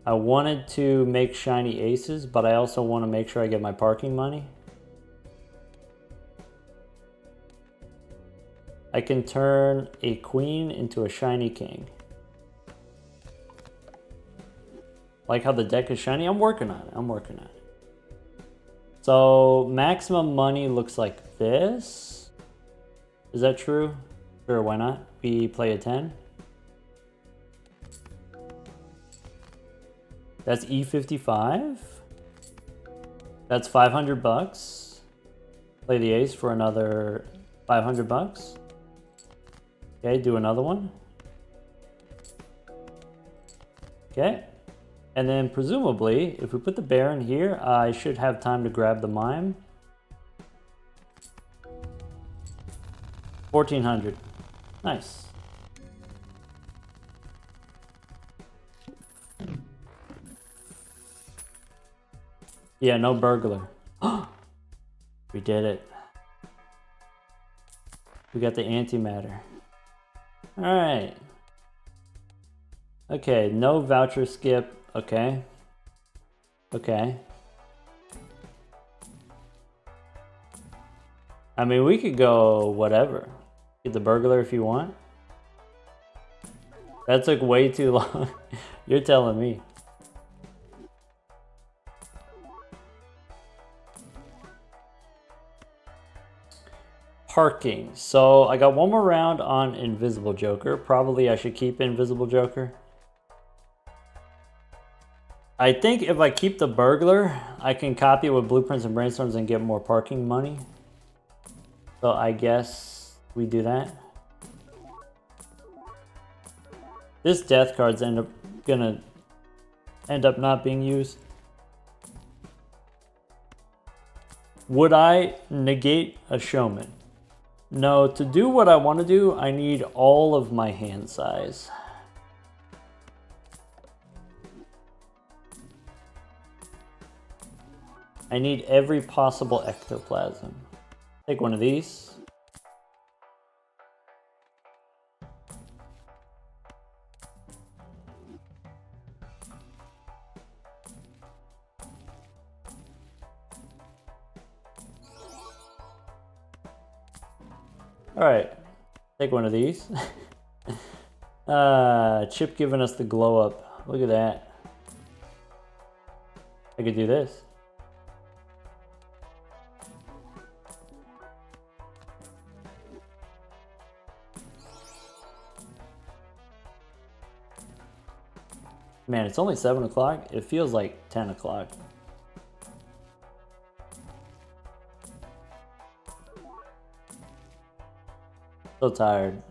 I wanted to make shiny aces, but I also want to make sure I get my parking money. I can turn a queen into a shiny king. Like how the deck is shiny? I'm working on it. I'm working on it. So maximum money looks like this. Is that true? Sure, why not? We play a 10. That's E55. That's 500 bucks. Play the ace for another 500 bucks. Okay, do another one. Okay. And then presumably, if we put the Baron here, I should have time to grab the Mime. 1400. Nice. Yeah, no burglar. We did it. We got the antimatter. Alright. Okay, no voucher skip. Okay. Okay. I mean, we could go whatever. Get the burglar if you want. That took way too long. You're telling me. Parking. So I got one more round on Invisible Joker. Probably I should keep Invisible Joker. I think if I keep the burglar, I can copy it with blueprints and brainstorms and get more parking money. So I guess we do that. This death card's gonna end up not being used. Would I negate a showman? No, to do what I want to do, I need all of my hand size. I need every possible ectoplasm. Take one of these. All right, take one of these. Chip giving us the glow up. Look at that. I could do this. Man, it's only 7 o'clock. It feels like 10 o'clock. So tired.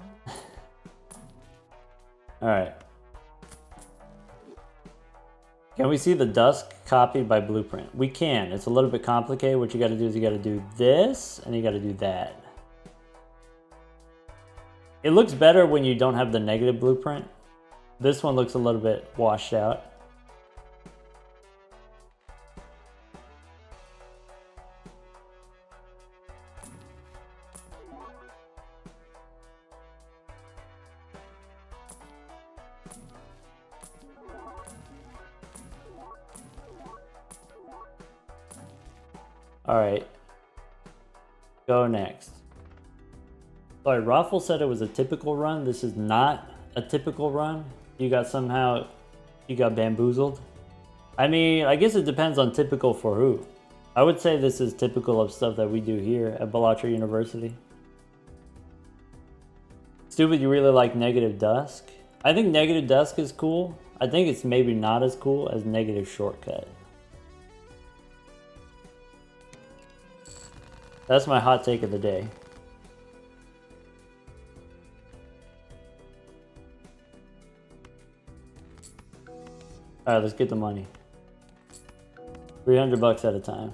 Alright. Can we see the dusk copied by blueprint? We can. It's a little bit complicated. What you gotta do is you gotta do this, and you gotta do that. It looks better when you don't have the negative blueprint. This one looks a little bit washed out. Alright. Go next. Sorry, Raffle said it was a typical run. This is not a typical run. You got bamboozled. I mean, I guess it depends on typical for who. I would say this is typical of stuff that we do here at BalatroU University. Stupid, you really like Negative Dusk? I think Negative Dusk is cool. I think it's maybe not as cool as Negative Shortcut. That's my hot take of the day. Alright, let's get the money. 300 bucks at a time.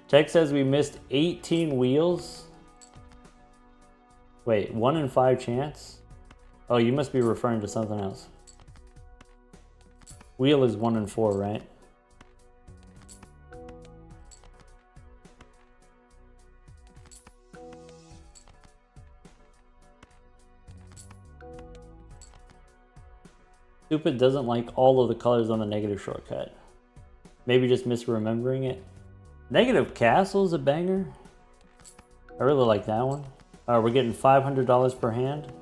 Tech says we missed 18 wheels. Wait, 1 in 5 chance? Oh, you must be referring to something else. Wheel is 1 in 4, right? Stupid doesn't like all of the colors on the Negative Shortcut. Maybe just misremembering it. Negative Castle is a banger. I really like that one. We're getting $500 per hand.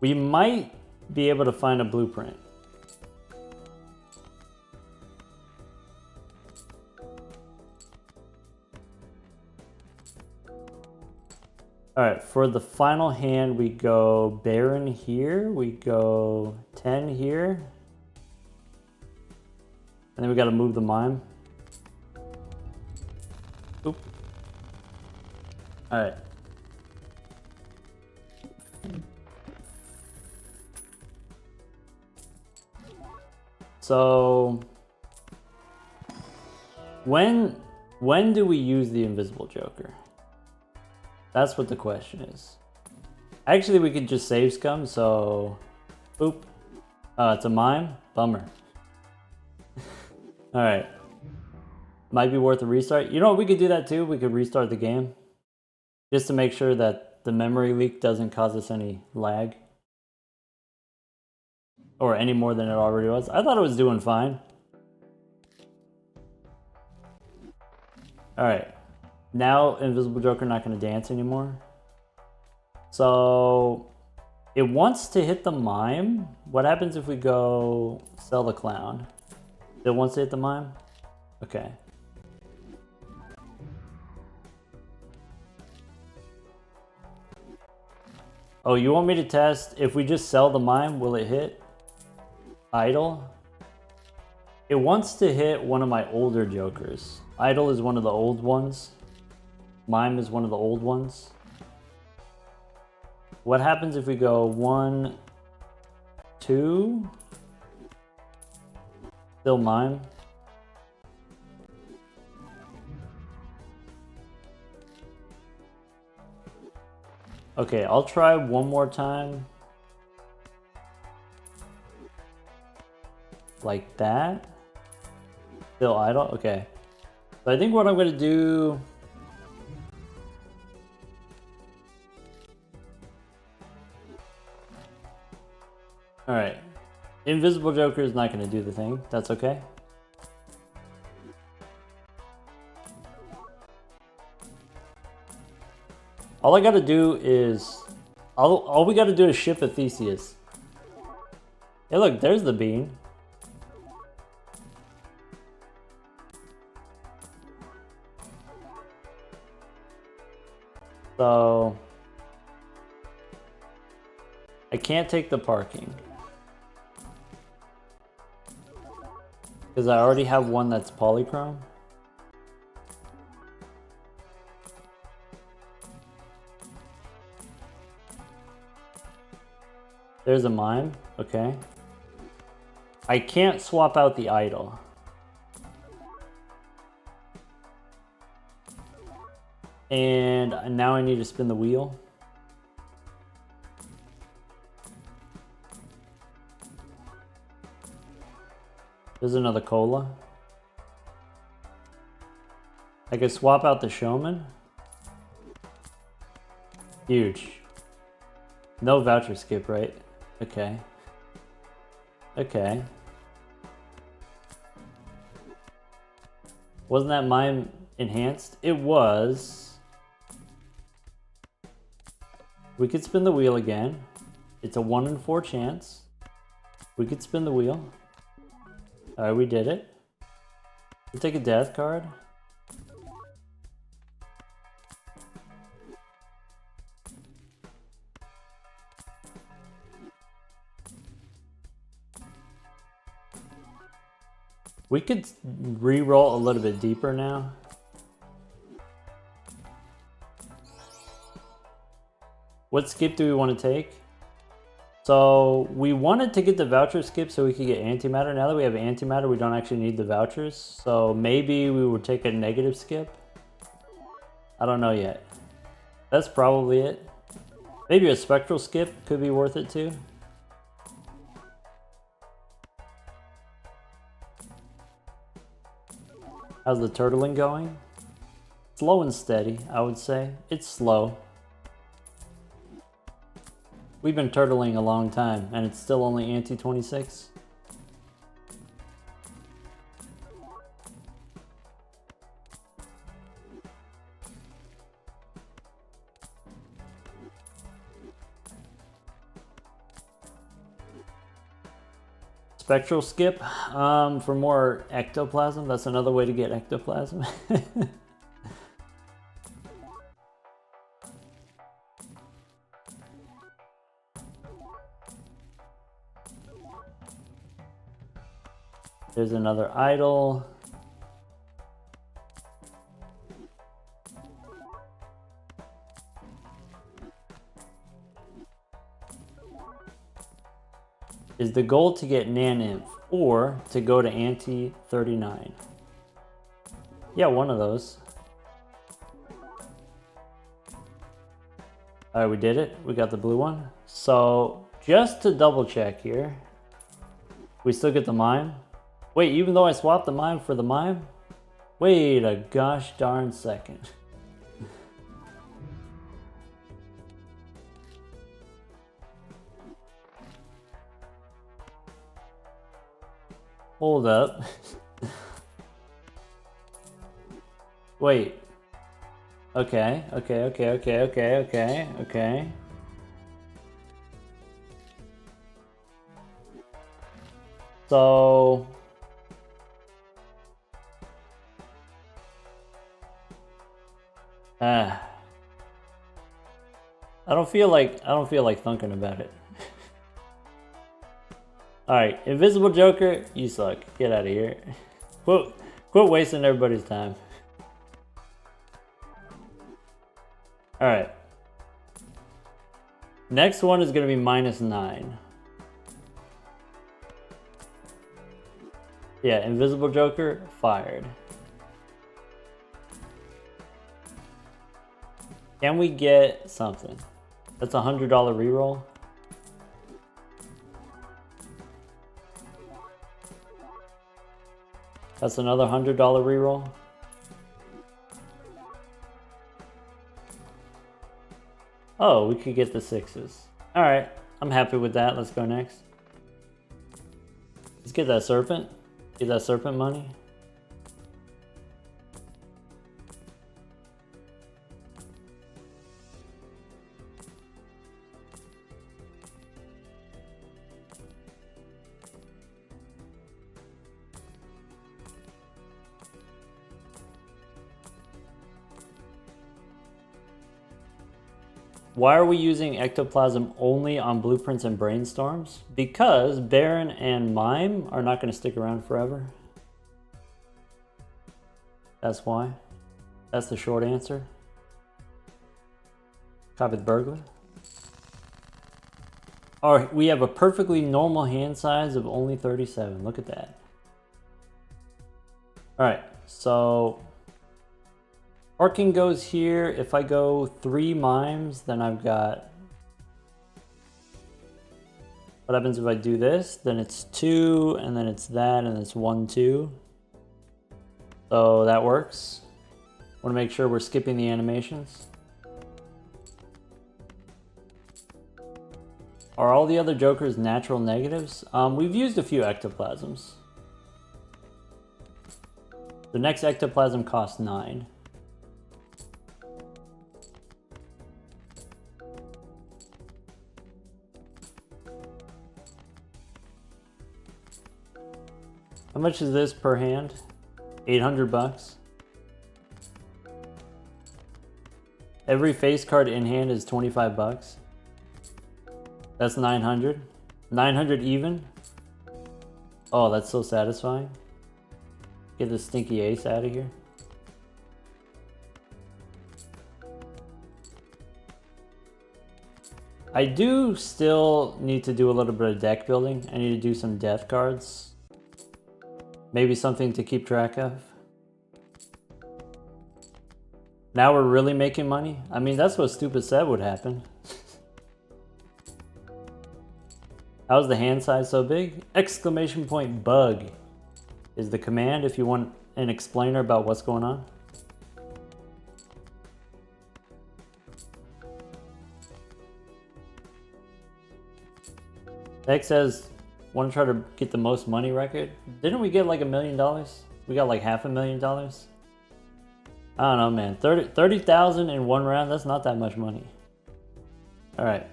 We might be able to find a blueprint. Alright, for the final hand, we go Baron here, we go 10 here, and then we gotta move the mime. Oop. Alright. So, when do we use the Invisible Joker? That's what the question is. Actually, we could just save scum, so... Boop. It's a mime? Bummer. Alright. Might be worth a restart. You know what, we could do that too. We could restart the game. Just to make sure that the memory leak doesn't cause us any lag. Or any more than it already was. I thought it was doing fine. Alright. Now, Invisible Joker not going to dance anymore. So, it wants to hit the mime. What happens if we go sell the clown? It wants to hit the mime? Okay. Oh, you want me to test if we just sell the mime, will it hit? Idle? It wants to hit one of my older jokers. Idle is one of the old ones. Mime is one of the old ones. What happens if we go 1, 2? Still mime. Okay, I'll try one more time. Like that. Still idle? Okay. So I think what I'm going to do... Alright. Invisible Joker is not going to do the thing. That's okay. All I gotta do is... All we gotta do is ship a Theseus. Hey look, there's the bean. So... I can't take the parking. Because I already have one that's polychrome. There's a mime, okay. I can't swap out the idol. And now I need to spin the wheel. There's another cola. I could swap out the showman. Huge. No voucher skip, right? Okay. Okay. Wasn't that mime enhanced? It was. We could spin the wheel again. It's a 1 in 4 chance. We could spin the wheel. Alright, we did it. We'll take a death card. We could re-roll a little bit deeper now. What skip do we want to take? So we wanted to get the voucher skip so we could get antimatter. Now that we have antimatter, we don't actually need the vouchers. So maybe we would take a negative skip. I don't know yet. That's probably it. Maybe a spectral skip could be worth it too. How's the turtling going? Slow and steady, I would say. It's slow. We've been turtling a long time, and it's still only anti-26. Spectral skip for more ectoplasm. That's another way to get ectoplasm. There's another idol. Is the goal to get naneinf or to go to anti-39? Yeah, one of those. Alright, we did it. We got the blue one. So, just to double check here, we still get the mime. Wait, even though I swapped the mime for the mime? Wait a gosh darn second. Hold up. Wait. Okay. So I don't feel like thinking about it. Alright, Invisible Joker, you suck. Get out of here. Quit wasting everybody's time. Alright. Next one is going to be -9. Yeah, Invisible Joker, fired. Can we get something? That's a $100 reroll. That's another $100 reroll. Oh, we could get the 6s. Alright, I'm happy with that. Let's go next. Let's get that serpent. Get that serpent money. Why are we using Ectoplasm only on blueprints and brainstorms? Because Baron and Mime are not going to stick around forever. That's why. That's the short answer. Copy the burglar. Alright, we have a perfectly normal hand size of only 37. Look at that. Alright, so parking goes here. If I go 3 mimes, then I've got... What happens if I do this? Then it's 2, and then it's that, and it's 1, 2. So that works. Want to make sure we're skipping the animations. Are all the other jokers natural negatives? We've used a few ectoplasms. The next ectoplasm costs 9. How much is this per hand? 800 bucks. Every face card in hand is 25 bucks. That's 900. 900 even. Oh, that's so satisfying. Get the stinky ace out of here. I do still need to do a little bit of deck building. I need to do some death cards. Maybe something to keep track of. Now we're really making money? I mean, that's what Stupid said would happen. How's the hand size so big? Exclamation point bug is the command if you want an explainer about what's going on. Deck says, want to try to get the most money record? Didn't we get like $1 million? We got like $500,000. I don't know, man. 30,000 in one round, that's not that much money. All right.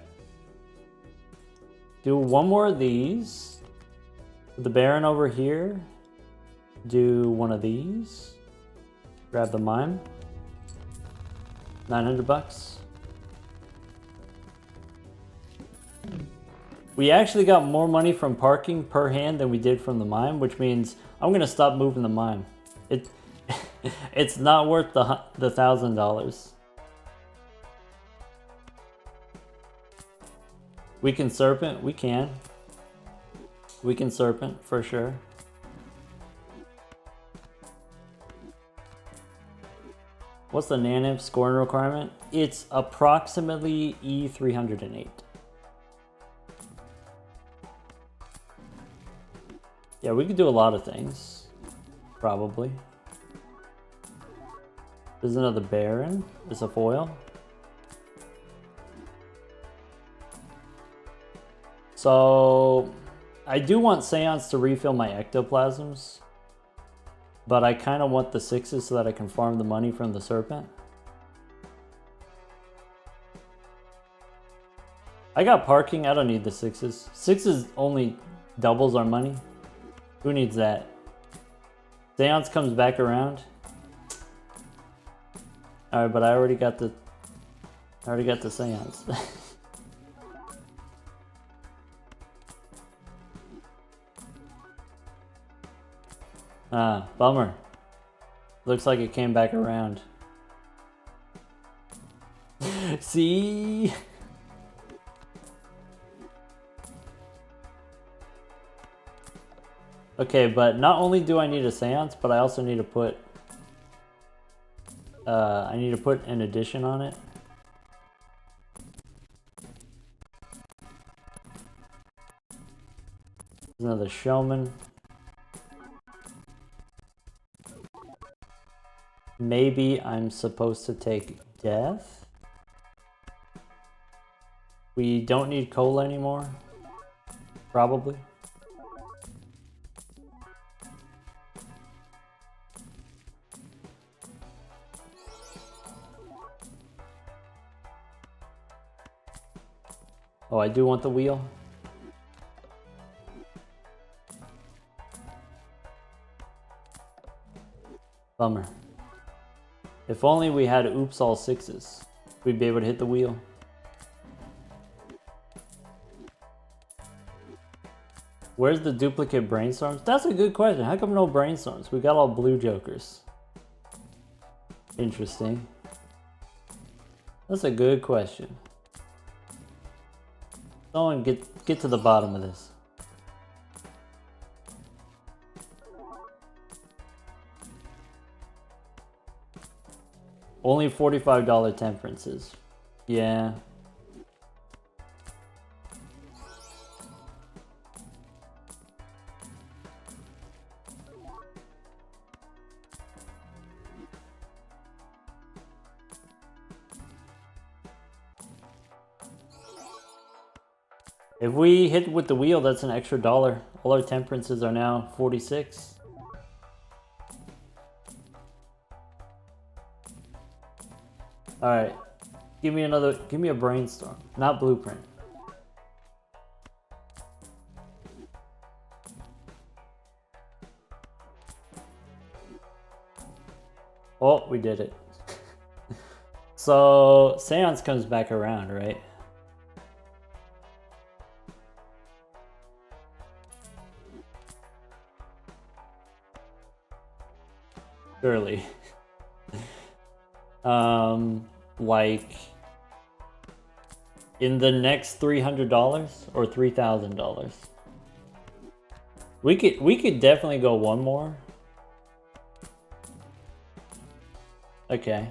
Do one more of these. Put the Baron over here. Do one of these. Grab the mime. 900 bucks. We actually got more money from parking per hand than we did from the mime, which means I'm gonna stop moving the mime. It's not worth the $1,000. We can serpent, we can. We can serpent for sure. What's the naneinf scoring requirement? It's approximately E308. Yeah, we could do a lot of things, probably. There's another Baron. It's a foil. So I do want Seance to refill my ectoplasms, but I kind of want the 6s so that I can farm the money from the serpent. I got parking. I don't need the 6s. 6s only doubles our money. Who needs that? Seance comes back around. All right, but I already got the Seance. Ah, bummer. Looks like it came back around. See? Okay, but not only do I need a Seance, but I also need to put an addition on it. There's another showman. Maybe I'm supposed to take death. We don't need cola anymore. Probably. Oh, I do want the wheel. Bummer. If only we had oops all 6s, we'd be able to hit the wheel. Where's the duplicate brainstorms? That's a good question. How come no brainstorms? We got all blue jokers. Interesting. That's a good question. Someone get to the bottom of this. Only $45 temperances. Yeah. If we hit with the wheel, that's an extra $1. All our temperances are now 46. All right, give me a brainstorm, not blueprint. Oh, we did it. So Seance comes back around, right? Surely. Like in the next $300 or $3,000. We could definitely go one more. Okay.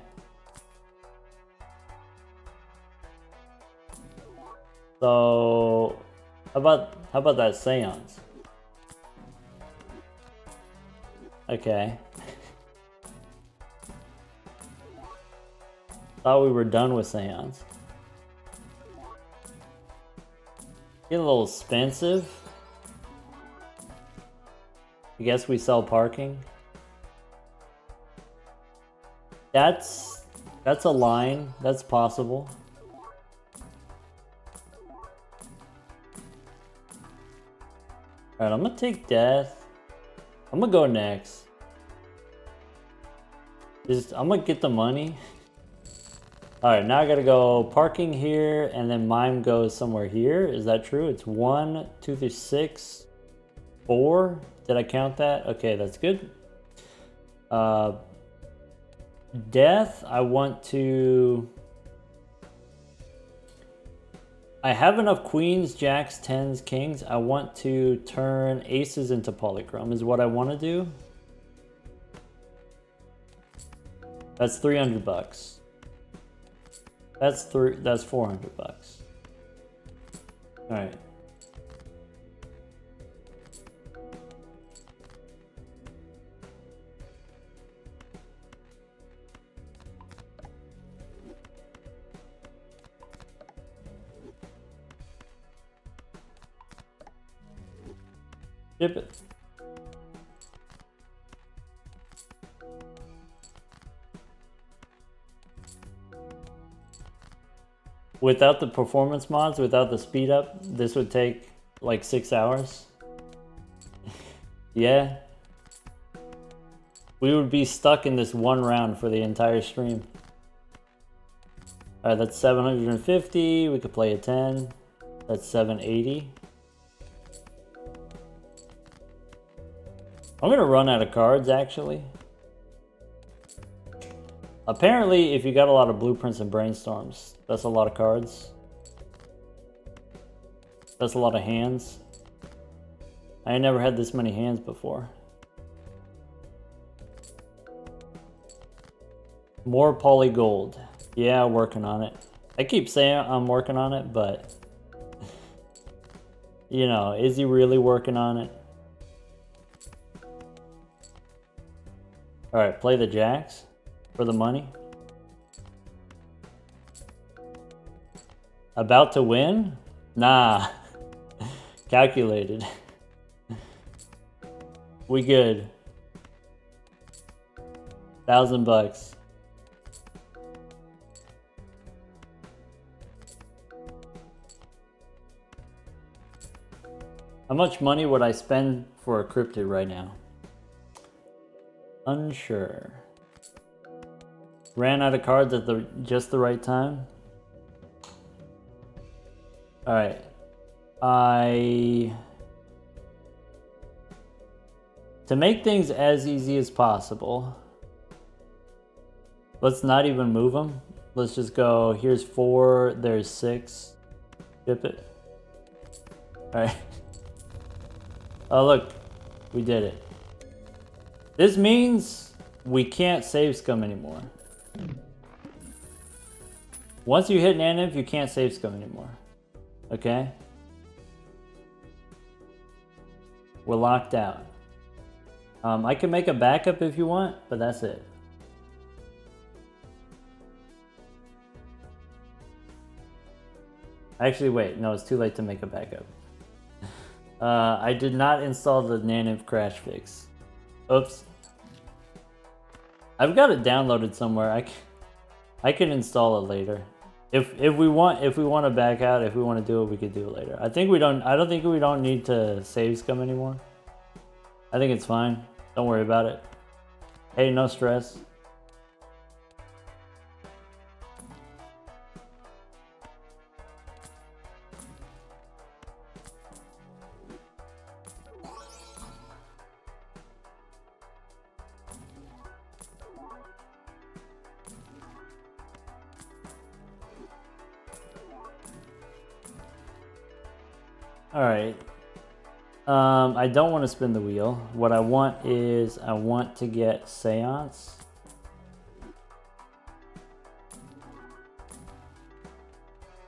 So how about that Seance? Okay. Thought we were done with Seance. Getting a little expensive. I guess we sell parking. That's a line. That's possible. Alright, I'm gonna take death. I'm gonna go next. I'm gonna get the money. Alright, now I gotta go parking here, and then mime goes somewhere here. Is that true? It's 1, 2, 3, 6, 4. Did I count that? Okay, that's good. Death, I want to... I have enough queens, jacks, tens, kings. I want to turn aces into polychrome is what I want to do. That's 300 bucks. That's 400 bucks. All right. Ship it. Without the performance mods, without the speed up, this would take like 6 hours. Yeah. We would be stuck in this one round for the entire stream. Alright, that's 750. We could play a 10. That's 780. I'm gonna run out of cards, actually. Apparently, if you got a lot of blueprints and brainstorms, that's a lot of cards. That's a lot of hands. I ain't never had this many hands before. More poly gold. Yeah, working on it. I keep saying I'm working on it, but... you know, is he really working on it? Alright, play the jacks for the money. About to win? Nah. Calculated. We good. 1,000 bucks. How much money would I spend for a cryptid right now? Unsure. Ran out of cards at just the right time. All right. To make things as easy as possible, let's not even move them. Let's just go, here's 4, there's 6. Ship it. Alright. Oh look, we did it. This means we can't save scum anymore. Once you hit naneinf, you can't save scum anymore. Okay? We're locked out. I can make a backup if you want, but that's it. Actually, wait. No, it's too late to make a backup. I did not install the naneinf crash fix. Oops. I've got it downloaded somewhere. I can install it later. If we want to back out, if we want to do it, we could do it later. I don't think we don't need to save scum anymore. I think it's fine. Don't worry about it. Hey, no stress. All right. I don't want to spin the wheel. What I want is I want to get Seance.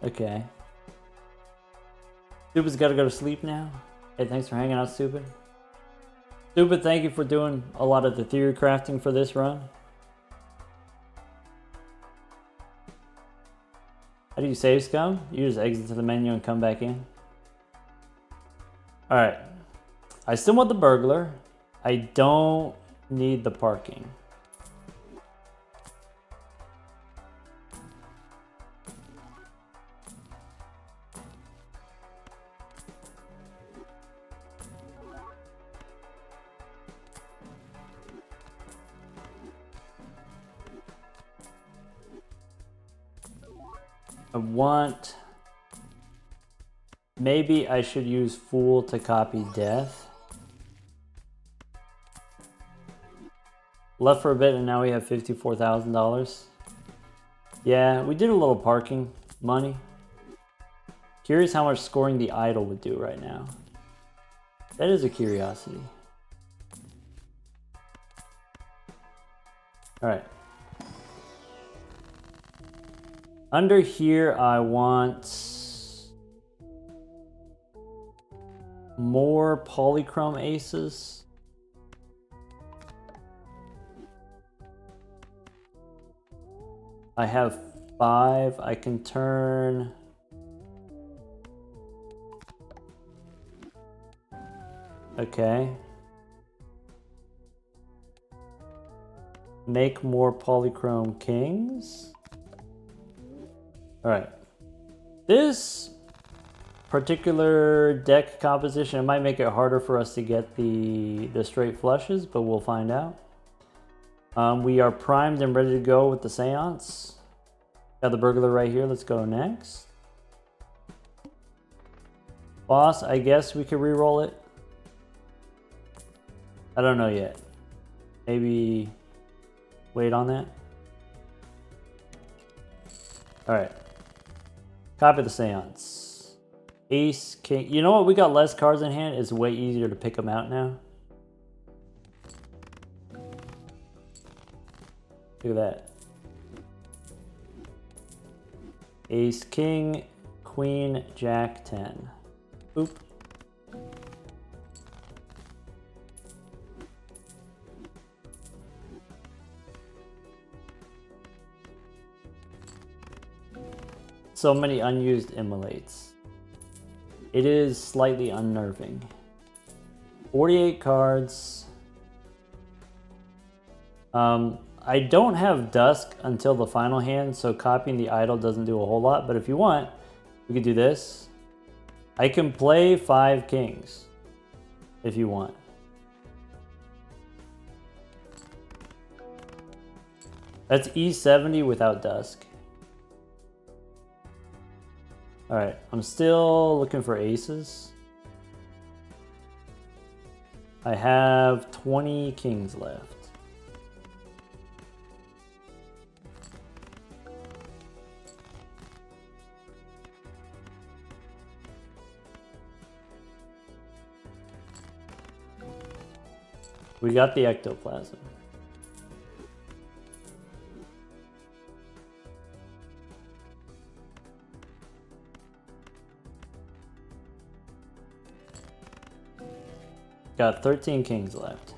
Okay. Stupid's got to go to sleep now. Hey, thanks for hanging out, Stupid. Stupid, thank you for doing a lot of the theory crafting for this run. How do you save scum? You just exit to the menu and come back in. All right. I still want the burglar. I don't need the parking. I want... Maybe I should use Fool to copy Death. Left for a bit and now we have $54,000. Yeah, we did a little parking money. Curious how much scoring the idol would do right now. That is a curiosity. Alright. Under here I want more polychrome aces. I have 5. I can turn... Okay. Make more polychrome kings. Alright. This particular deck composition, it might make it harder for us to get the straight flushes, but we'll find out. We are primed and ready to go with the Seance. Got the burglar right here. Let's go next. Boss, I guess we could re-roll it. I don't know yet. Maybe wait on that. Alright. Copy the Seance. Ace, King. You know what? We got less cards in hand. It's way easier to pick them out now. Look at that. Ace, King, Queen, Jack, 10. Oop. So many unused immolates. It is slightly unnerving. 48 cards. I don't have Dusk until the final hand, so copying the idol doesn't do a whole lot, but if you want, we could do this. I can play 5 kings, if you want. That's E70 without Dusk. Alright, I'm still looking for aces. I have 20 kings left. We got the Ectoplasm. Got 13 kings left.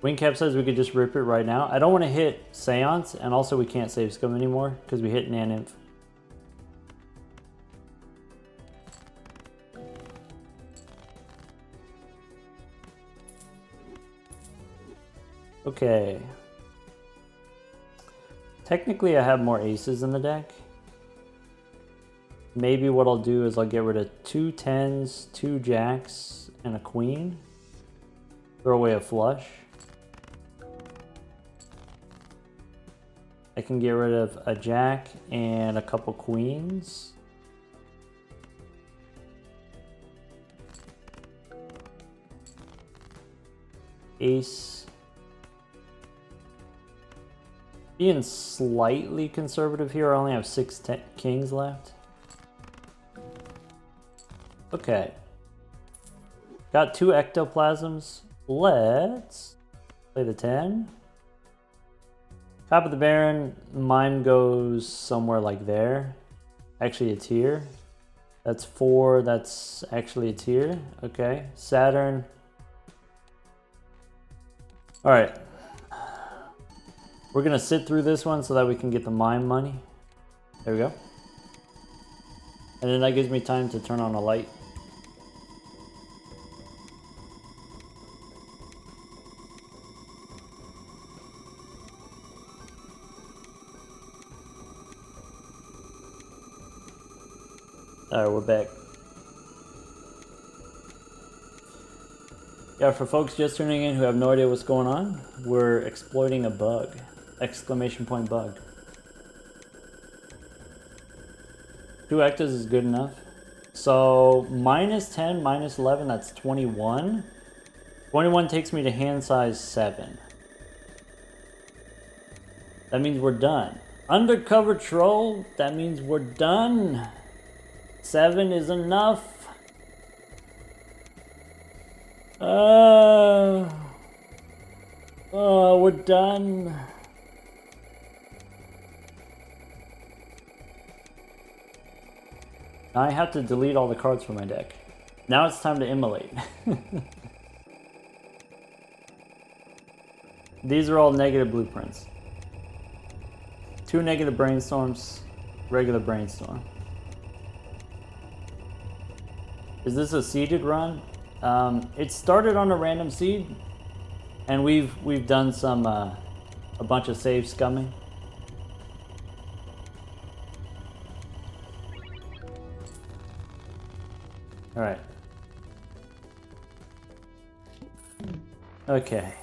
Wingcap says we could just rip it right now. I don't want to hit Seance, and also we can't save scum anymore because we hit naneinf. Okay. Technically I have more aces in the deck. Maybe what I'll do is I'll get rid of 2 10s, 2 jacks, and a queen. Throw away a flush. I can get rid of a jack and a couple queens. Ace. Being slightly conservative here, I only have 6 kings left. Okay. Got 2 ectoplasms. Let's play the 10. Top of the Baron, mine goes somewhere like there. Actually a tier. That's 4, that's actually a tier. Okay, Saturn. Alright. We're gonna sit through this one so that we can get the mine money. There we go. And then that gives me time to turn on a light. Alright, we're back. Yeah, for folks just tuning in who have no idea what's going on, we're exploiting a bug. Exclamation point bug. 2 ectos is good enough. So, minus 10, minus 11, that's 21. 21 takes me to hand size 7. That means we're done. Undercover troll, that means we're done. 7 is enough. We're done. Now I have to delete all the cards from my deck. Now it's time to immolate. These are all negative blueprints. 2 negative brainstorms, regular brainstorm. Is this a seeded run? It started on a random seed, and we've done some a bunch of save scumming. All right. Okay.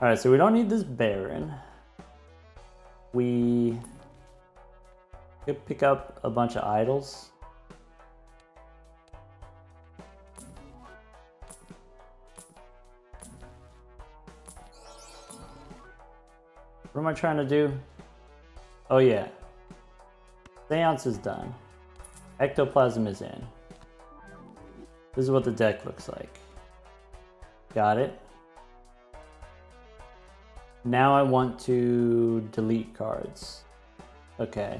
All right, so we don't need this Baron. We could pick up a bunch of idols. What am I trying to do? Oh yeah. Seance is done. Ectoplasm is in. This is what the deck looks like. Got it. Now I want to delete cards. Okay.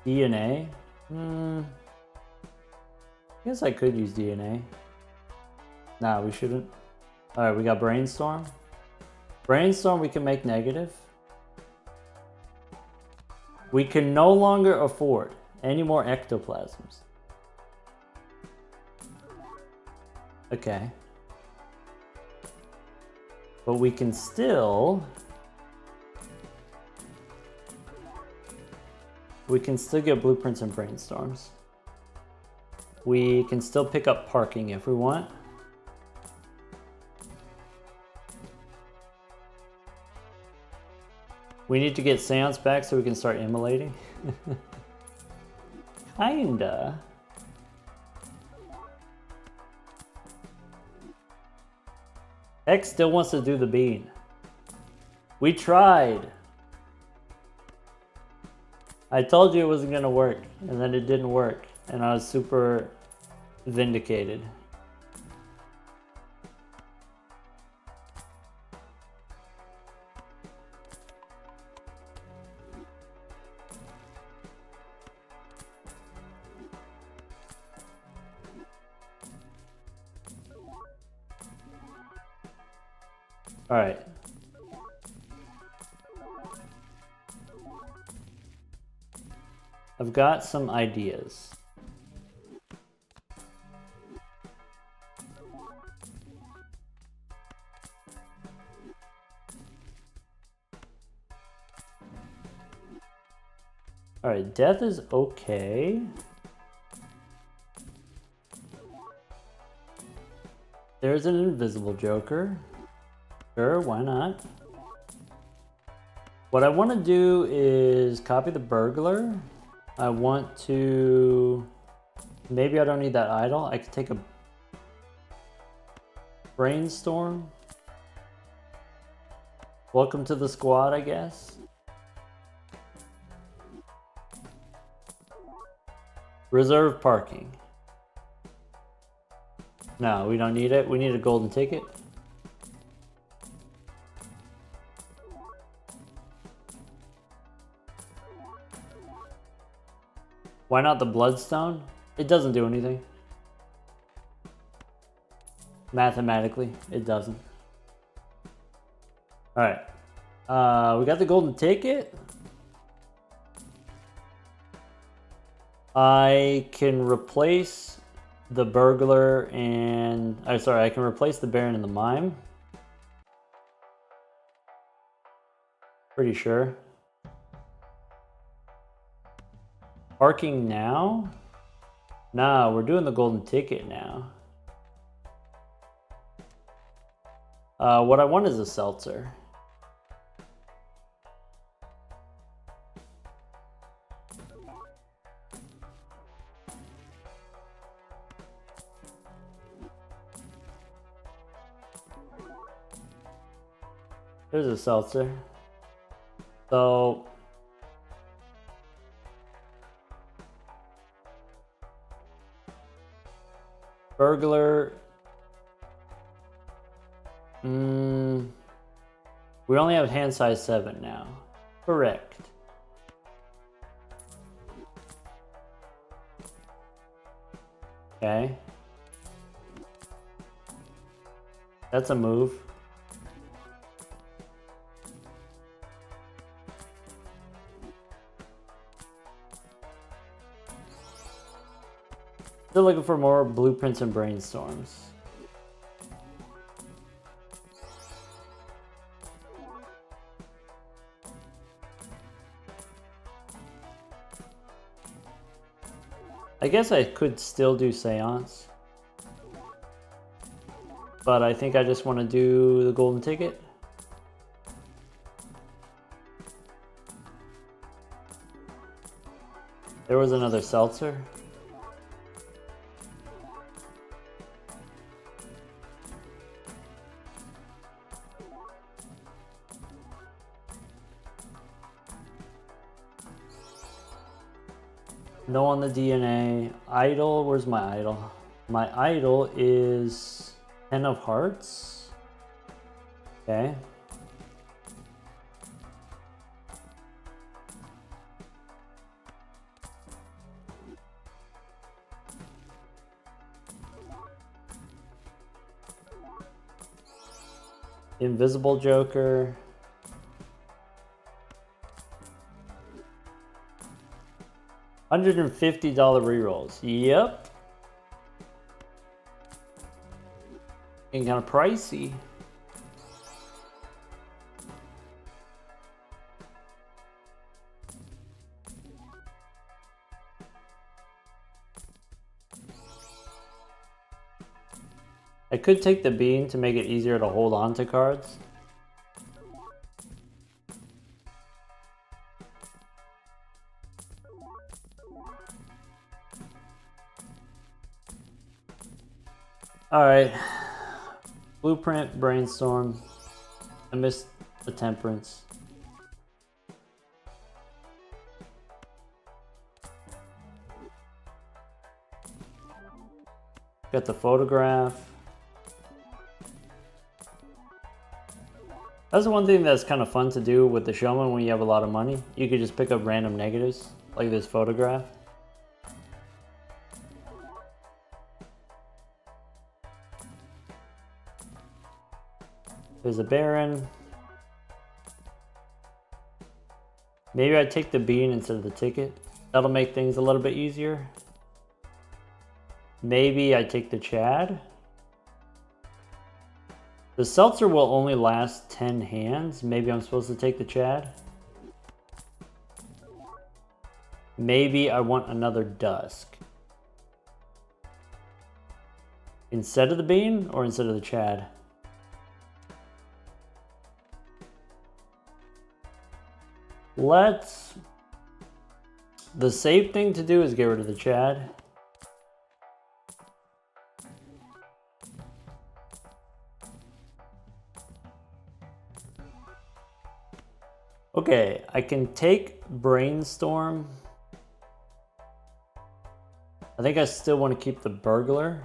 DNA? I guess I could use DNA. Nah, we shouldn't. Alright, we got Brainstorm. Brainstorm we can make negative. We can no longer afford any more ectoplasms. Okay. But we can still get blueprints and brainstorms. We can still pick up parking if we want. We need to get Seance back so we can start immolating. Kinda. X still wants to do the bean. We tried. I told you it wasn't gonna work, and then it didn't work, and I was super vindicated. All right. I've got some ideas. All right, death is okay. There's an invisible Joker. Sure, why not? What I want to do is copy the burglar. I want to... Maybe I don't need that idol. I could take a brainstorm. Welcome to the squad, I guess. Reserve parking. No, we don't need it. We need a golden ticket. Why not the bloodstone? It doesn't do anything. Mathematically, it doesn't. Alright. We got the golden ticket. I can replace the burglar and... I can replace the Baron and the mime. Pretty sure. Parking now? Nah, we're doing the golden ticket now. What I want is a seltzer. There's a seltzer. So... Burglar. We only have hand size 7 now. Correct. Okay. That's a move. Still looking for more blueprints and brainstorms. I guess I could still do Seance. But I think I just want to do the golden ticket. There was another seltzer. No on the DNA. Idol, where's my idol? My idol is 10 of hearts. Okay. Invisible Joker. $150 rerolls. Yep. Getting kind of pricey. I could take the bean to make it easier to hold on to cards. Alright. Blueprint, brainstorm. I missed the temperance. Got the photograph. That's one thing that's kind of fun to do with the showman when you have a lot of money. You could just pick up random negatives, like this photograph. There's a Baron. Maybe I take the bean instead of the ticket. That'll make things a little bit easier. Maybe I take the Chad. The Seltzer will only last 10 hands. Maybe I'm supposed to take the Chad. Maybe I want another Dusk. Instead of the bean or instead of the Chad? The safe thing to do is get rid of the Chad. Okay, I can take Brainstorm. I think I still want to keep the Burglar.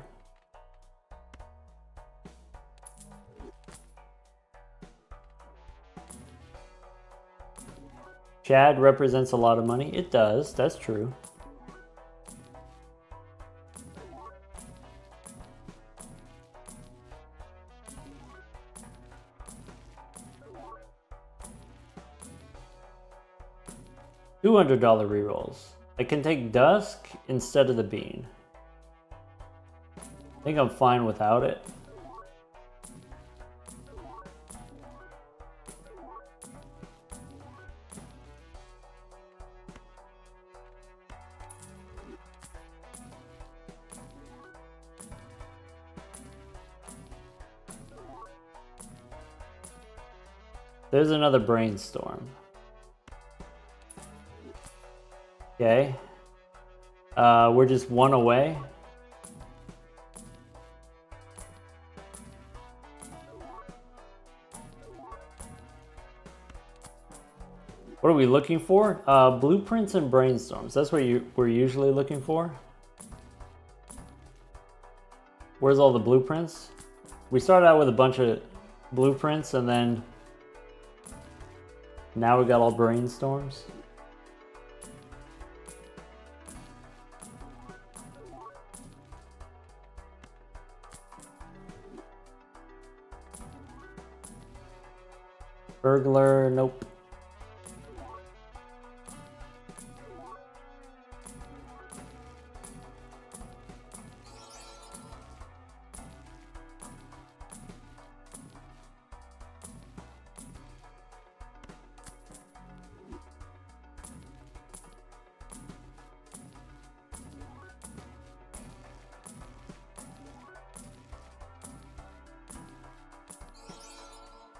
Chad represents a lot of money. It does, that's true. $200 rerolls. I can take Dusk instead of the bean. I think I'm fine without it. There's another Brainstorm. Okay. We're just one away. What are we looking for? Blueprints and brainstorms. That's what we're usually looking for. Where's all the blueprints? We started out with a bunch of blueprints and then now we got all brainstorms. Burglar, nope.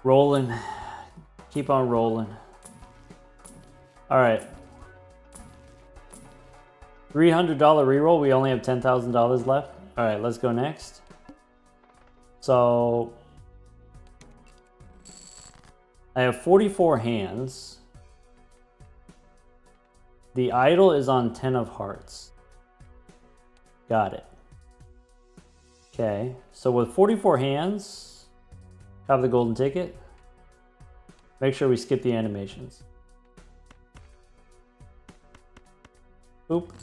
Rolling. Keep on rolling. All right. $300 reroll. We only have $10,000 left. All right, let's go next. So I have 44 hands. The idol is on 10 of hearts. Got it. Okay, so with 44 hands, have the golden ticket. Make sure we skip the animations. Oop.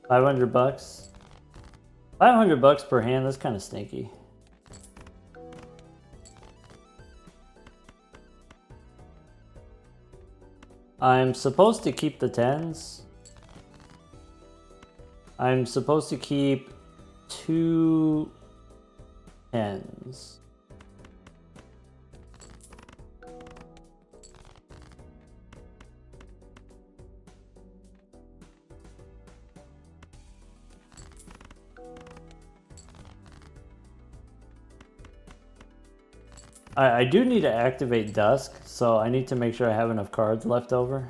$500. $500 per hand, that's kind of stinky. I'm supposed to keep the 10s. I'm supposed to keep 2 10s. I do need to activate Dusk, so I need to make sure I have enough cards left over.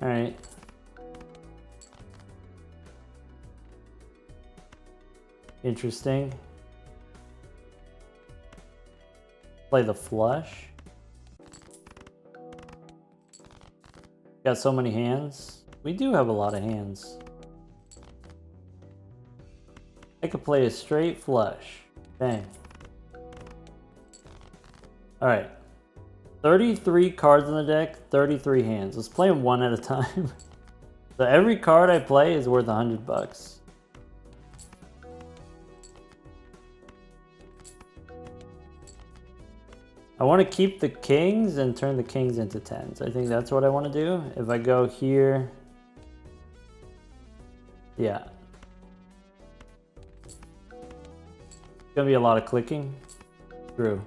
Alright. Interesting. Play the flush. Got so many hands. We do have a lot of hands. I could play a straight flush. Dang. Alright. 33 cards in the deck, 33 hands. Let's play them one at a time. So every card I play is worth $100. I want to keep the kings and turn the kings into tens. I think that's what I want to do. If I go here, yeah. It's gonna be a lot of clicking. True.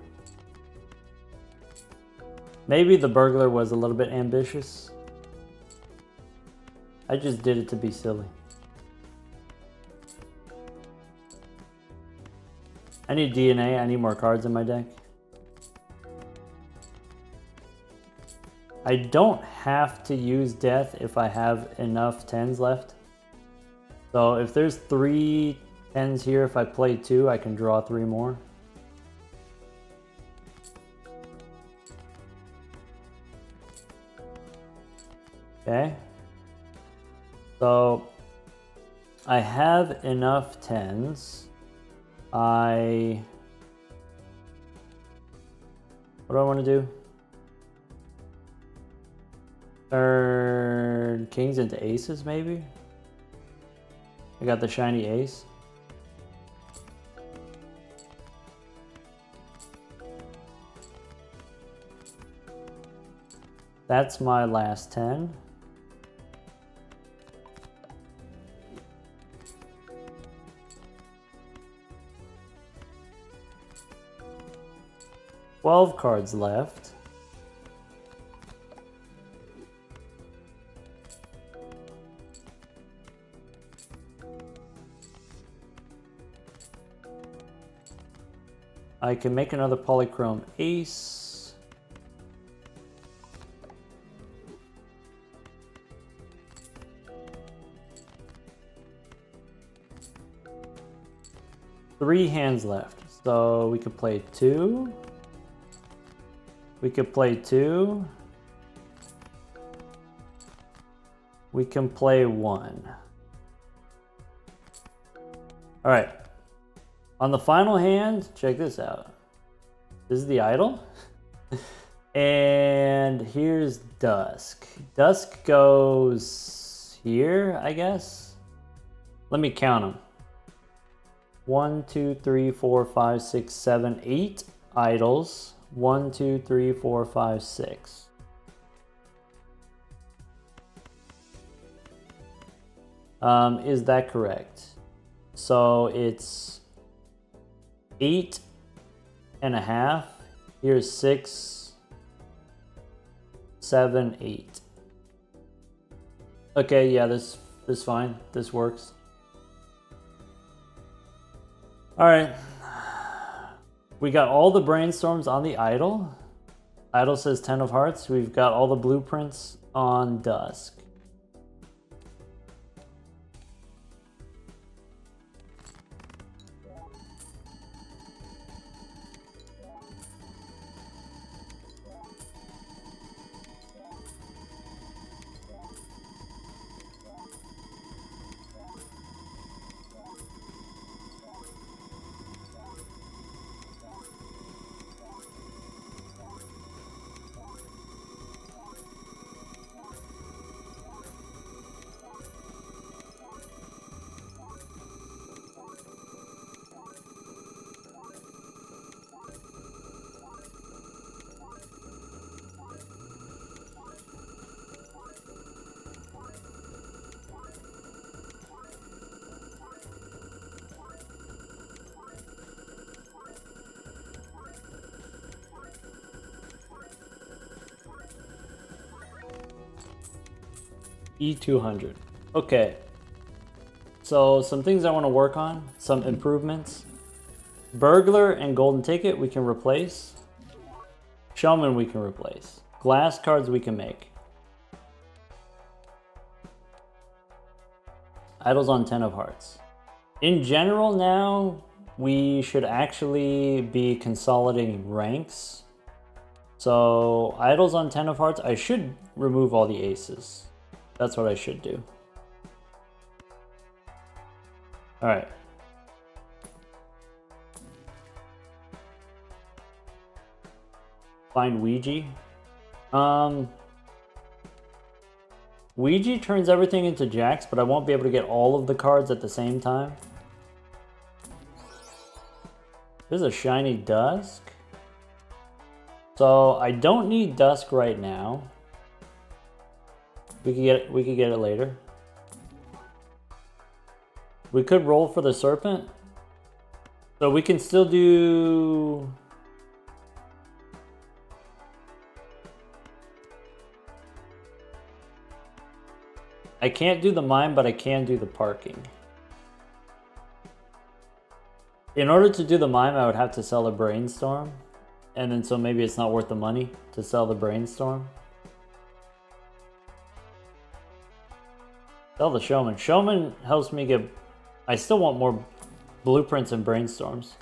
Maybe the burglar was a little bit ambitious. I just did it to be silly. I need DNA, I need more cards in my deck. I don't have to use death if I have enough tens left. So if there's 3 tens here, if I play 2, I can draw 3 more. Okay. So I have enough tens. What do I want to do? Turn kings into aces, maybe? I got the shiny ace. That's my last 10. $12 cards left. I can make another polychrome ace. Three hands left, so we could play 2. We could play 2. We can play 1. All right. On the final hand, check this out. This is the idol. And here's Dusk. Dusk goes here, I guess. Let me count them. 1, 2, 3, 4, 5, 6, 7, 8 idols. 1, 2, 3, 4, 5, 6. Is that correct? So it's 8.5. Here's 6, 7, 8. Okay, yeah, this fine. This works. All right. We got all the brainstorms on the idol. Idol says 10 of hearts. We've got all the blueprints on Dusk. E200. Okay. So some things I want to work on, some improvements. Burglar and Golden Ticket we can replace. Showman we can replace. Glass cards we can make. Idles on 10 of hearts. In general now, we should actually be consolidating ranks. So idles on 10 of hearts, I should remove all the aces. That's what I should do. All right. Find Ouija. Ouija turns everything into jacks, but I won't be able to get all of the cards at the same time. There's a shiny Dusk. So I don't need Dusk right now. We could get it later. We could roll for the Serpent. So we can still do... I can't do the Mime, but I can do the Parking. In order to do the Mime, I would have to sell a Brainstorm. And then so maybe it's not worth the money to sell the Brainstorm. Sell the Showman. Showman helps me get... I still want more Blueprints and Brainstorms.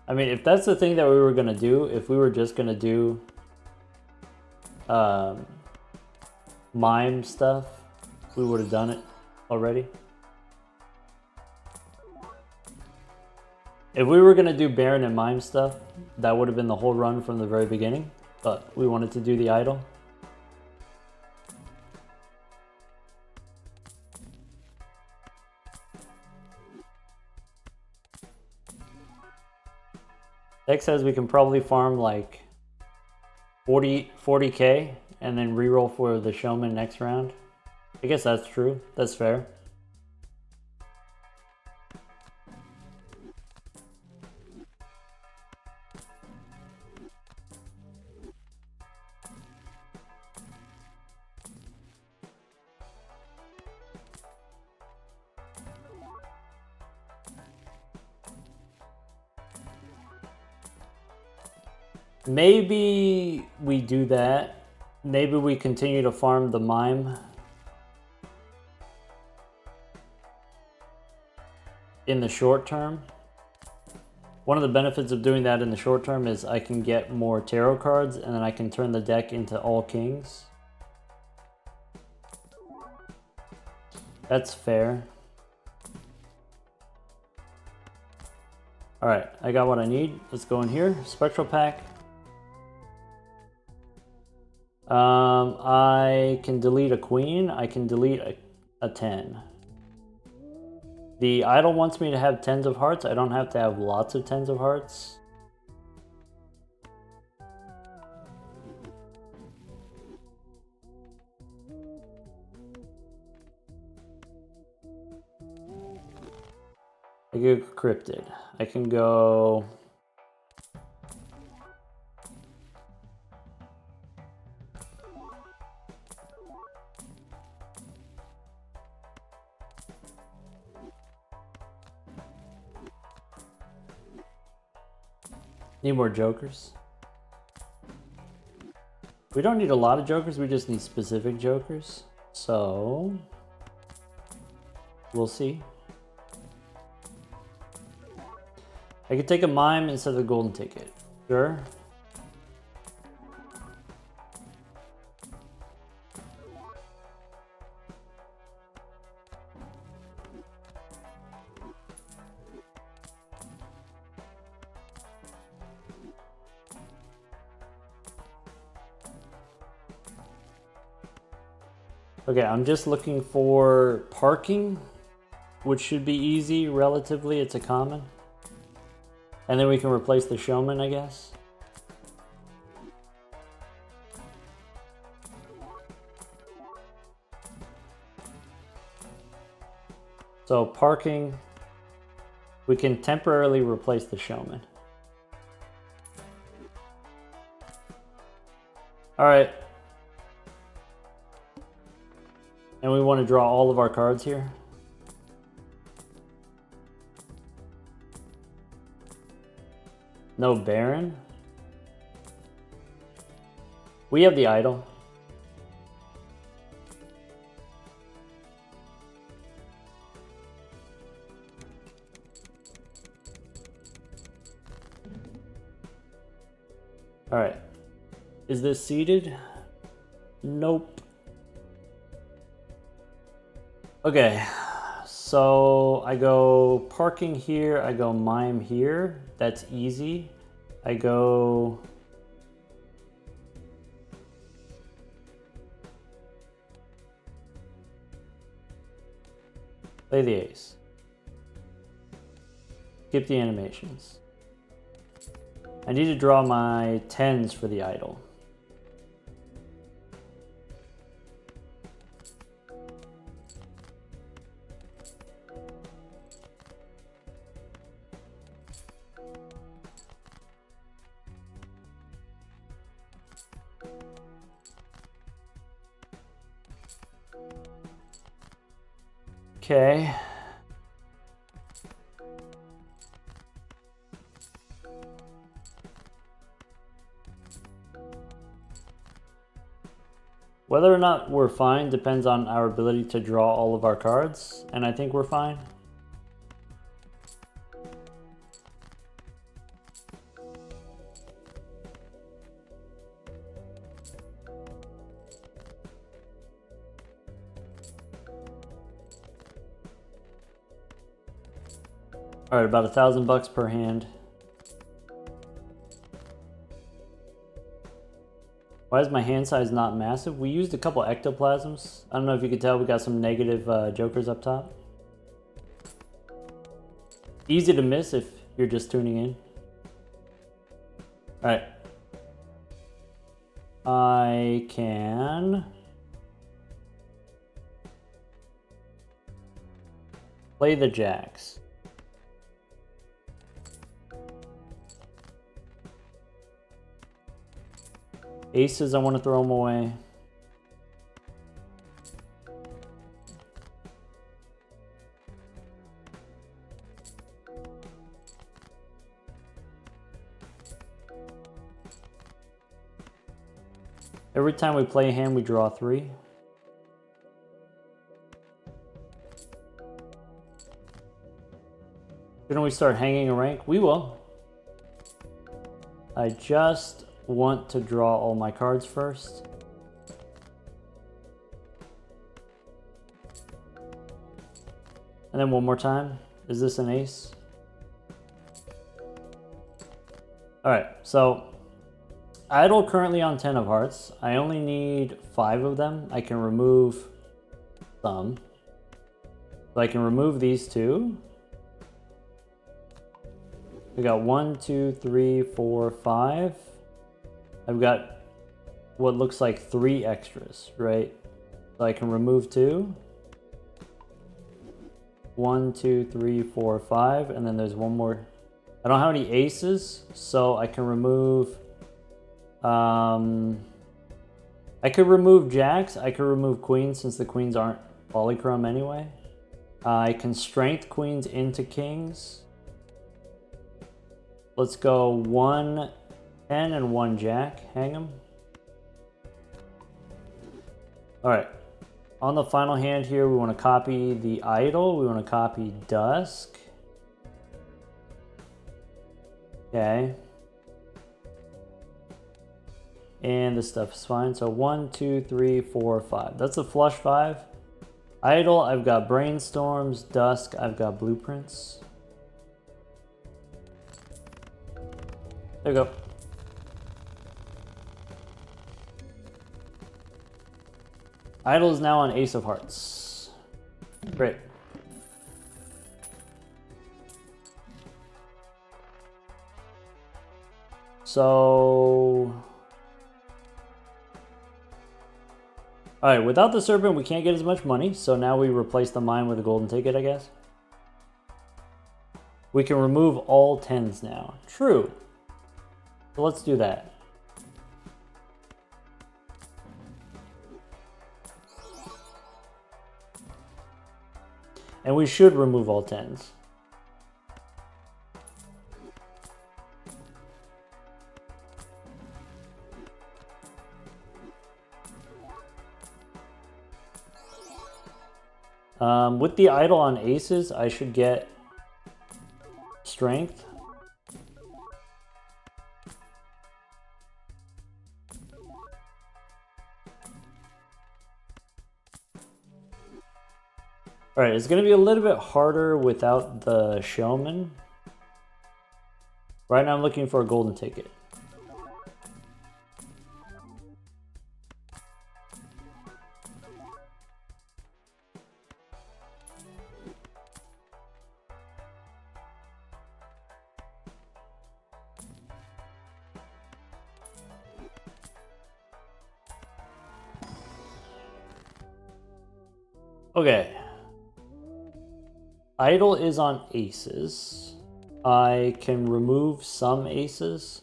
I mean, if that's the thing that we were going to do, if we were just going to do Mime stuff, we would have done it already. If we were going to do Baron and Mime stuff, that would have been the whole run from the very beginning, but we wanted to do the Idol. Deck says we can probably farm like 40k and then reroll for the Showman next round. I guess that's true. That's fair. Maybe we do that. Maybe we continue to farm the Mime in the short term. One of the benefits of doing that in the short term is I can get more tarot cards and then I can turn the deck into all kings. That's fair. All right, I got what I need. Let's go in here. Spectral pack. I can delete a queen. I can delete a 10. The idol wants me to have 10s of hearts. I don't have to have lots of 10s of hearts. I go cryptid. I can go... Need more jokers. We don't need a lot of jokers, we just need specific jokers. So, we'll see. I could take a mime instead of the golden ticket. Sure. Okay, I'm just looking for parking, which should be easy relatively. It's a common. And then we can replace the showman, I guess. So parking, we can temporarily replace the showman. All right. And we want to draw all of our cards here. No Baron. We have the idol. All right. Is this seated? Nope. Okay. So I go parking here. I go mime here. That's easy. I go... Play the ace. Skip the animations. I need to draw my 10s for the idol. Okay. Whether or not we're fine depends on our ability to draw all of our cards, and I think we're fine. All right, about $1,000 per hand. Why is my hand size not massive? We used a couple ectoplasms. I don't know if you could tell, we got some negative jokers up top. Easy to miss if you're just tuning in. All right. I can play the jacks. Aces, I want to throw them away. Every time we play a hand, we draw 3. Shouldn't we start hanging a rank? We will. I just want to draw all my cards first. And then one more time. Is this an ace? All right, so idle currently on 10 of hearts. I only need 5 of them. I can remove some. So I can remove these 2. We got 1, 2, 3, 4, 5. I've got what looks like 3 extras, right? So I can remove 2. 1, 2, 3, 4, 5, and then there's one more. I don't have any aces, so I can remove. I could remove jacks. I could remove queens since the queens aren't polychrome anyway. I can strength queens into kings. Let's go 1 10 and 1 jack. Hang them. All right. On the final hand here, we want to copy the idol. We want to copy dusk. Okay. And this stuff is fine. So 1, 2, 3, 4, 5. That's a flush 5. Idol, I've got brainstorms. Dusk, I've got blueprints. There you go. Idol is now on ace of hearts. Great. So, all right, without the serpent, we can't get as much money. So now we replace the mine with a golden ticket, I guess. We can remove all 10s now. True. So let's do that. And we should remove all 10s. With the idol on aces, I should get strength. Alright, it's going to be a little bit harder without the showman. Right now I'm looking for a golden ticket. Okay. Idol is on aces. I can remove some aces.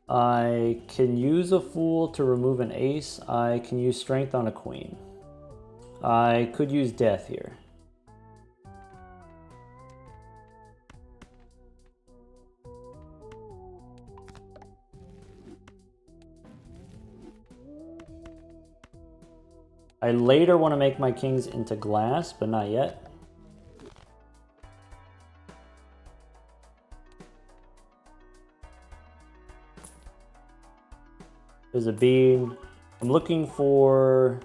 I can use a fool to remove an ace. I can use strength on a queen. I could use death here. I later want to make my kings into glass, but not yet. There's a bean. I'm looking for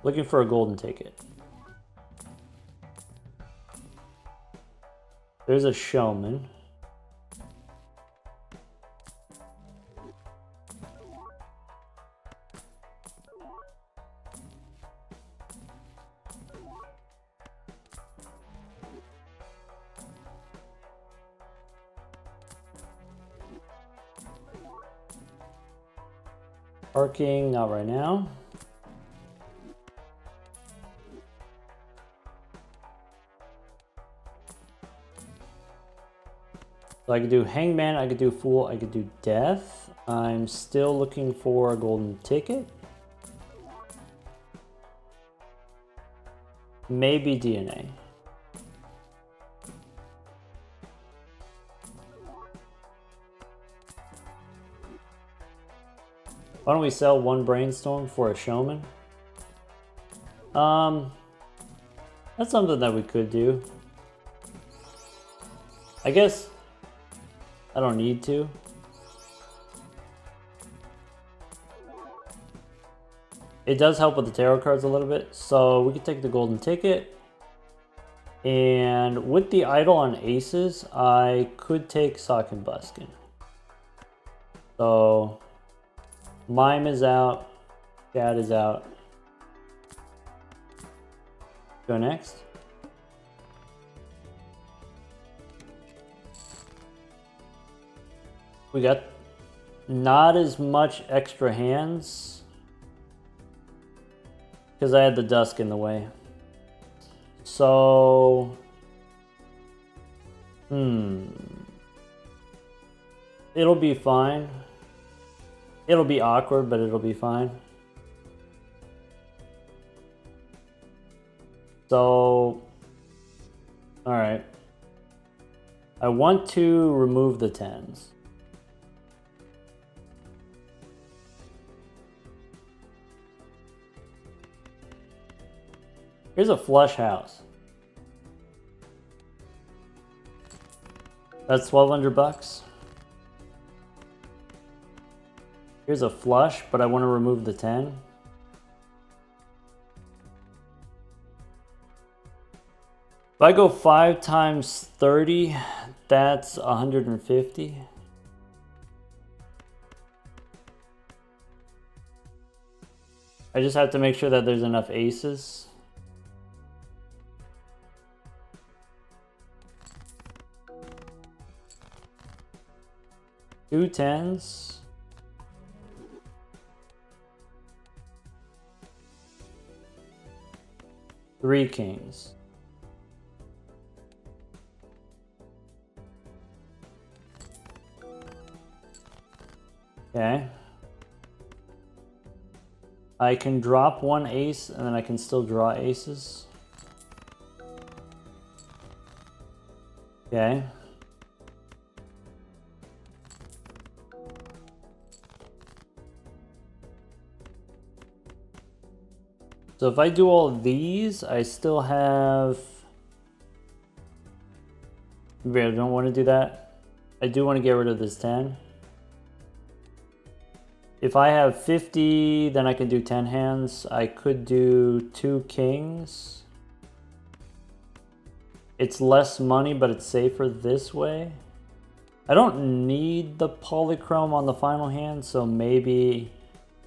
a golden ticket. There's a showman. Parking, not right now. So I could do hangman, I could do fool, I could do death. I'm still looking for a golden ticket. Maybe DNA. Why don't we sell one brainstorm for a showman? That's something that we could do. I guess I don't need to. It does help with the tarot cards a little bit, so we could take the golden ticket. And with the idol on aces, I could take Sock and Buskin. So Mime is out, Chad is out. Go next. We got not as much extra hands because I had the dusk in the way. So, it'll be fine. It'll be awkward, but it'll be fine. So, all right. I want to remove the tens. Here's a flush house. That's 1,200 bucks. Here's a flush, but I want to remove the 10. If I go 5 times 30, that's 150. I just have to make sure that there's enough aces. Two tens. Three kings. Okay. I can drop one ace and then I can still draw aces. Okay. So if I do all of these, I still have... Maybe I don't want to do that. I do want to get rid of this 10. If I have 50, then I can do 10 hands. I could do 2 kings. It's less money, but it's safer this way. I don't need the polychrome on the final hand, so maybe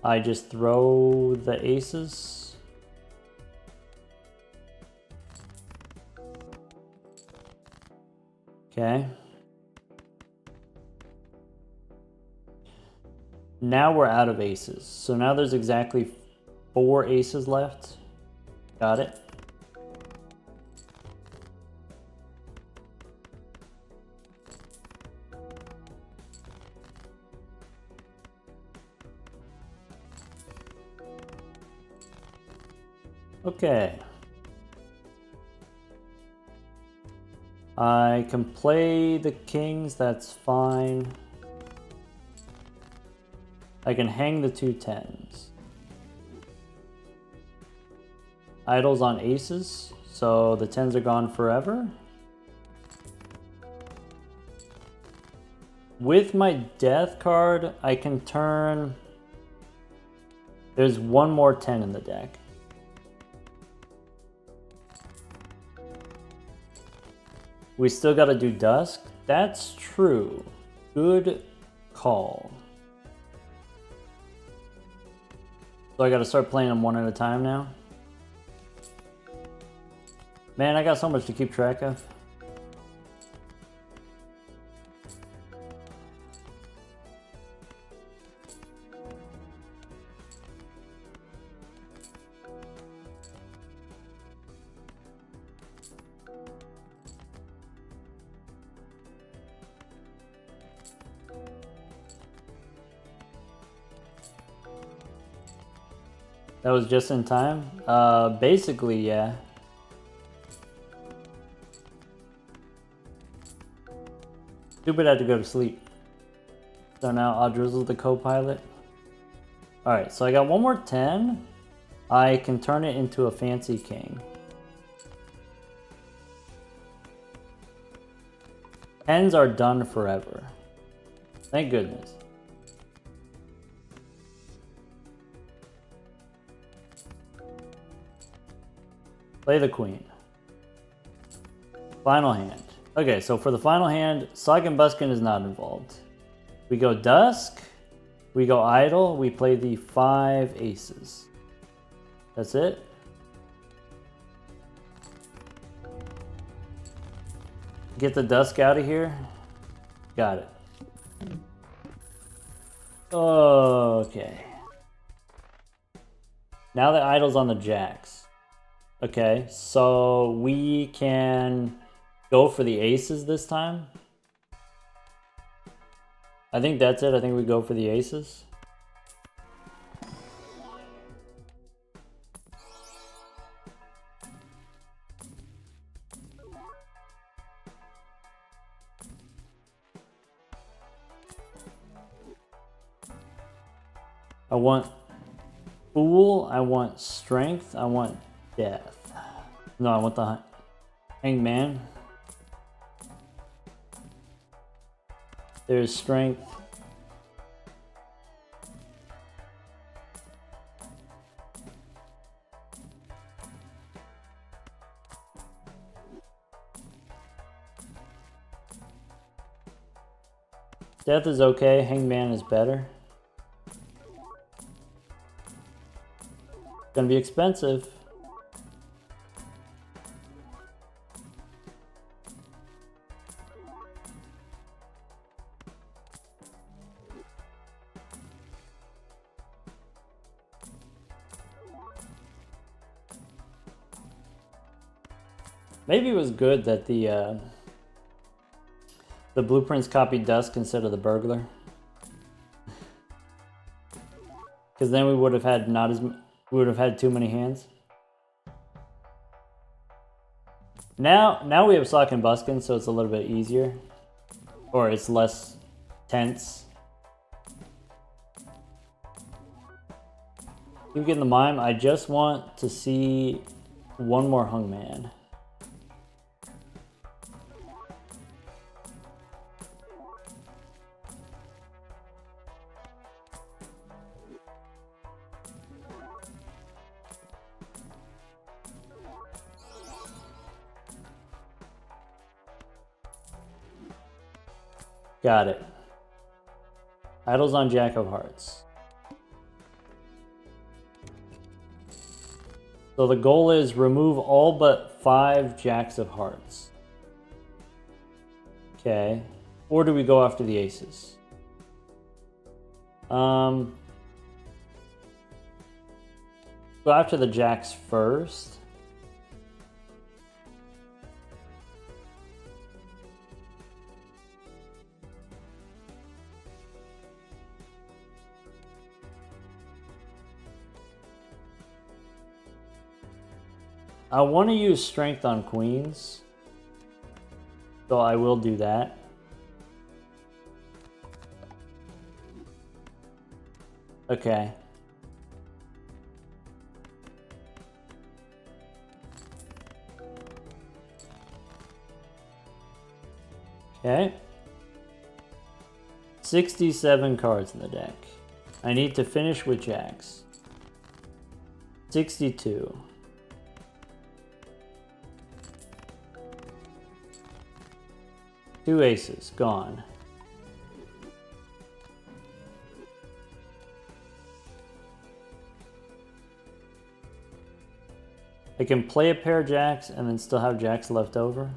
I just throw the aces. Okay. Now we're out of aces. So now there's exactly 4 aces left. Got it. Okay. I can play the kings, that's fine. I can hang the 2 10s. Idles on aces, so the 10s are gone forever. With my death card, I can turn... There's one more 10 in the deck. We still gotta do dusk. That's true. Good call. So I gotta start playing them one at a time now. Man, I got so much to keep track of. That was just in time? Basically, yeah. Stupid, I had to go to sleep. So now I'll drizzle the co-pilot. Alright, so I got one more 10. I can turn it into a fancy king. 10s are done forever. Thank goodness. Play the queen. Final hand. Okay, so for the final hand, Sock and Buskin is not involved. We go dusk, we go idle, we play the 5 aces. That's it. Get the dusk out of here. Got it. Okay. Now the idle's on the jacks. Okay, so we can go for the aces this time. I think that's it. I think we go for the aces. I want fool, I want strength, I want death. No, I want the hangman. There's strength. Death is okay, hangman is better. Gonna be expensive. Maybe it was good that the blueprints copied dusk instead of the burglar, because then we would have had we would have had too many hands. Now we have Sock and Buskin, so it's a little bit easier, or it's less tense. Keep getting the mime. I just want to see one more hung man. Got it. Idles on Jack of Hearts. So the goal is remove all but 5 Jacks of Hearts. Okay. Or do we go after the aces? Go after the Jacks first. I want to use strength on queens, so I will do that. Okay. Okay. 67 cards in the deck. I need to finish with jacks. 62. Two aces, gone. I can play a pair of jacks and then still have jacks left over.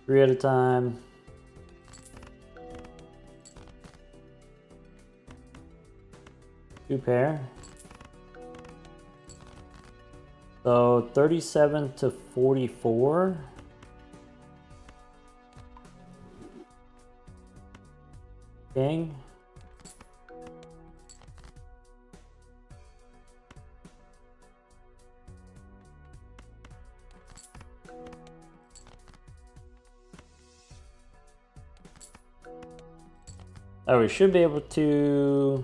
Three at a time. Two pair. So 37 to 44. King. Oh, we should be able to...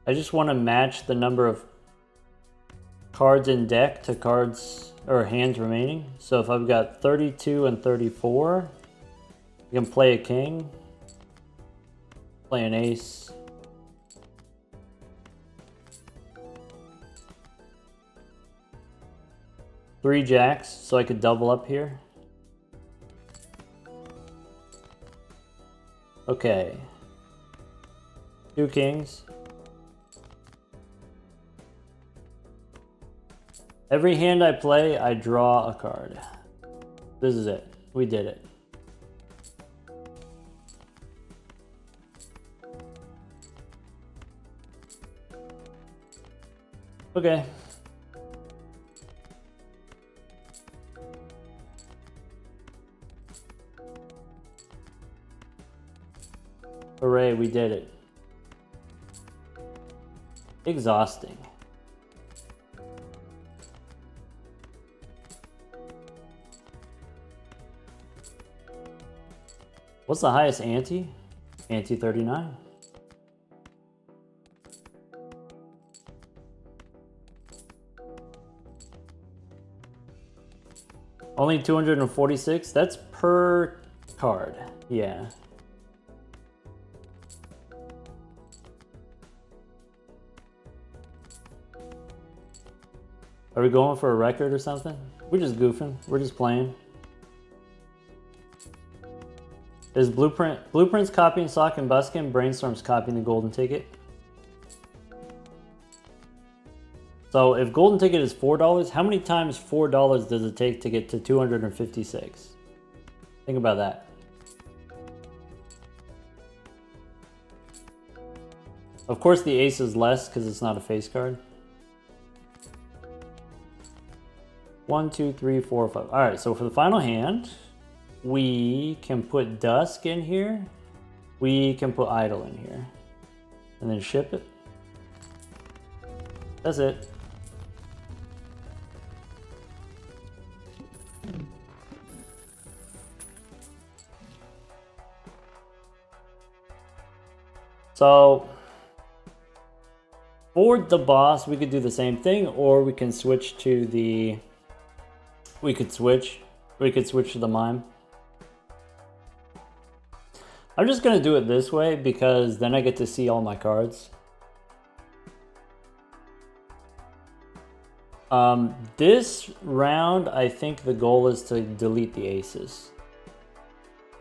I just want to match the number of cards in deck to cards or hands remaining. So if I've got 32 and 34, I can play a king, play an ace. Three jacks, so I could double up here. Okay. Two kings. Every hand I play, I draw a card. This is it. We did it. Okay. Hooray, we did it. Exhausting. What's the highest ante? Ante 39. Only 246? That's per card. Yeah. Are we going for a record or something? We're just goofing. We're just playing. Is Blueprint's copying Sock and Buskin? Brainstorm's copying the Golden Ticket. So if Golden Ticket is $4, how many times $4 does it take to get to 256? Think about that. Of course the ace is less because it's not a face card. 1, 2, 3, 4, 5. All right, so for the final hand, we can put Dusk in here. We can put Idle in here. And then ship it. That's it. So for the boss, we could do the same thing, or we can switch to the... We could switch to the mime. I'm just gonna do it this way because then I get to see all my cards. This round, I think the goal is to delete the aces.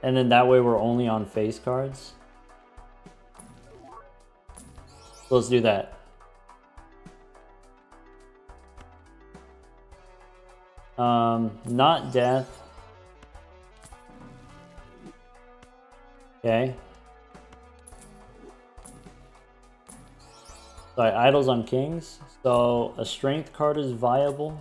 And then that way we're only on face cards. So let's do that. Not death. Okay. Sorry, idles on kings. So a strength card is viable.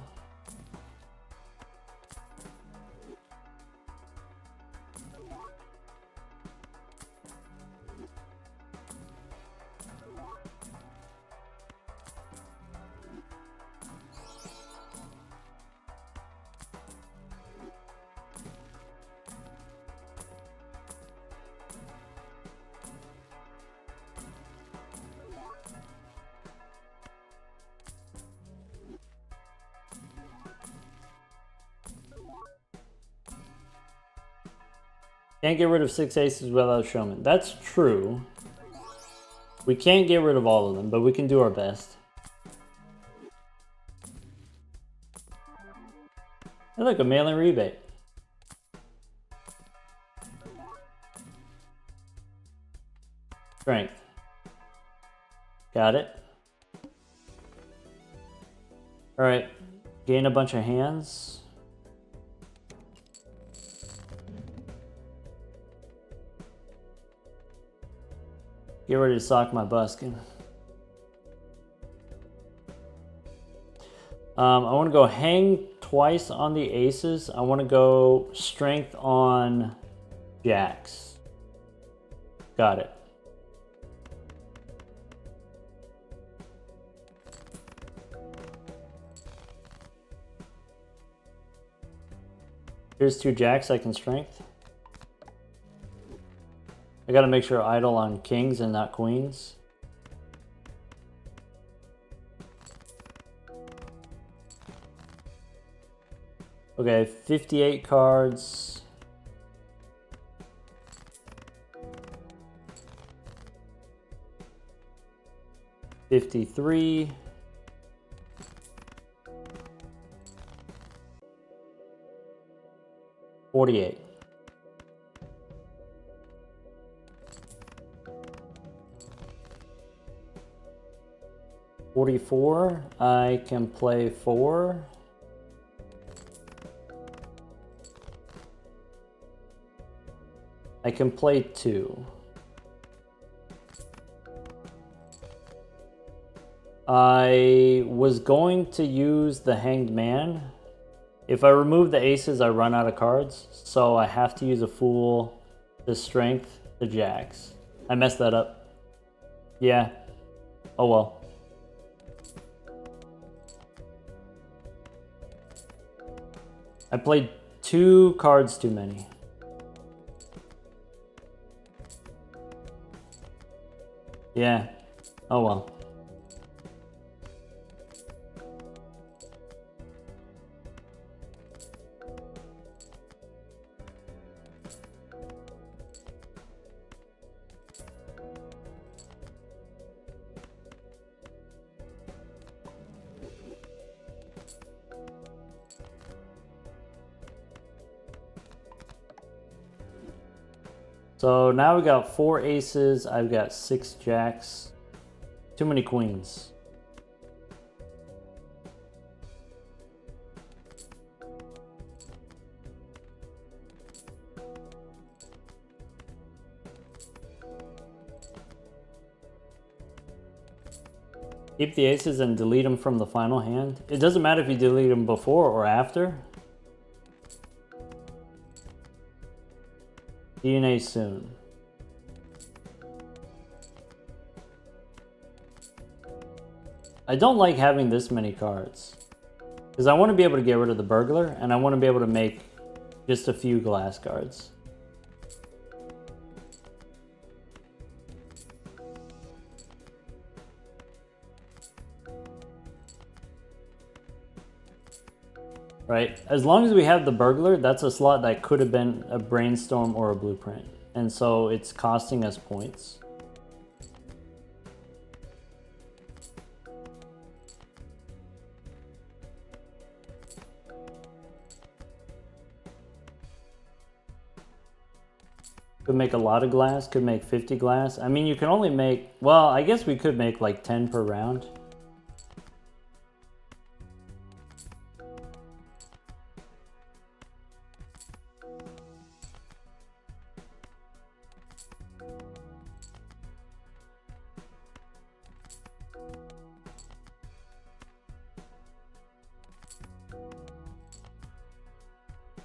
Can't get rid of 6 aces without showman. That's true. We can't get rid of all of them, but we can do our best. Hey, look, a mail-in rebate. Strength. Got it. Alright. Gain a bunch of hands. Get ready to sock my buskin. I want to go hang twice on the aces. I want to go strength on jacks. Got it. Here's 2 jacks I can strength. I gotta make sure I idle on kings and not queens. Okay, 58 cards. $53. 48. $44. I can play 4. I can play 2. I was going to use the Hanged Man. If I remove the aces, I run out of cards, so I have to use a Fool, the Strength, the Jacks. I messed that up. Yeah. Oh well. I played 2 cards too many. Yeah. Oh well. So now we got 4 aces, I've got 6 jacks. Too many queens. Keep the aces and delete them from the final hand. It doesn't matter if you delete them before or after. DNA soon. I don't like having this many cards because I want to be able to get rid of the burglar and I want to be able to make just a few glass cards. right? As long as we have the burglar, that's a slot that could have been a brainstorm or a blueprint. And so it's costing us points. Could make a lot of glass, could make 50 glass. I mean, you can only make, well, I guess we could make like 10 per round.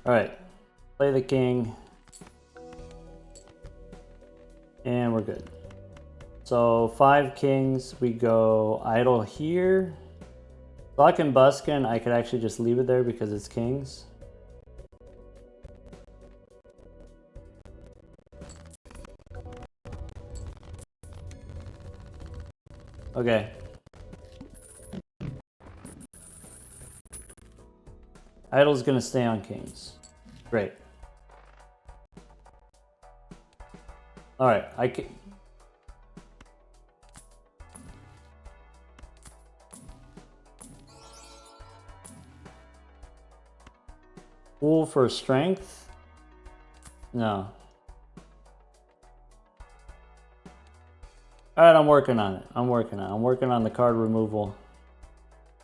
All right, play the king. And we're good. So 5 kings, we go idle here. Block and Buskin, I could actually just leave it there because it's kings. Okay. Idle's gonna stay on kings. Great. All right, I can. Fool for strength? No. All right, I'm working on it. I'm working on the card removal.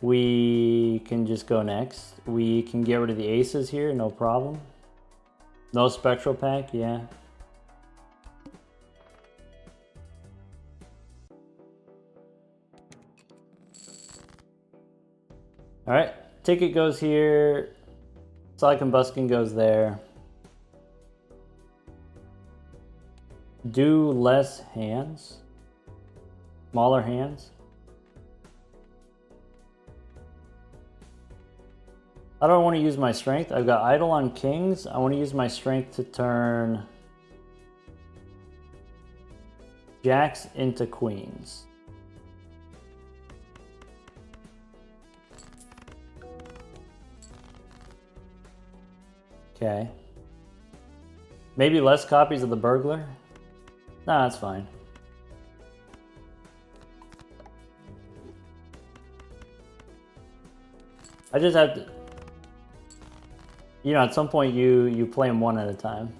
We can just go next. We can get rid of the aces here, no problem. No spectral pack, yeah. All right, ticket goes here. Sonic and Buskin goes there. Do less hands. Smaller hands. I don't want to use my strength. I've got idle on kings. I want to use my strength to turn jacks into queens. Okay. Maybe less copies of the burglar? Nah, that's fine. I just have to, you know, at some point you play them one at a time.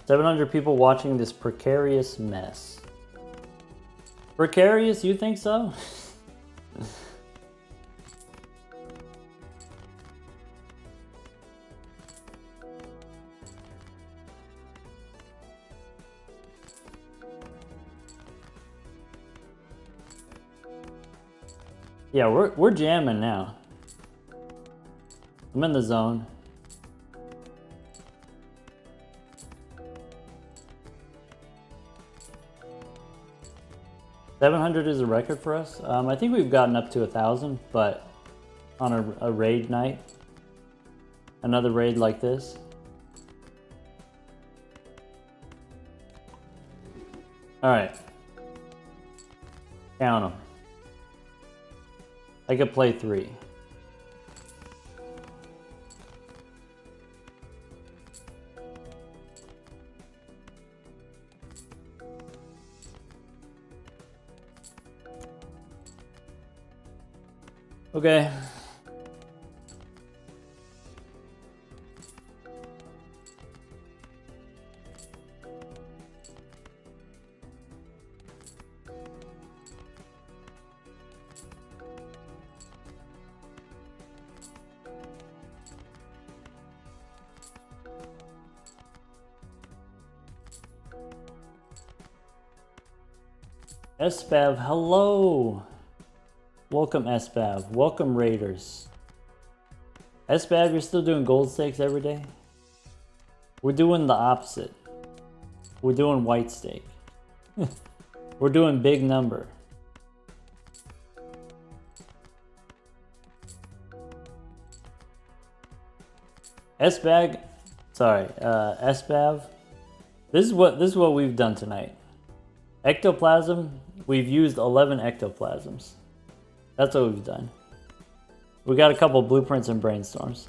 $700 people watching this precarious mess. Precarious? You think so? Yeah, we're jamming now. I'm in the zone. $700 is a record for us. I think we've gotten up to 1,000, but on a raid night, another raid like this. All right, count them. I could play 3. Okay. SBAV, hello. Welcome SBAV, welcome Raiders. SBAV, you're still doing gold stakes every day? We're doing the opposite. We're doing white stake. We're doing big number. SBAV, sorry, SBAV, This is what we've done tonight. Ectoplasm, we've used 11 ectoplasms. That's what we've done. We got a couple blueprints and brainstorms.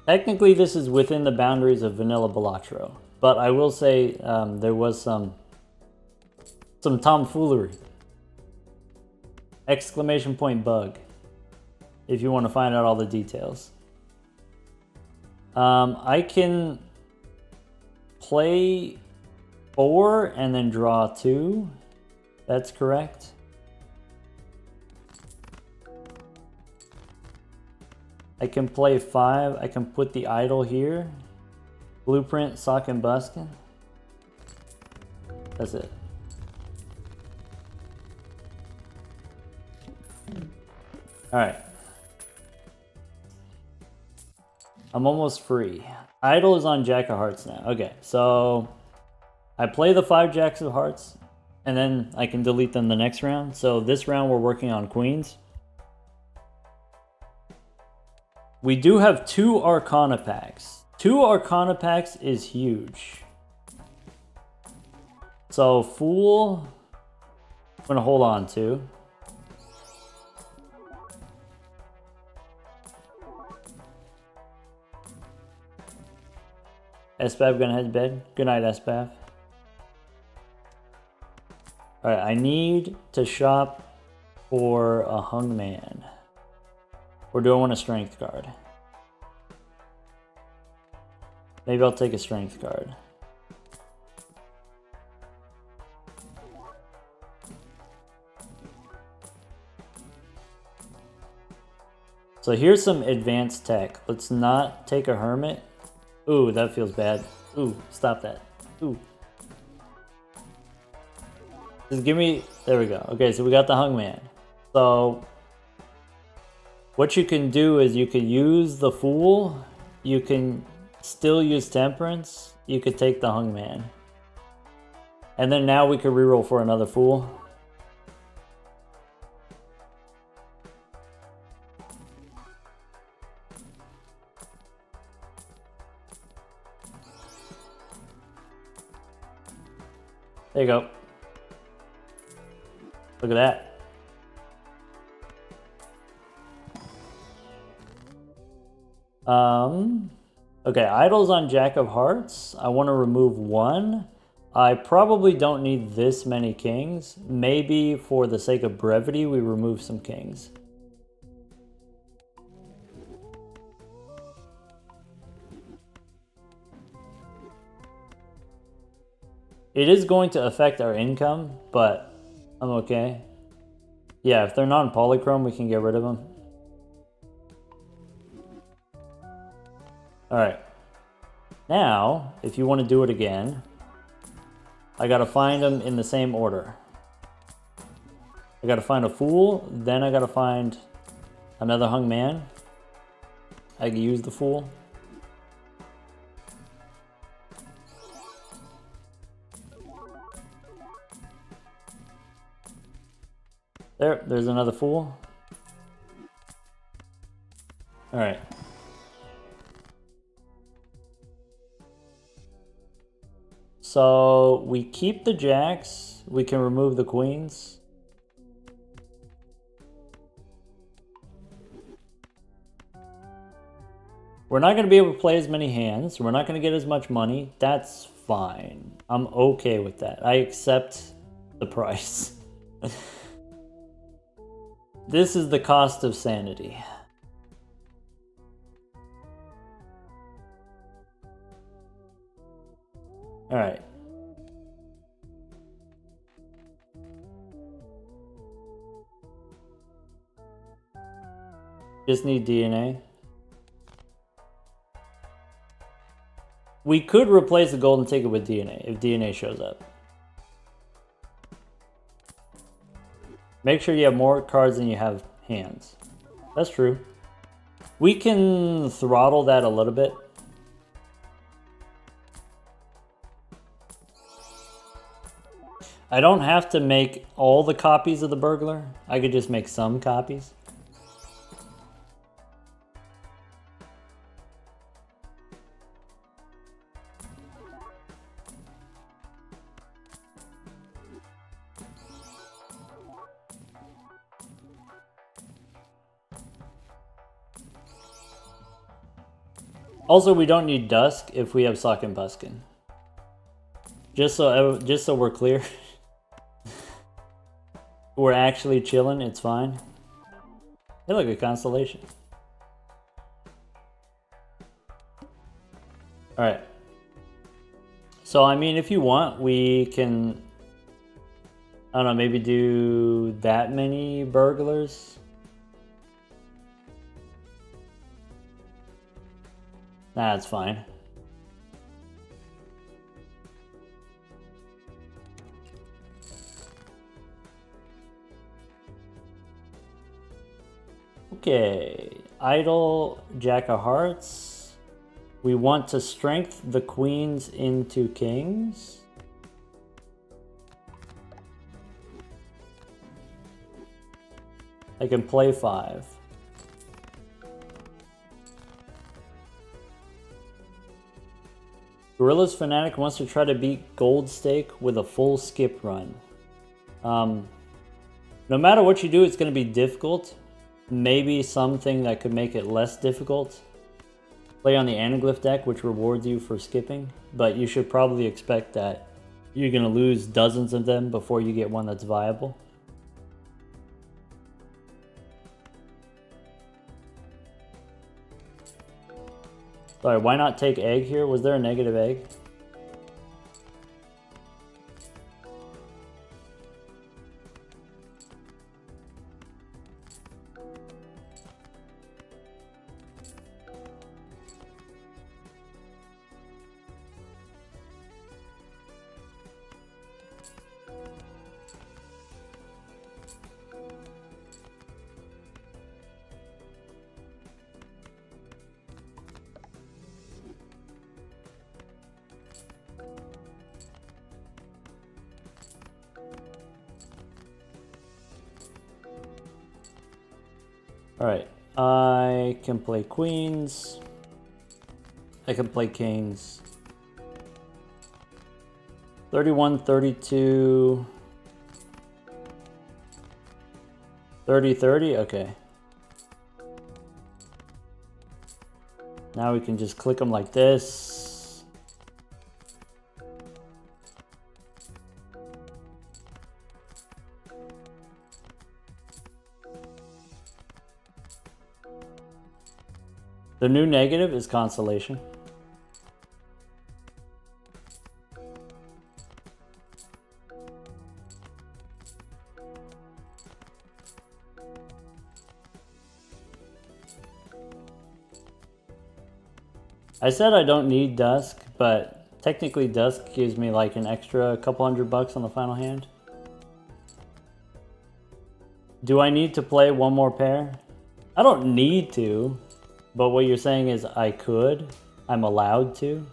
Technically, this is within the boundaries of vanilla BalatroU, but I will say there was some tomfoolery. Exclamation point bug. If you want to find out all the details. I can play 4 and then draw 2. That's correct. I can play 5. I can put the idol here. Blueprint, sock and buskin. That's it. Alright. I'm almost free. Idol is on Jack of Hearts now. Okay, so I play the 5 Jacks of Hearts, and then I can delete them the next round. So this round we're working on Queens. We do have 2 Arcana packs. 2 Arcana packs is huge. So Fool, I'm gonna hold on to. Espav gonna head to bed. Good night, Espav. Alright, I need to shop for a hung man. Or do I want a strength card? Maybe I'll take a strength card. So here's some advanced tech. Let's not take a hermit. Ooh, that feels bad. Ooh, stop that. Ooh. Just give me... There we go. Okay, so we got the hungman. So what you can do is you could use the Fool. You can still use Temperance. You could take the hungman. And then now we could reroll for another Fool. There you go. Look at that. Okay, Idol's on Jack of Hearts. I want to remove 1. I probably don't need this many kings. Maybe for the sake of brevity, we remove some kings. It is going to affect our income, but I'm okay. Yeah, if they're non-polychrome, we can get rid of them. Alright. Now, if you want to do it again, I gotta find them in the same order. I gotta find a Fool, then I gotta find another hung man. I can use the Fool. There's another Fool. Alright. So we keep the jacks. We can remove the queens. We're not going to be able to play as many hands. We're not going to get as much money. That's fine. I'm okay with that. I accept the price. This is the cost of sanity. All right. Just need DNA. We could replace the golden ticket with DNA if DNA shows up. Make sure you have more cards than you have hands. That's true. We can throttle that a little bit. I don't have to make all the copies of the burglar. I could just make some copies. Also, we don't need Dusk if we have Suck and Buskin. Just so we're clear. We're actually chilling, it's fine. Hey, look, a constellation. Alright. So, I mean, if you want, we can... I don't know, maybe do that many burglars? Nah, it's fine. Okay, Idol, Jack of Hearts. We want to strength the queens into kings. I can play 5. Gorilla's Fanatic wants to try to beat Gold Stake with a full skip run. No matter what you do, it's going to be difficult. Maybe something that could make it less difficult. Play on the Anaglyph deck, which rewards you for skipping. But you should probably expect that you're going to lose dozens of them before you get one that's viable. Sorry, why not take egg here? Was there a negative egg? Alright, I can play queens. I can play kings. 31, 32... 30, 30? Okay. Now we can just click them like this. The new negative is Constellation. I said I don't need Dusk, but technically Dusk gives me like an extra couple $100 on the final hand. Do I need to play one more pair? I don't need to. But what you're saying is I could? I'm allowed to?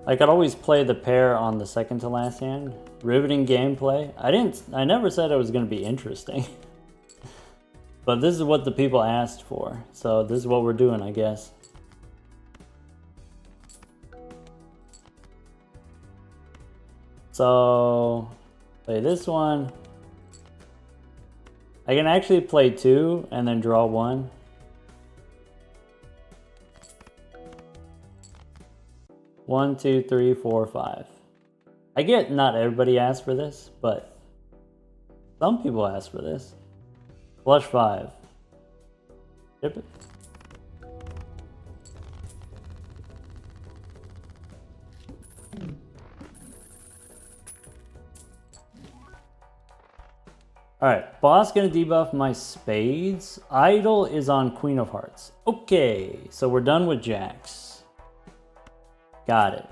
I could always play the pair on the second to last hand. Riveting gameplay. I never said it was going to be interesting. But this is what the people asked for. So this is what we're doing, I guess. So, play this one. I can actually play 2 and then draw 1. One, two, three, four, 5. I get not everybody asked for this, but some people asked for this. Flush 5. Ship it. Alright, boss gonna debuff my spades. Idol is on Queen of Hearts. Okay, so we're done with jacks. Got it.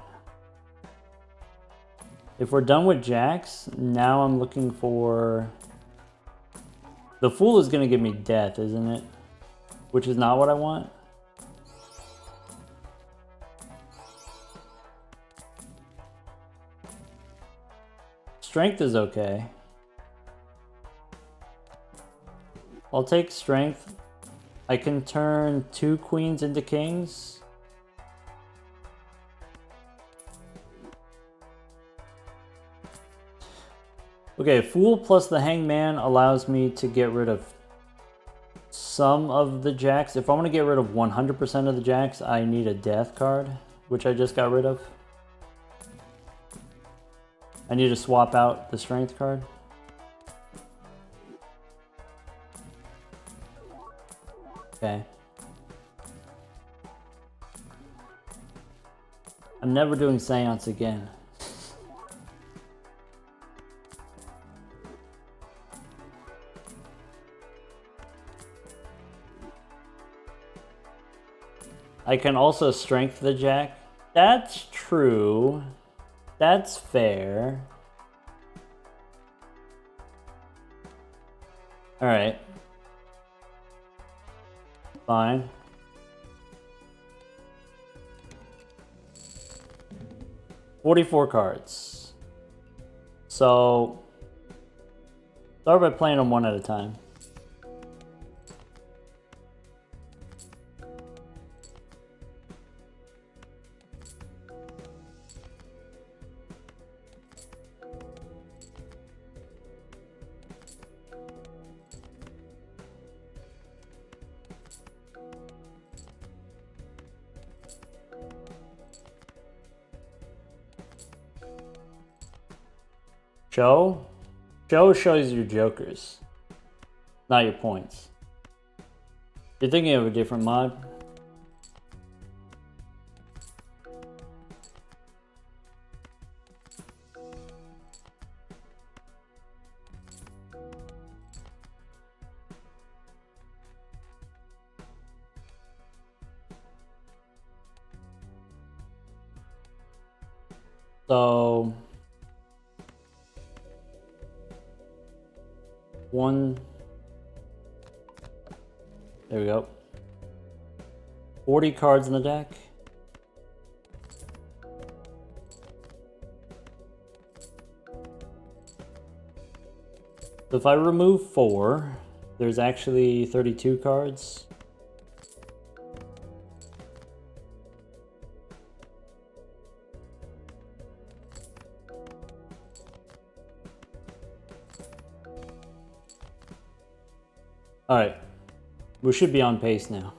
If we're done with jacks, now I'm looking for... The Fool is gonna give me death, isn't it? Which is not what I want. Strength is okay. I'll take strength. I can turn 2 queens into kings. Okay, Fool plus the Hangman allows me to get rid of some of the jacks. If I want to get rid of 100% of the jacks, I need a Death card, which I just got rid of. I need to swap out the Strength card. Okay. I'm never doing Seance again. I can also strength the jack. That's true. That's fair. Alright. Fine. $44 cards. So start by playing them one at a time. Show? Show shows your jokers, not your points. You're thinking of a different mod? So there we go. 40 cards in the deck. So if I remove 4, there's actually 32 cards. Alright, we should be on pace now.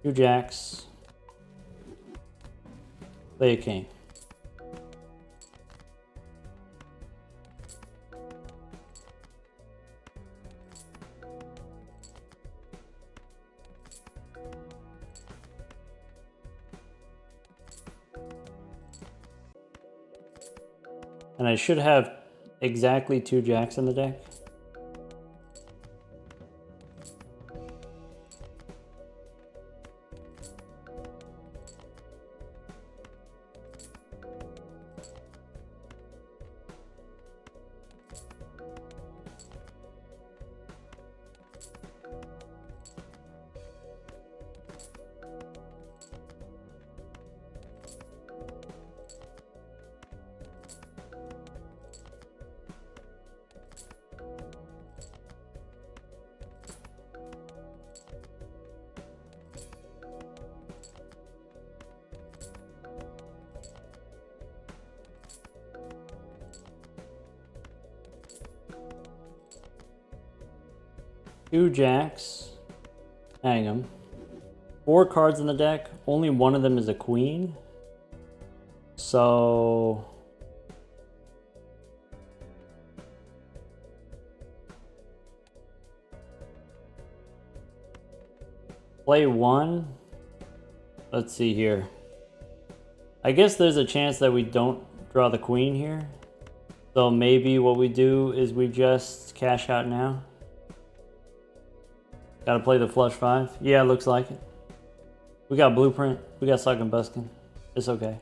Two jacks. Play a king. And I should have exactly 2 jacks in the deck. Two jacks, hang them. 4 cards in the deck, only one of them is a queen. So play 1. Let's see here. I guess there's a chance that we don't draw the queen here. So maybe what we do is we just cash out now. Gotta play the flush 5. Yeah, it looks like it. We got blueprint. We got sucking buskin. It's okay.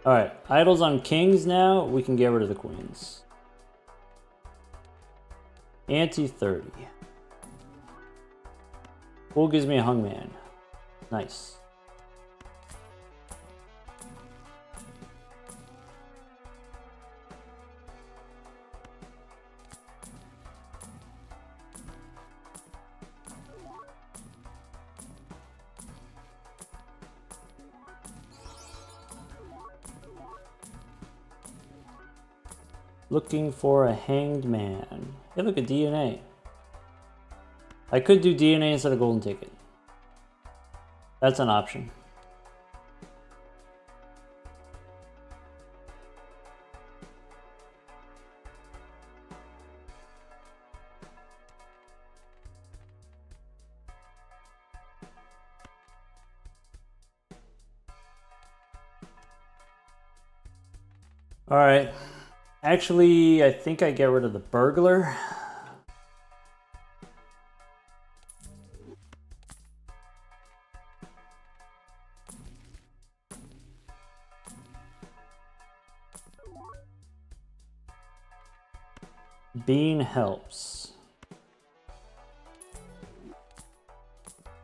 Alright, idols on kings now. We can get rid of the queens. Ante 30. Fool gives me a hungman. Nice. Looking for a hanged man. Hey, look at DNA. I could do DNA instead of golden ticket. That's an option. All right. Actually, I think I get rid of the burglar. Bean helps.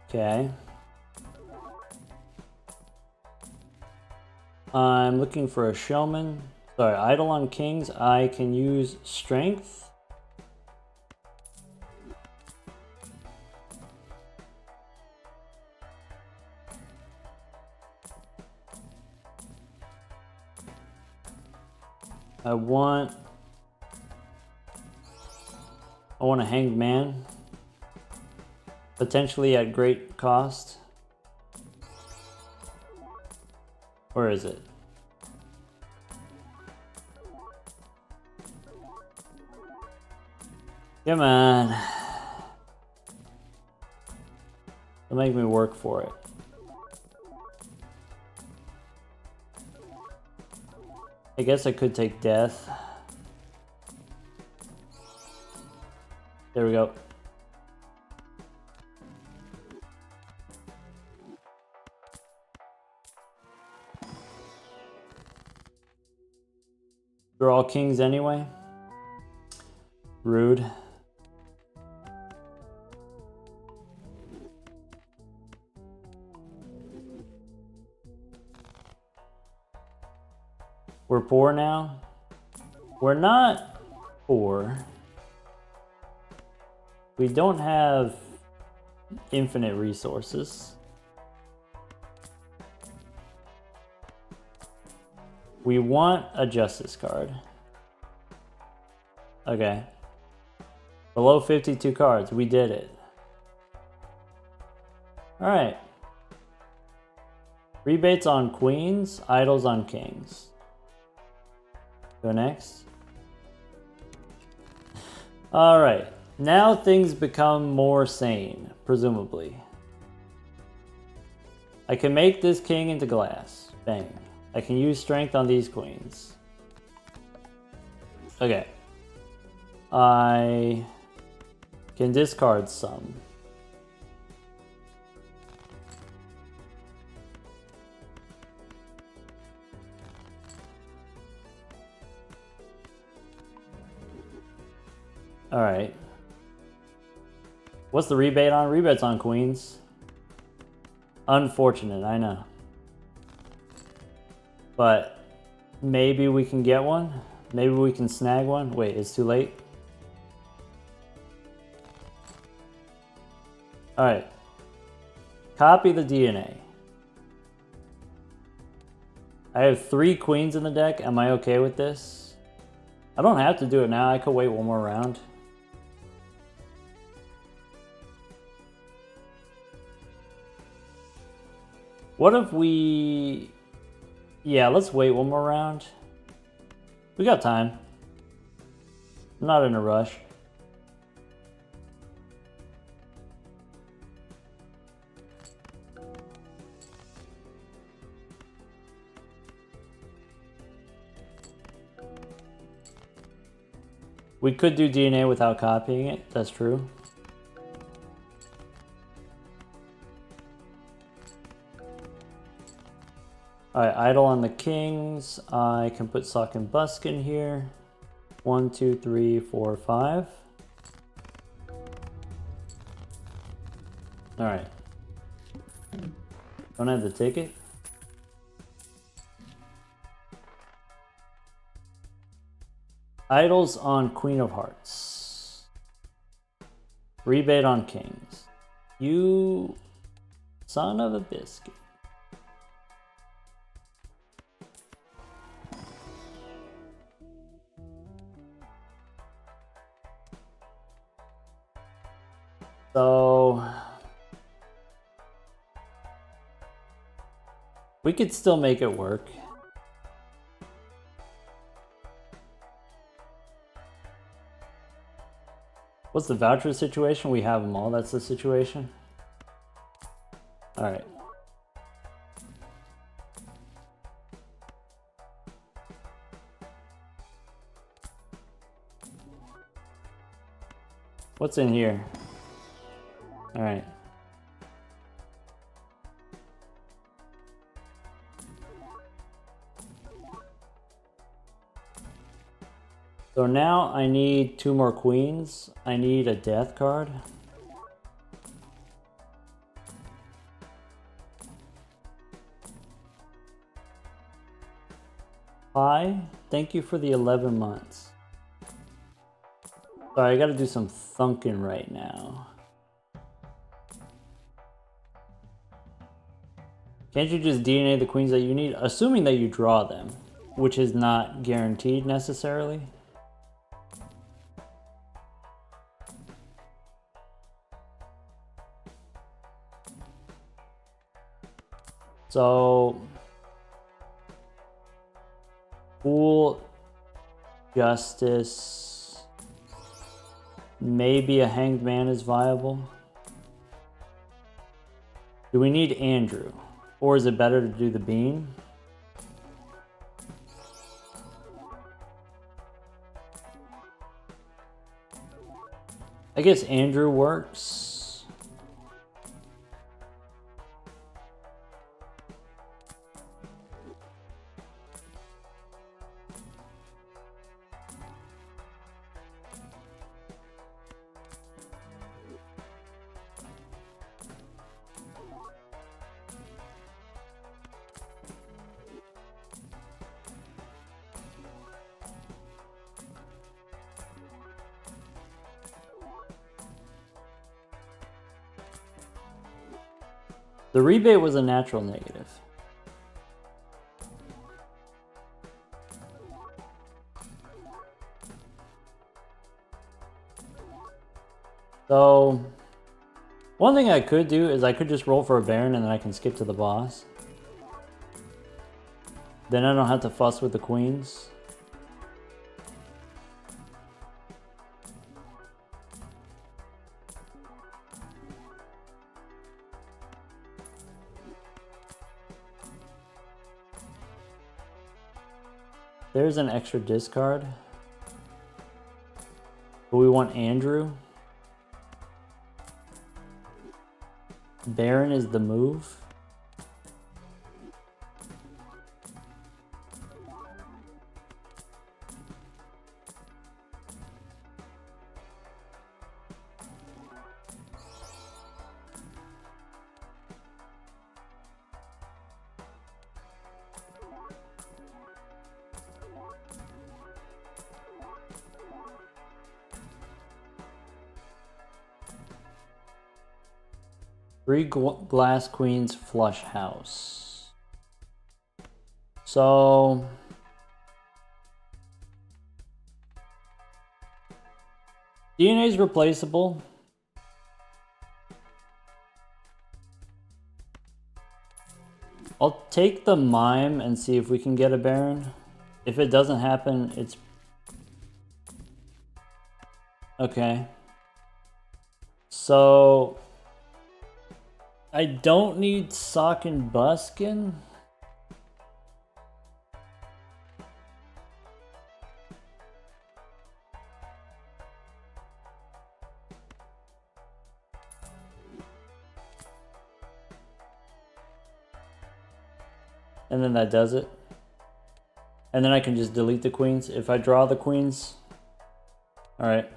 Okay. I'm looking for a showman. Sorry, idle on kings. I can use strength. I want a hanged man. Potentially at great cost. Where is it? Come on. Don't make me work for it. I guess I could take death. There we go. They're all kings anyway. Rude. We're poor now? We're not poor. We don't have infinite resources. We want a justice card. Okay. Below 52 cards. We did it. Alright. Rebates on queens, idles on kings. Go next. Alright. Now things become more sane, presumably. I can make this king into glass. Bang. I can use strength on these queens. Okay. I can discard some. Alright. What's the rebate on? Rebate's on queens. Unfortunate, I know. But maybe we can get one. Maybe we can snag one. Wait, it's too late. Alright. Copy the DNA. I have 3 queens in the deck. Am I okay with this? I don't have to do it now. I could wait one more round. What if we... Yeah, let's wait one more round. We got time. I'm not in a rush. We could do DNA without copying it. That's true. Alright, idle on the kings. I can put Sock and Busk in here. 1, 2, 3, 4, 5. Alright. Don't have the ticket. Idles on Queen of Hearts. Rebate on kings. You son of a biscuit. So we could still make it work. What's the voucher situation? We have them all. That's the situation. All right. What's in here? All right. So now I need 2 more queens. I need a death card. Hi, thank you for the 11 months. Sorry, I gotta do some thunking right now. Can't you just DNA the queens that you need? Assuming that you draw them, which is not guaranteed necessarily. So, Fool, Justice, maybe a Hanged Man is viable. Do we need Andrew? Or is it better to do the Bean? I guess Andrew works. The rebate was a natural negative. So, one thing I could do is I could just roll for a Baron and then I can skip to the boss. Then I don't have to fuss with the queens. There's an extra discard. But we want Andrew. Baron is the move. Three glass queens flush house. So DNA is replaceable. I'll take the mime and see if we can get a Baron. If it doesn't happen, it's okay. So I don't need Sock and Buskin. And then that does it. And then I can just delete the queens if I draw the queens. All right.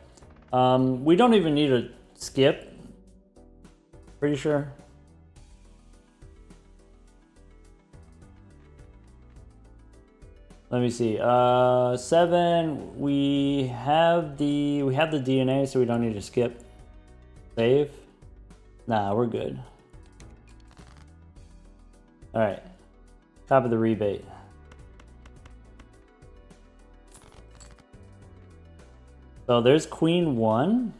We don't even need a skip. Pretty sure. Let me see. 7. We have the DNA, so we don't need to skip. Save. Nah, we're good. All right. Top of the rebate. So there's Queen 1.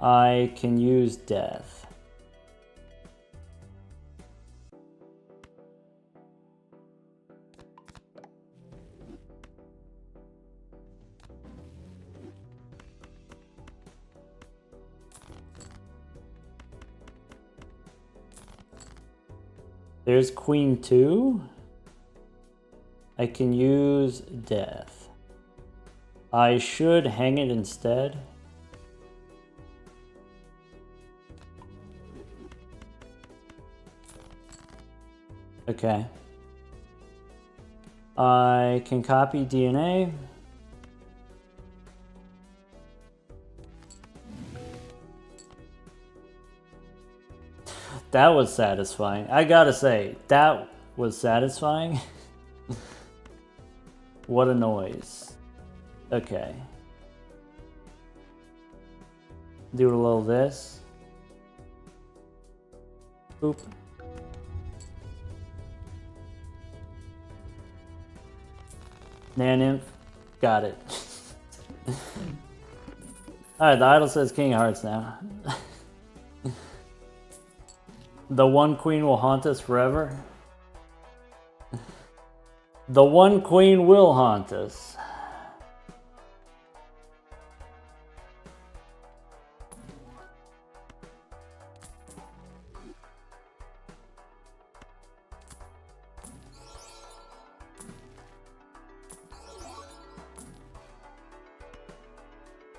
I can use death. There's Queen 2. I can use death. I should hang it instead. Okay. I can copy DNA. That was satisfying. I gotta say, that was satisfying. What a noise. Okay. Do a little this. Boop. naneinf. Got it. Alright, the idol says King of Hearts now. The one queen will haunt us forever. The one queen will haunt us.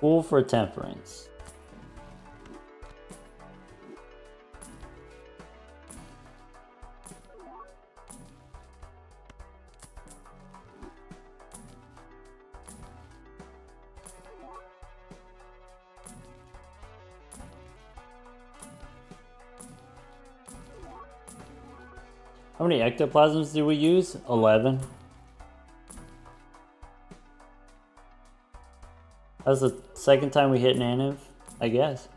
Fool for temperance. How many ectoplasms do we use? 11. That's the second time we hit naneinf, I guess.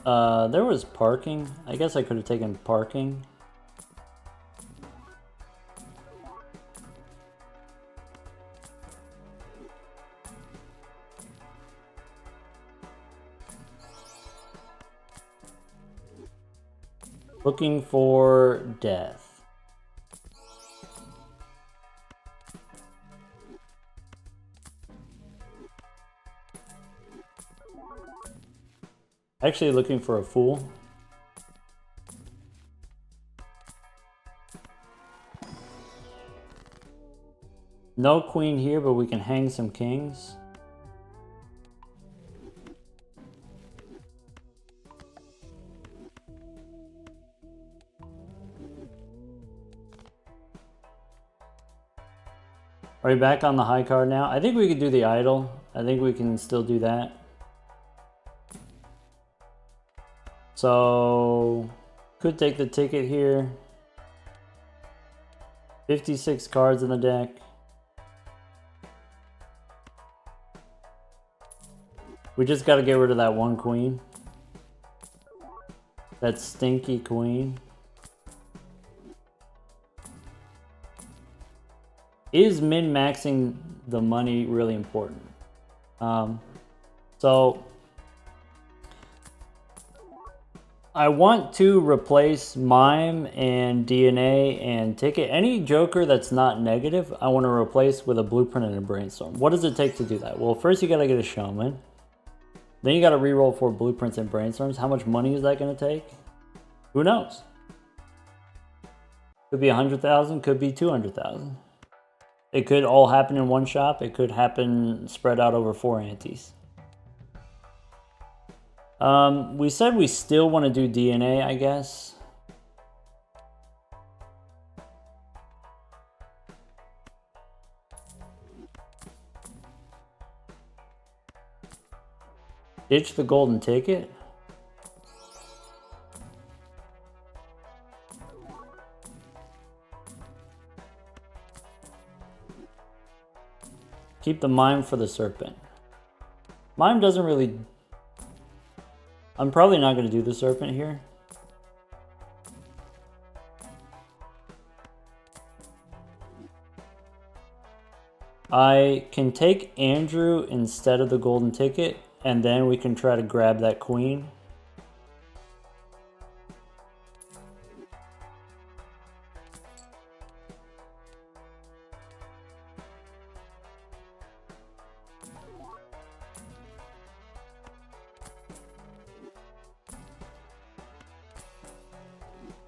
There was parking. I guess I could have taken parking. Looking for death. Actually looking for a fool. No queen here, but we can hang some kings. Are we back on the high card now? I think we could do the idol. I think we can still do that. So, could take the ticket here. 56 cards in the deck. We just got to get rid of that one queen. That stinky queen. Is min-maxing the money really important? So I want to replace Mime and DNA and Ticket. Any Joker that's not negative, I want to replace with a Blueprint and a Brainstorm. What does it take to do that? Well, first you got to get a Showman. Then you got to reroll 4 Blueprints and Brainstorms. How much money is that going to take? Who knows? Could be 100,000, could be 200,000. It could all happen in one shop. It could happen spread out over 4 antes. We said we still want to do DNA, I guess. Ditch the golden ticket. Keep the Mime for the Serpent. Mime doesn't really... I'm probably not going to do the Serpent here. I can take Andrew instead of the golden ticket, and then we can try to grab that queen.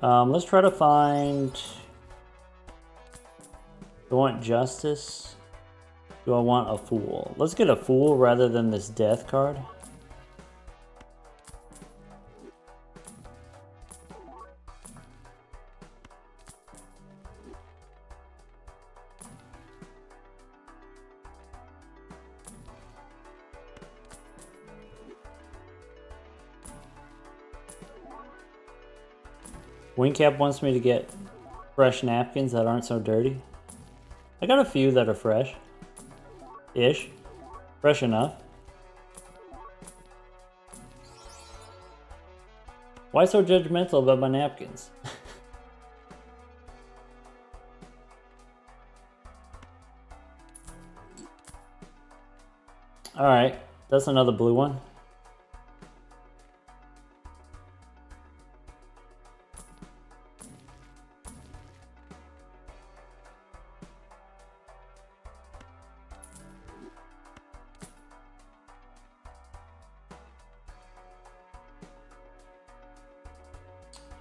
Let's try to find... Do I want justice? Do I want a fool? Let's get a fool rather than this death card. Wingcap wants me to get fresh napkins that aren't so dirty. I got a few that are fresh-ish. Fresh enough. Why so judgmental about my napkins? Alright, that's another blue one.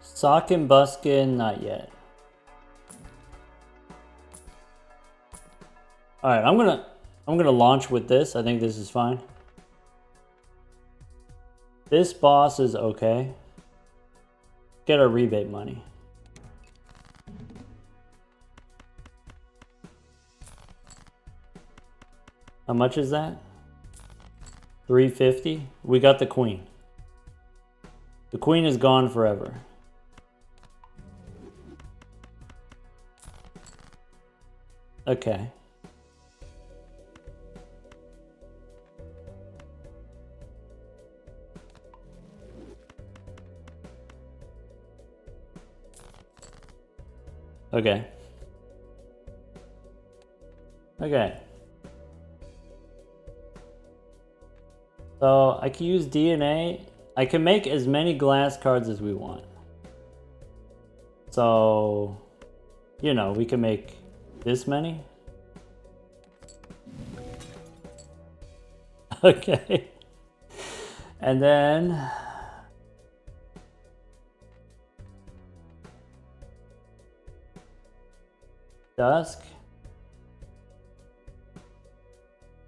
Sock and buskin, not yet. All right, I'm gonna launch with this. I think this is fine. This boss is okay. Get our rebate money. How much is that? 350. We got the queen. The queen is gone forever. Okay. Okay. Okay. So I can use DNA. I can make as many glass cards as we want. So, you know, we can make this many? Okay. And then... Dusk.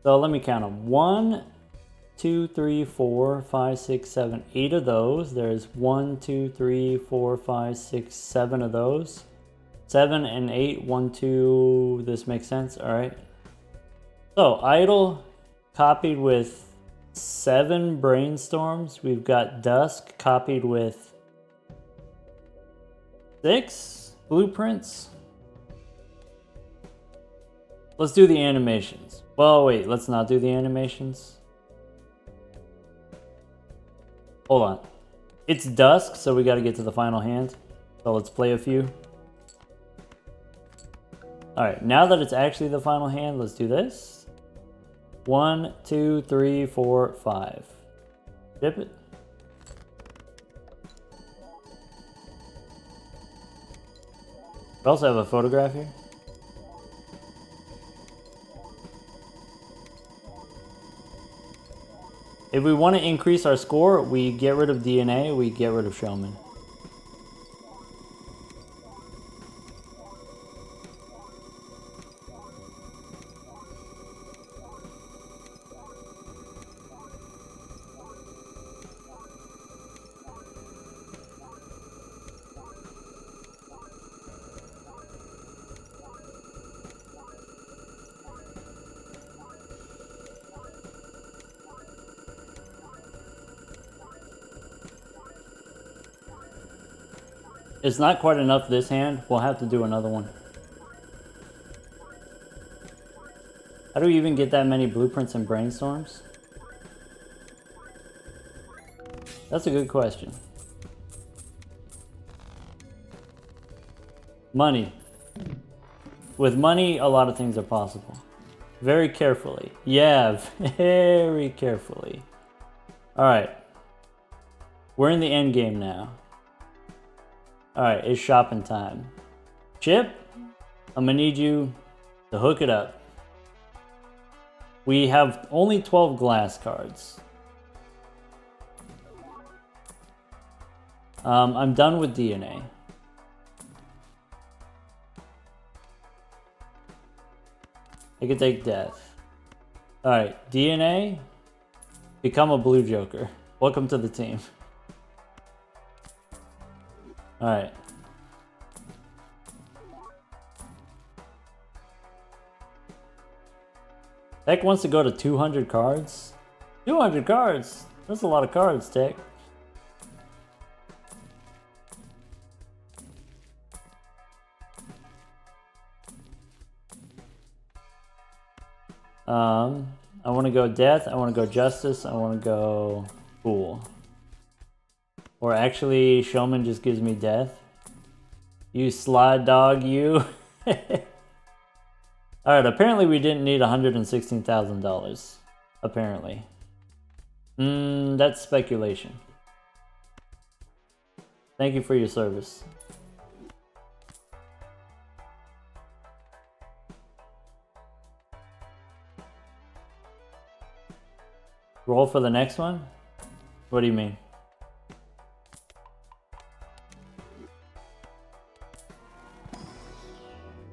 So let me count them. 1, 2, 3, 4, 5, 6, 7, 8 of those. There's 1, 2, 3, 4, 5, 6, 7 of those. 7 and 8, 1, 2, this makes sense, all right. So idle copied with 7 brainstorms. We've got Dusk copied with 6 blueprints. Let's do the animations. Well, wait, let's not do the animations. Hold on. It's dusk, so we gotta get to the final hand. So let's play a few. Alright, now that it's actually the final hand, let's do this. 1, 2, 3, 4, 5. Dip it. We also have a photograph here. If we want to increase our score, we get rid of DNA, we get rid of Showman. It's not quite enough this hand. We'll have to do another one. How do we even get that many blueprints and brainstorms? That's a good question. Money. With money, a lot of things are possible. Very carefully. Yeah, very carefully. Alright. We're in the end game now. Alright, it's shopping time. Chip, I'm gonna need you to hook it up. We have only 12 glass cards. I'm done with DNA. I can take death. Alright, DNA, become a blue joker. Welcome to the team. Alright. Tech wants to go to 200 cards? 200 cards? That's a lot of cards, Tech. I want to go death, I want to go justice, I want to go fool. Or actually, showman just gives me death. You slide dog, you. Alright, apparently we didn't need $116,000. Apparently. That's speculation. Thank you for your service. Roll for the next one? What do you mean?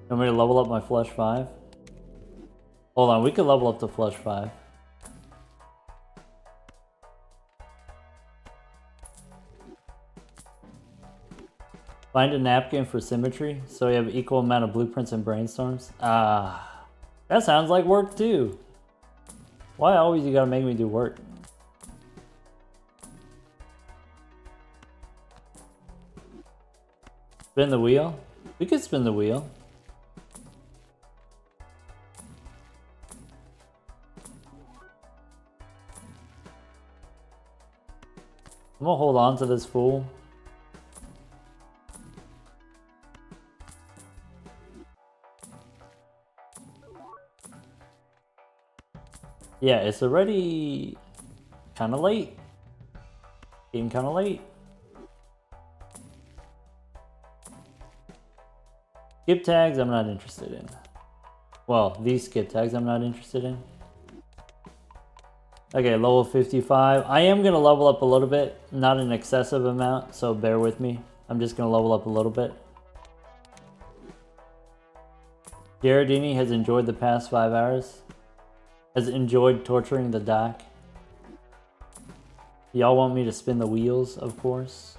Want me to level up my flush 5? Hold on, we could level up to flush 5. Find a napkin for symmetry, so you have equal amount of blueprints and brainstorms. Ah, that sounds like work too. Why always you gotta make me do work? Spin the wheel? We could spin the wheel. I'm gonna hold on to this fool. Yeah, it's already kind of late. Getting kind of late. Skip tags I'm not interested in. Well, these skip tags I'm not interested in. Okay, level 55. I am going to level up a little bit. Not an excessive amount, so bear with me. I'm just going to level up a little bit. Gerardini has enjoyed the past 5 hours. Has enjoyed torturing the doc. Y'all want me to spin the wheels, of course.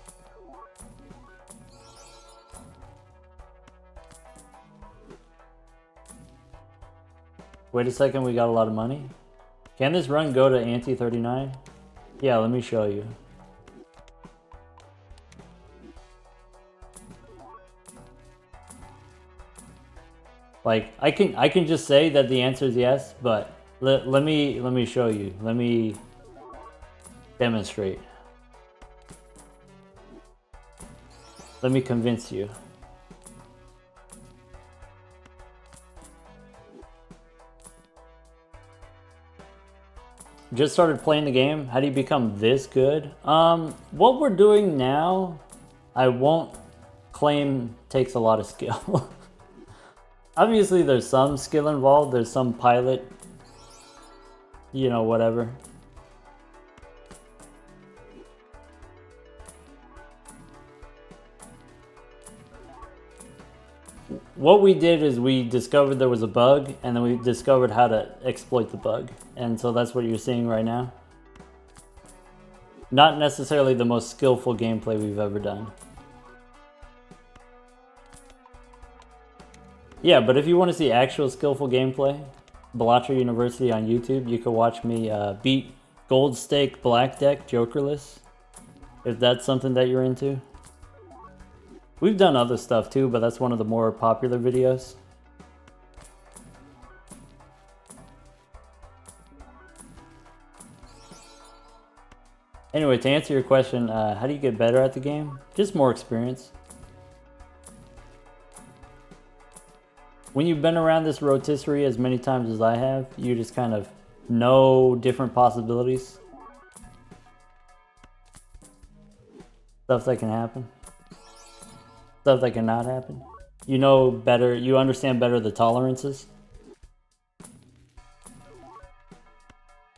Wait a second, we got a lot of money. Can this run go to ante 39? Yeah, let me show you. Like, I can just say that the answer is yes, but let me show you. Let me demonstrate. Let me convince you. Just started playing the game. How do you become this good? What we're doing now, I won't claim takes a lot of skill. Obviously, there's some skill involved. There's some pilot, you know, whatever. What we did is we discovered there was a bug, and then we discovered how to exploit the bug. And so that's what you're seeing right now. Not necessarily the most skillful gameplay we've ever done. Yeah, but if you want to see actual skillful gameplay, BalatroU University on YouTube, you can watch me beat Gold Stake Black Deck Jokerless, if that's something that you're into. We've done other stuff too, but that's one of the more popular videos. Anyway, to answer your question, how do you get better at the game? Just more experience. when you've been around this rotisserie as many times as I have, you just kind of know different possibilities. Stuff that can happen. Stuff that cannot happen. You know better, you understand better the tolerances.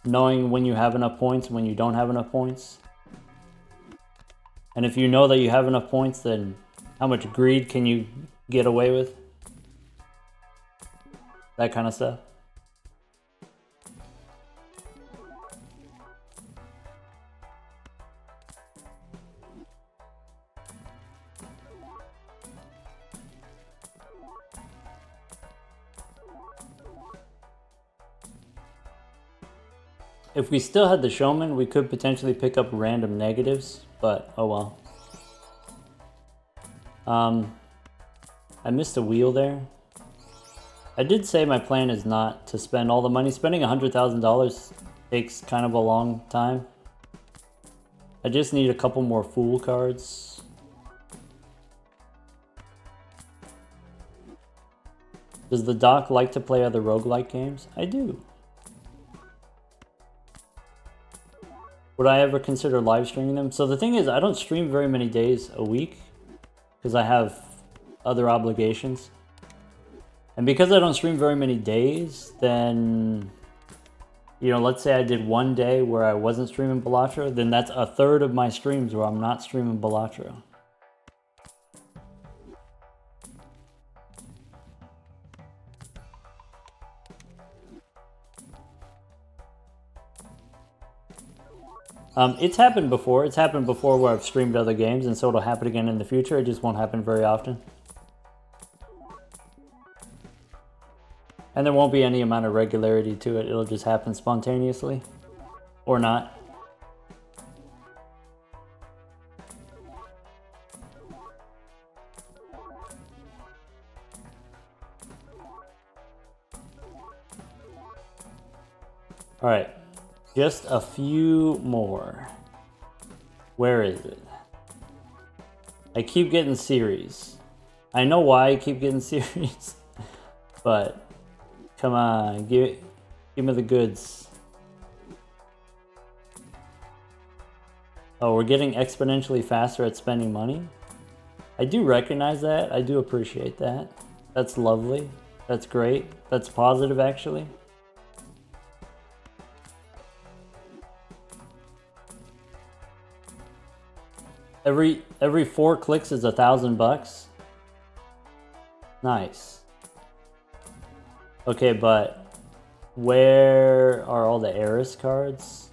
Knowing when you have enough points, when you don't have enough points. And if you know that you have enough points, then how much greed can you get away with? That kind of stuff. If we still had the showman, we could potentially pick up random negatives, but oh well. I missed a wheel there. I did say my plan is not to spend all the money. Spending $100,000 takes kind of a long time. I just need a couple more Fool cards. Does the doc like to play other roguelike games? I do. Would I ever consider live streaming them? So the thing is, I don't stream very many days a week because I have other obligations. And because I don't stream very many days, then, you know, let's say I did one day where I wasn't streaming BalatroU, then that's a third of my streams where I'm not streaming BalatroU. It's happened before. It's happened before where I've streamed other games, and so it'll happen again in the future. It just won't happen very often. And there won't be any amount of regularity to it. It'll just happen spontaneously. Or not. Alright. Just a few more. Where is it? I keep getting series. I know why I keep getting series. But come on, give me the goods. Oh, we're getting exponentially faster at spending money? I do recognize that. I do appreciate that. That's lovely. That's great. That's positive, actually. Every 4 clicks is $1,000. Nice. Okay, but where are all the Eris cards?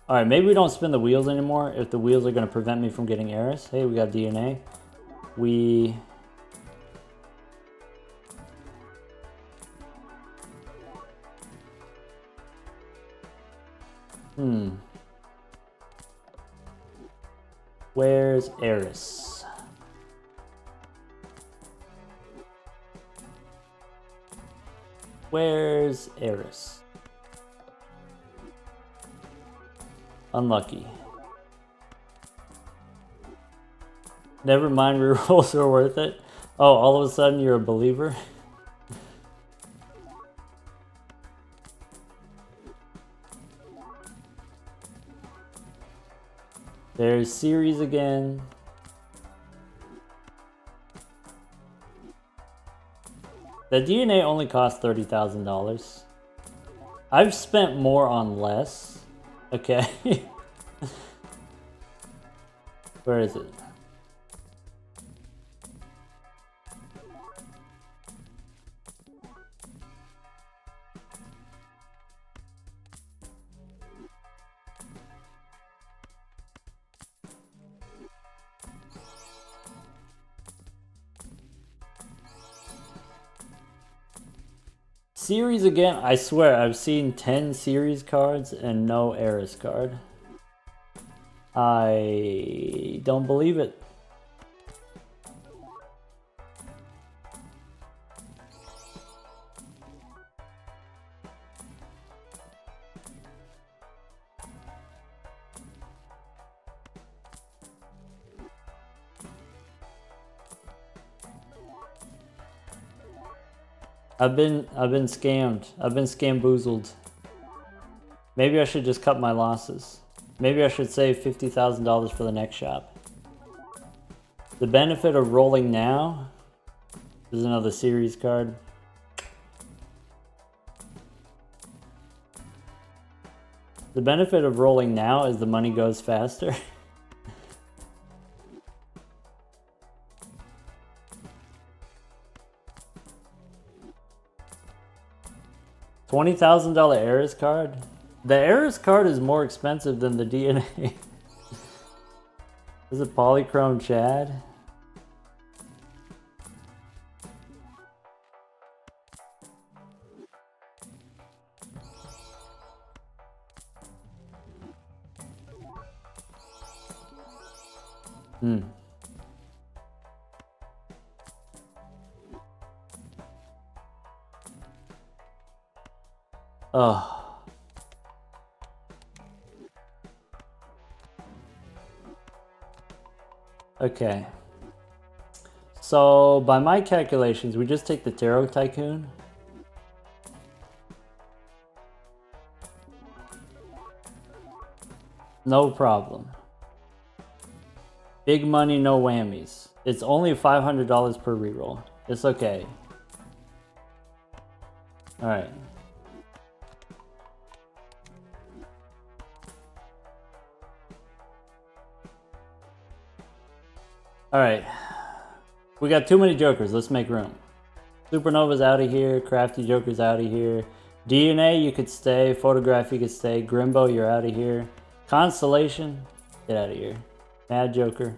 Alright, maybe we don't spin the wheels anymore if the wheels are going to prevent me from getting Eris. Hey, we got DNA. We... Where's Eris? Where's Eris? Unlucky. Never mind, rerolls are worth it. Oh, all of a sudden you're a believer? There's series again. The DNA only costs $30,000. I've spent more on less. Okay. Where is it? Series again? I swear, I've seen 10 series cards and no Eris card. I don't believe it. I've been scammed. I've been scamboozled. Maybe I should just cut my losses. Maybe I should save $50,000 for the next shop. The benefit of rolling now. There's another series card. The benefit of rolling now is the money goes faster. $20,000 Eris card? The Eris card is more expensive than the DNA. Is it Polychrome Chad? Oh. Okay. So, by my calculations, we just take the Tarot Tycoon. No problem. Big money, no whammies. It's only $500 per reroll. It's okay. Alright. Alright. We got too many jokers. Let's make room. Supernova's out of here. Crafty Joker's out of here. DNA, you could stay. Photograph, you could stay. Grimbo, you're out of here. Constellation, get out of here. Mad Joker.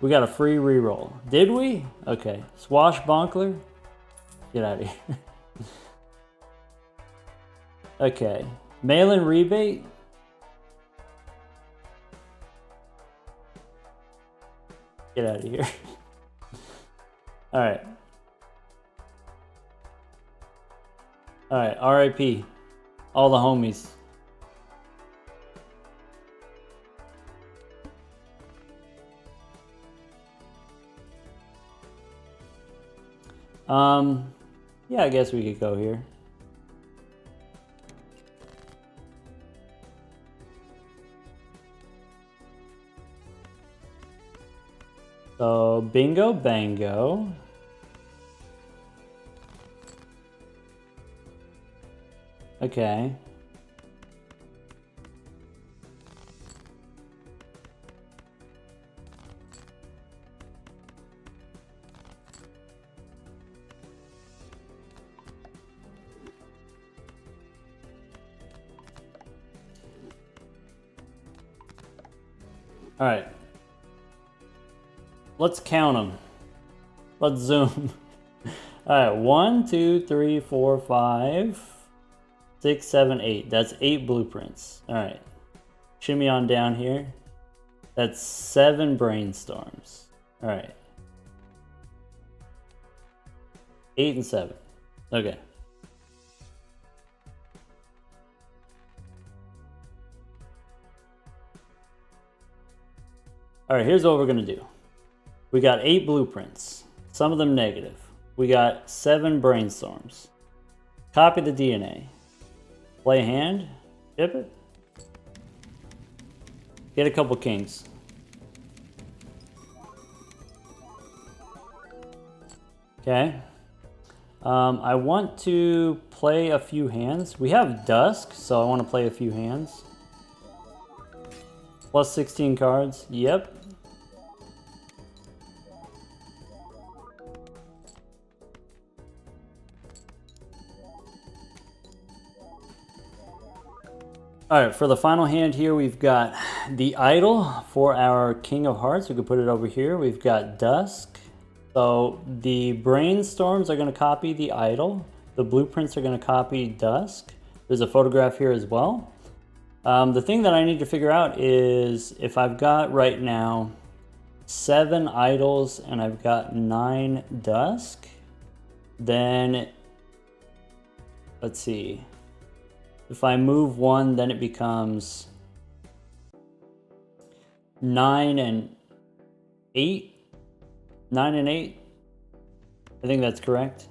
We got a free reroll. Did we? Okay. Swashbuckler, get out of here. Okay. Mail-in rebate. Get out of here. Alright. Alright, RIP. All the homies. Yeah, I guess we could go here. So, bingo, bango. Okay. All right. Let's count them. Let's zoom. All right, 1, 2, 3, 4, 5, 6, 7, 8. That's 8 blueprints. All right. Shimmy on down here. That's 7 brainstorms. All right. 8 and 7. Okay. All right, here's what we're gonna do. We got 8 blueprints, some of them negative. We got 7 brainstorms. Copy the DNA. Play a hand, chip it. Get a couple kings. Okay. I want to play a few hands. We have Dusk, so I want to play a few hands. Plus 16 cards, yep. All right, for the final hand here, we've got the Idol for our King of Hearts. We could put it over here. We've got Dusk. So the brainstorms are going to copy the Idol. The blueprints are going to copy Dusk. There's a photograph here as well. The thing that I need to figure out is if I've got right now 7 Idols and I've got 9 Dusk, then let's see. If I move 1, then it becomes 9 and 8. 9 and 8. I think that's correct.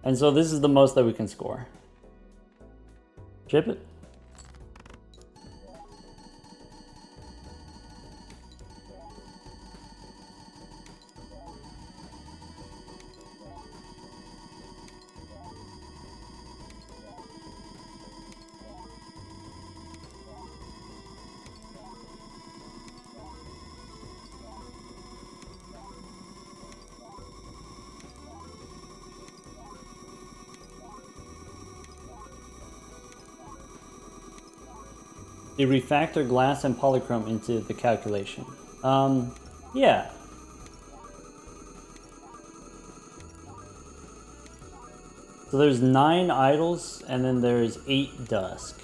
And so this is the most that we can score. Chip it. You refactor glass and polychrome into the calculation. Yeah. So there's 9 idols, and then there's 8 dusk.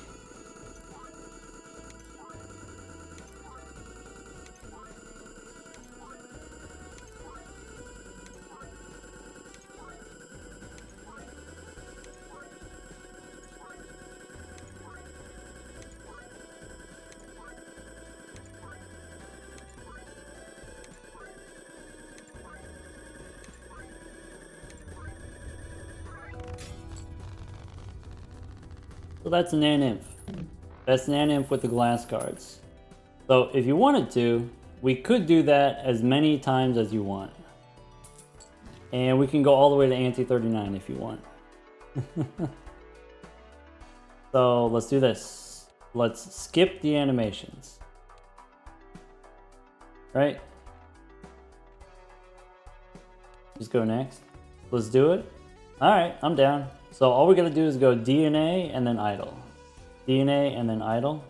So that's naneinf. That's naneinf with the glass cards. So if you wanted to, we could do that as many times as you want. And we can go all the way to anti-39 if you want. So let's do this. Let's skip the animations. Right? Just go next. Let's do it. Alright, I'm down. So all we gotta do is go DNA and then idle. DNA and then idle.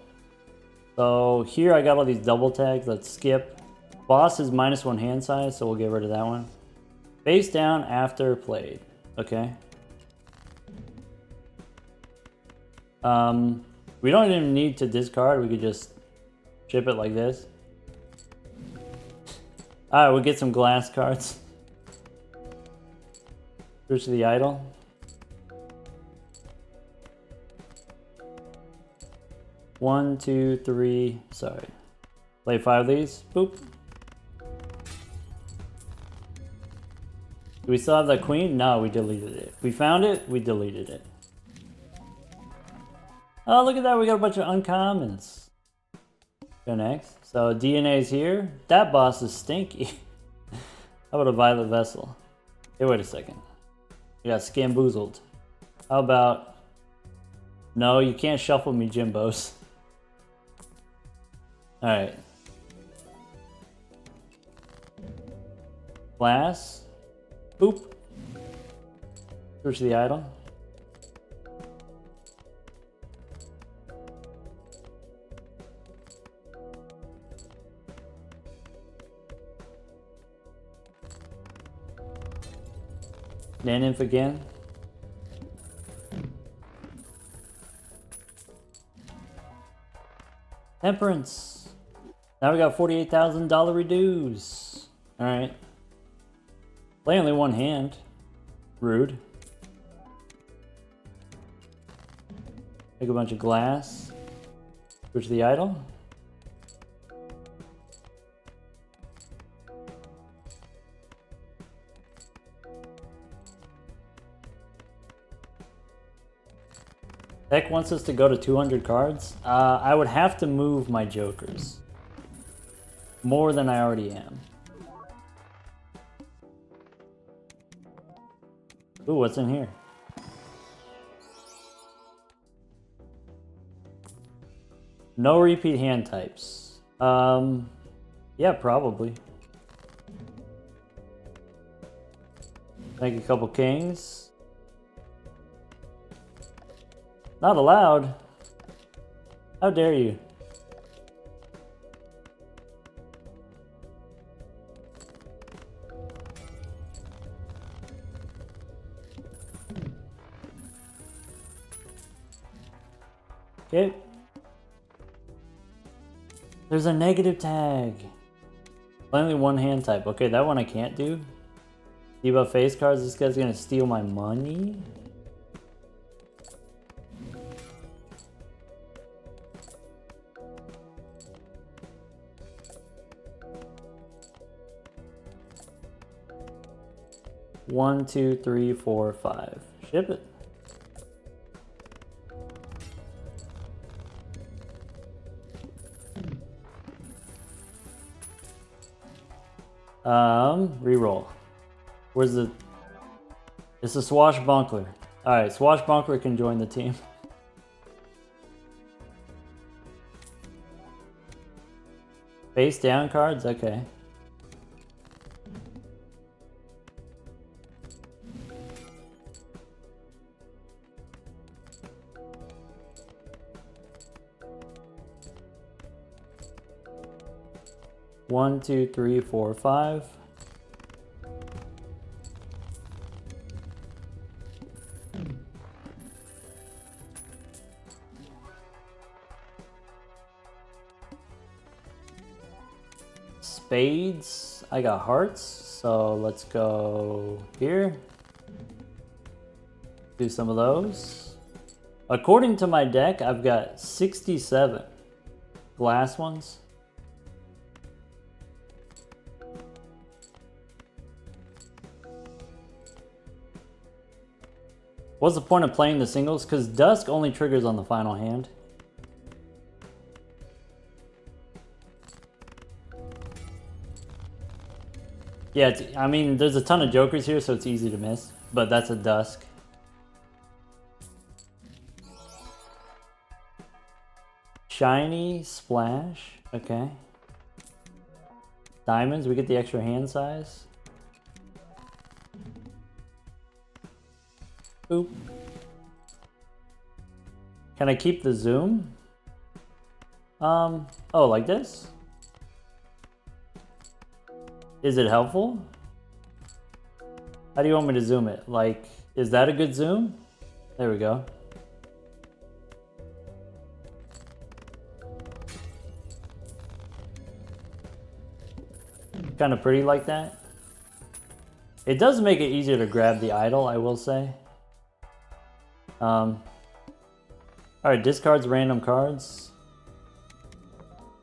So here I got all these double tags. Let's skip. Boss is -1 hand size, so we'll get rid of that one. Face down after played. Okay. We don't even need to discard. We could just chip it like this. Alright, we'll get some glass cards. Switch to the idle. One, two, three. Sorry. Play 5 of these. Boop. Do we still have that queen? No, we deleted it. We found it, we deleted it. Oh, look at that. We got a bunch of uncommons. Go next. So DNA is here. That boss is stinky. How about a violet vessel? Hey, wait a second. We got scamboozled. How about... No, you can't shuffle me, Jimbos. Alright. Glass. Boop. Switch to the idol. Naneinf again. Temperance. Now we got $48,000 reduce. Alright. Play only one hand. Rude. Make a bunch of glass. Switch the idol. Deck wants us to go to 200 cards. I would have to move my jokers. More than I already am. Ooh, what's in here? No repeat hand types. Yeah, probably. Make a couple kings. Not allowed. How dare you? Okay. There's a negative tag. Only one hand type. Okay, that one I can't do. Debuff face cards. This guy's gonna steal my money. One, two, three, four, five. Ship it. Reroll. Where's the... It's a Swashbuckler. Alright, Swashbuckler can join the team. Face down cards? Okay. One, two, three, four, five. Spades. I got hearts, so let's go here. Do some of those. According to my deck, I've got 67 glass ones. What's the point of playing the singles? Because Dusk only triggers on the final hand. Yeah, I mean, there's a ton of jokers here, so it's easy to miss. But that's a Dusk. Shiny, splash. Okay. Diamonds, we get the extra hand size. Oop. Can I keep the zoom? Oh, like this? Is it helpful? How do you want me to zoom it? Like, is that a good zoom? There we go. Kind of pretty like that. It does make it easier to grab the idol, I will say. Alright, discards random cards.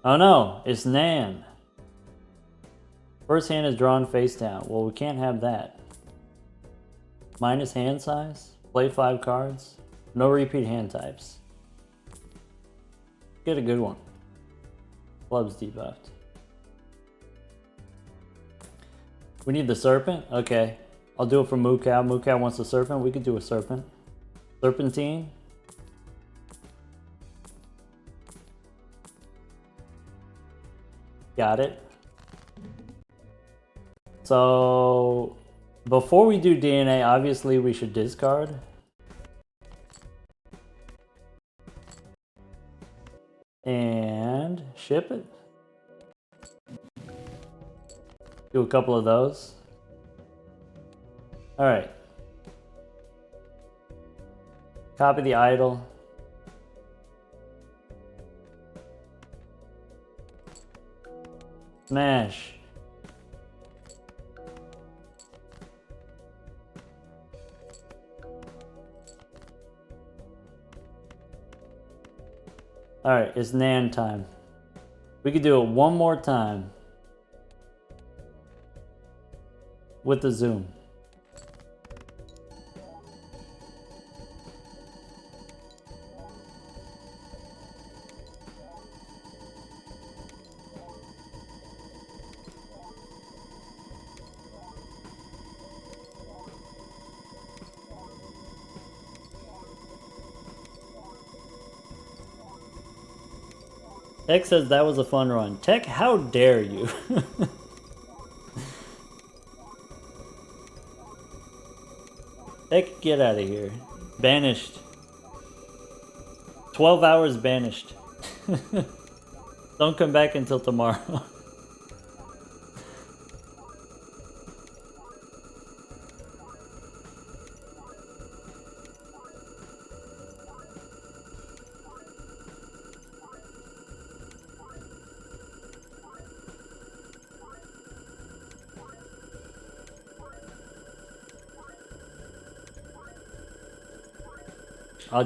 Oh no, it's Nan. First hand is drawn face down. Well, we can't have that. Minus hand size. Play 5 cards. No repeat hand types. Get a good one. Club's debuffed. We need the serpent? Okay. I'll do it for Moo Cow. Moo Cow wants a serpent. We could do a serpent. Serpentine. Got it. So, before we do DNA, obviously we should discard. And ship it. Do a couple of those. Alright. Copy the idol. Smash. Alright, it's Nan time. We could do it one more time. With the zoom. Tech says that was a fun run. Tech, how dare you? Tech, get out of here. Banished. 12 hours banished. Don't come back until tomorrow.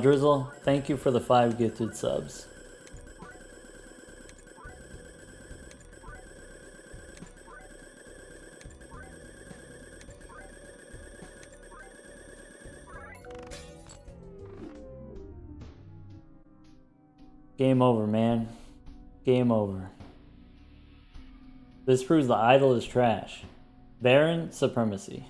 Drizzle, thank you for the 5 gifted subs. Game over, man. Game over. This proves the idol is trash. Baron supremacy.